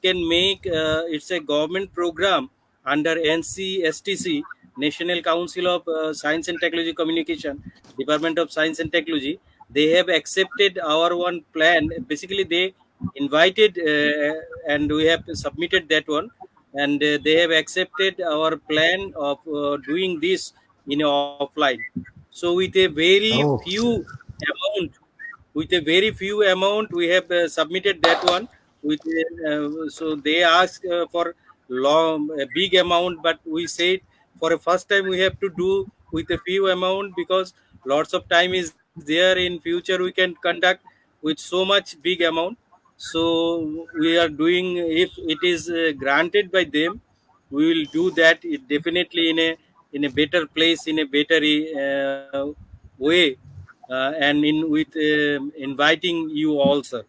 can make it's a government program under NCSTC, National Council of Science and Technology Communication, Department of Science and Technology. They have accepted our one plan. Basically they invited and we have submitted that one, and they have accepted our plan of doing this in offline. So with a very few okay. amount, we have submitted that one with so they ask for long a big amount, but we said for a first time we have to do with a few amount, because lots of time is there. In future we can conduct with so much big amount. So we are doing, if it is granted by them, we will do that definitely in a better place, in a better way, and in with inviting you all, sir.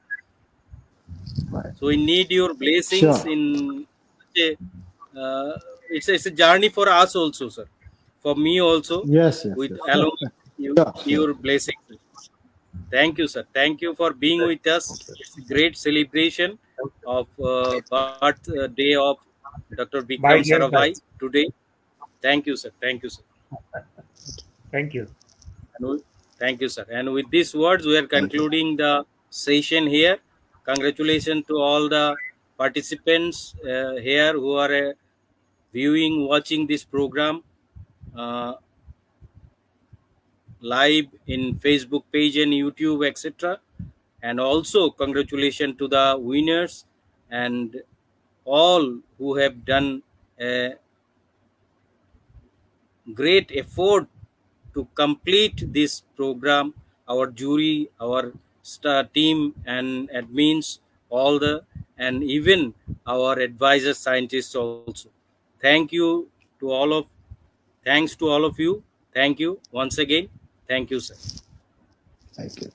So we need your blessings Sure. in such a, it's a journey for us also, sir, for me also, Yes, yes, with yes. along with you, Sure, sure. your blessings. Thank you, sir. Thank you for being with us. It's a great celebration of birthday of Dr. Vikram By dear Sarabhai batch. today. Thank you, sir. Thank you, sir. Thank you. Thank you, sir. And with these words, we are Thank you. concluding the session here. Congratulations to all the participants here who are viewing, watching this program uh, live in Facebook page and YouTube, etc. And also, congratulations to the winners and all who have done a great effort to complete this program, our jury, our star team and admins, all the, and even our advisor scientists also. Thank you to all of, thanks to all of you. Thank you once again. Thank you, sir. Thank you.